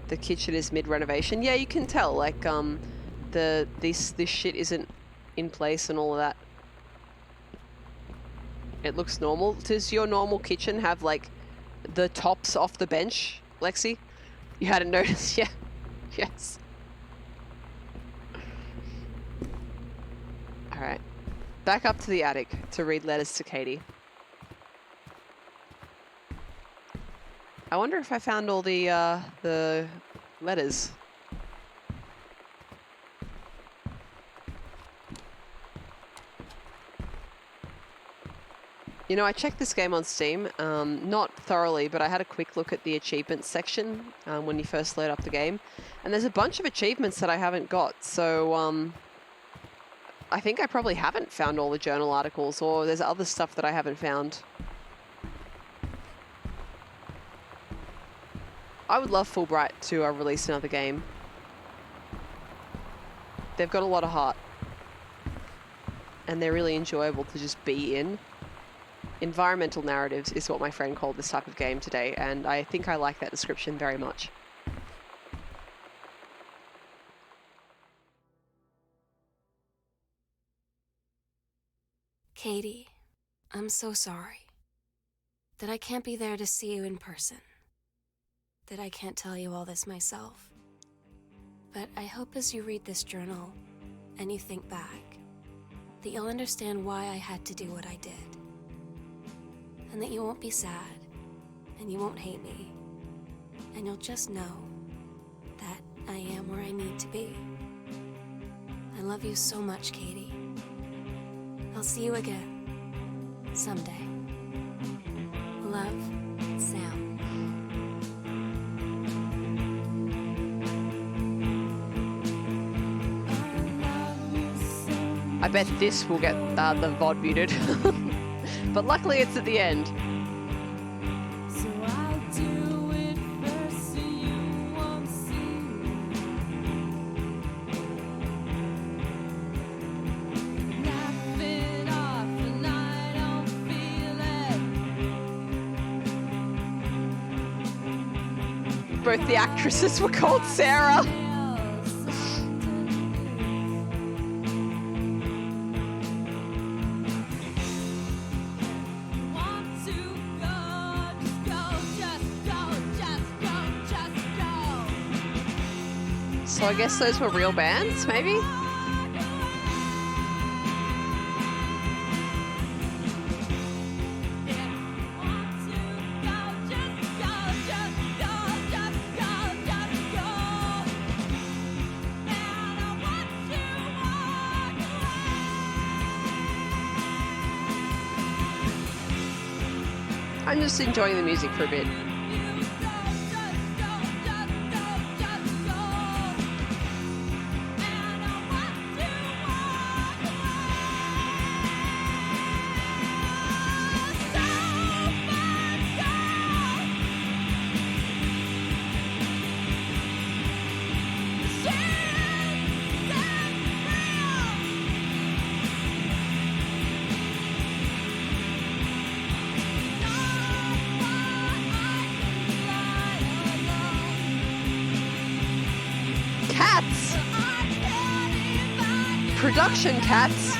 The kitchen is mid-renovation. Yeah, you can tell. Like, this shit isn't in place and all of that. It looks normal. Does your normal kitchen have, like, the tops off the bench, Lexi? You hadn't noticed? Yeah. Yes. Alright. Back up to the attic to read letters to Katie. I wonder if I found all the letters. You know, I checked this game on Steam, not thoroughly, but I had a quick look at the achievements section when you first load up the game. And there's a bunch of achievements that I haven't got, so I think I probably haven't found all the journal articles, or there's other stuff that I haven't found. I would love Fulbright to release another game. They've got a lot of heart. And they're really enjoyable to just be in. Environmental narratives is what my friend called this type of game today, and I think I like that description very much. Katie, I'm so sorry that I can't be there to see you in person, that I can't tell you all this myself. But I hope as you read this journal and you think back, that you'll understand why I had to do what I did. And that you won't be sad, and you won't hate me, and you'll just know that I am where I need to be. I love you so much, Katie. I'll see you again, someday. Love, Sam. I bet this will get the VOD muted. But luckily it's at the end. So I'll do it first so you won't see me. Laugh it off and I don't feel it. Both the actresses were called Sarah. So I guess those were real bands, maybe? I'm just enjoying the music for a bit. Cats! Production cats!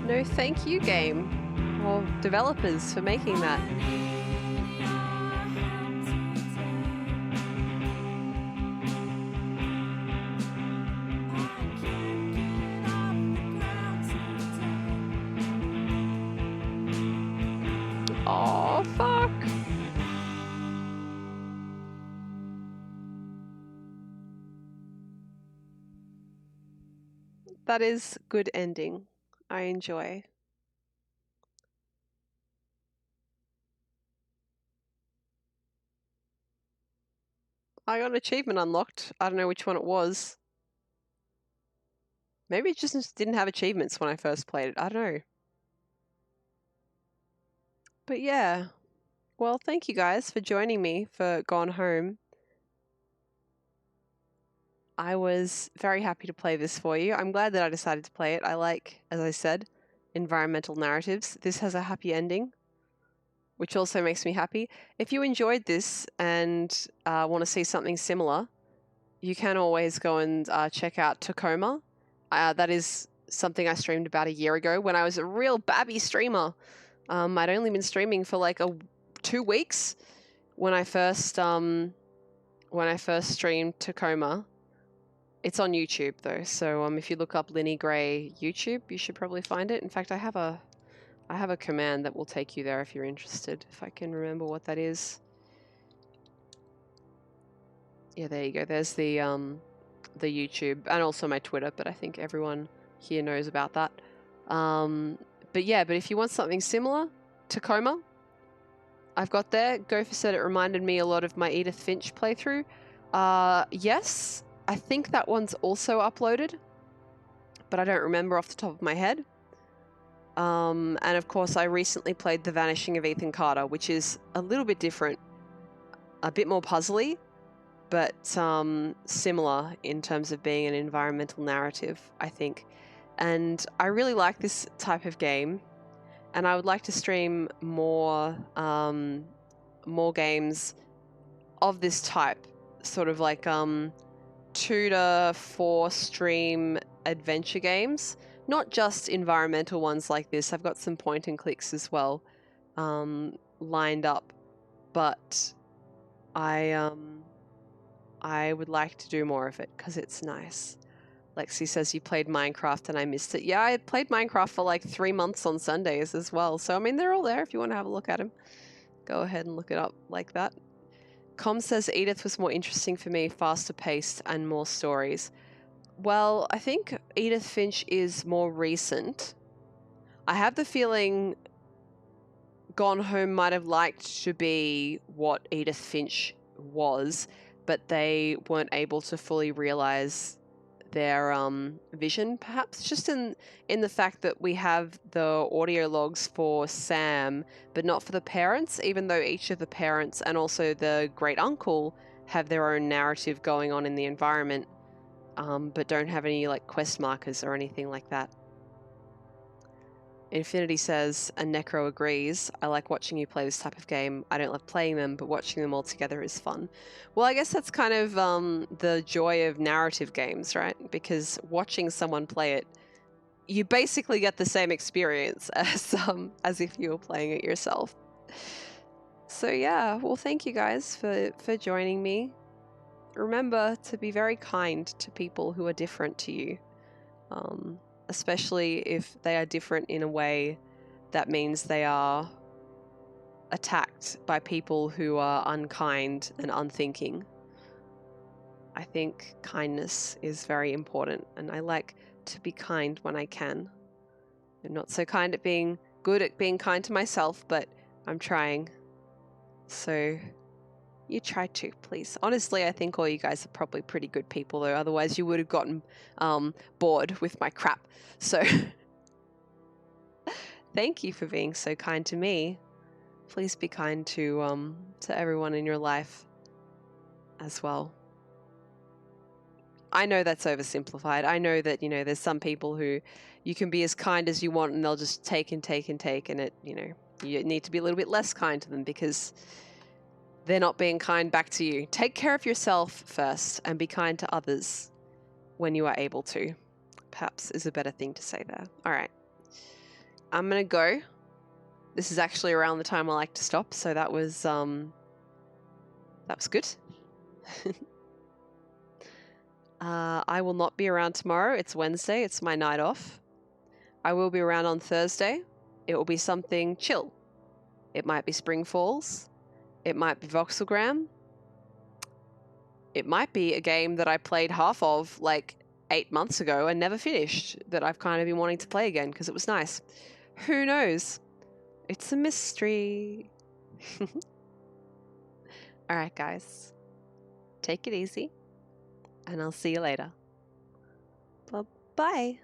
No thank you game. Or developers for making that. Oh, fuck. That is good ending. I enjoy. I got an achievement unlocked. I don't know which one it was. Maybe it just didn't have achievements when I first played it. I don't know. But yeah. Well, thank you guys for joining me for Gone Home. I was very happy to play this for you. I'm glad that I decided to play it. I like, as I said, environmental narratives. This has a happy ending, which also makes me happy. If you enjoyed this and want to see something similar, you can always go and check out Tacoma. That is something I streamed about a year ago when I was a real babby streamer. I'd only been streaming for like 2 weeks when I first streamed Tacoma. It's on YouTube though, so if you look up LinnieGrey YouTube, you should probably find it. In fact, I have a command that will take you there if you're interested, if I can remember what that is. Yeah, there you go. There's the YouTube and also my Twitter, but I think everyone here knows about that. But if you want something similar, Tacoma, I've got there. Gopher said it reminded me a lot of my Edith Finch playthrough. Yes, I think that one's also uploaded, but I don't remember off the top of my head. And of course, I recently played The Vanishing of Ethan Carter, which is a little bit different, a bit more puzzly, but similar in terms of being an environmental narrative, I think. And I really like this type of game, and I would like to stream more games of this type, sort of like 2 to 4 stream adventure games, not just environmental ones like this. I've got some point and clicks as well lined up, but I would like to do more of it because it's nice. Lexi says you played Minecraft and I missed it. Yeah, I played Minecraft for like 3 months on Sundays as well. So, I mean, they're all there if you want to have a look at them. Go ahead and look it up like that. Com says Edith was more interesting for me, faster paced and more stories. Well, I think Edith Finch is more recent. I have the feeling Gone Home might have liked to be what Edith Finch was, but they weren't able to fully realize their vision, perhaps, just in the fact that we have the audio logs for Sam, but not for the parents, even though each of the parents and also the great uncle have their own narrative going on in the environment, but don't have any like quest markers or anything like that. Infinity says, and Necro agrees, I like watching you play this type of game. I don't love playing them, but watching them all together is fun. Well, I guess that's kind of the joy of narrative games, right? Because watching someone play it, you basically get the same experience as if you were playing it yourself. So yeah, well, thank you guys for joining me. Remember to be very kind to people who are different to you. Especially if they are different in a way that means they are attacked by people who are unkind and unthinking. I think kindness is very important, and I like to be kind when I can. I'm not so kind at being good at being kind to myself, but I'm trying. So you try to, please. Honestly, I think all you guys are probably pretty good people, though. Otherwise, you would have gotten bored with my crap. So thank you for being so kind to me. Please be kind to everyone in your life as well. I know that's oversimplified. I know that, there's some people who you can be as kind as you want and they'll just take and take and take, and it, you need to be a little bit less kind to them because they're not being kind back to you. Take care of yourself first and be kind to others when you are able to. Perhaps is a better thing to say there. All right. I'm going to go. This is actually around the time I like to stop, so that was good. I will not be around tomorrow. It's Wednesday. It's my night off. I will be around on Thursday. It will be something chill. It might be Spring Falls. It might be Voxelgram. It might be a game that I played half of like 8 months ago and never finished, that I've kind of been wanting to play again because it was nice. Who knows? It's a mystery. All right, guys. Take it easy, and I'll see you later. Bye-bye.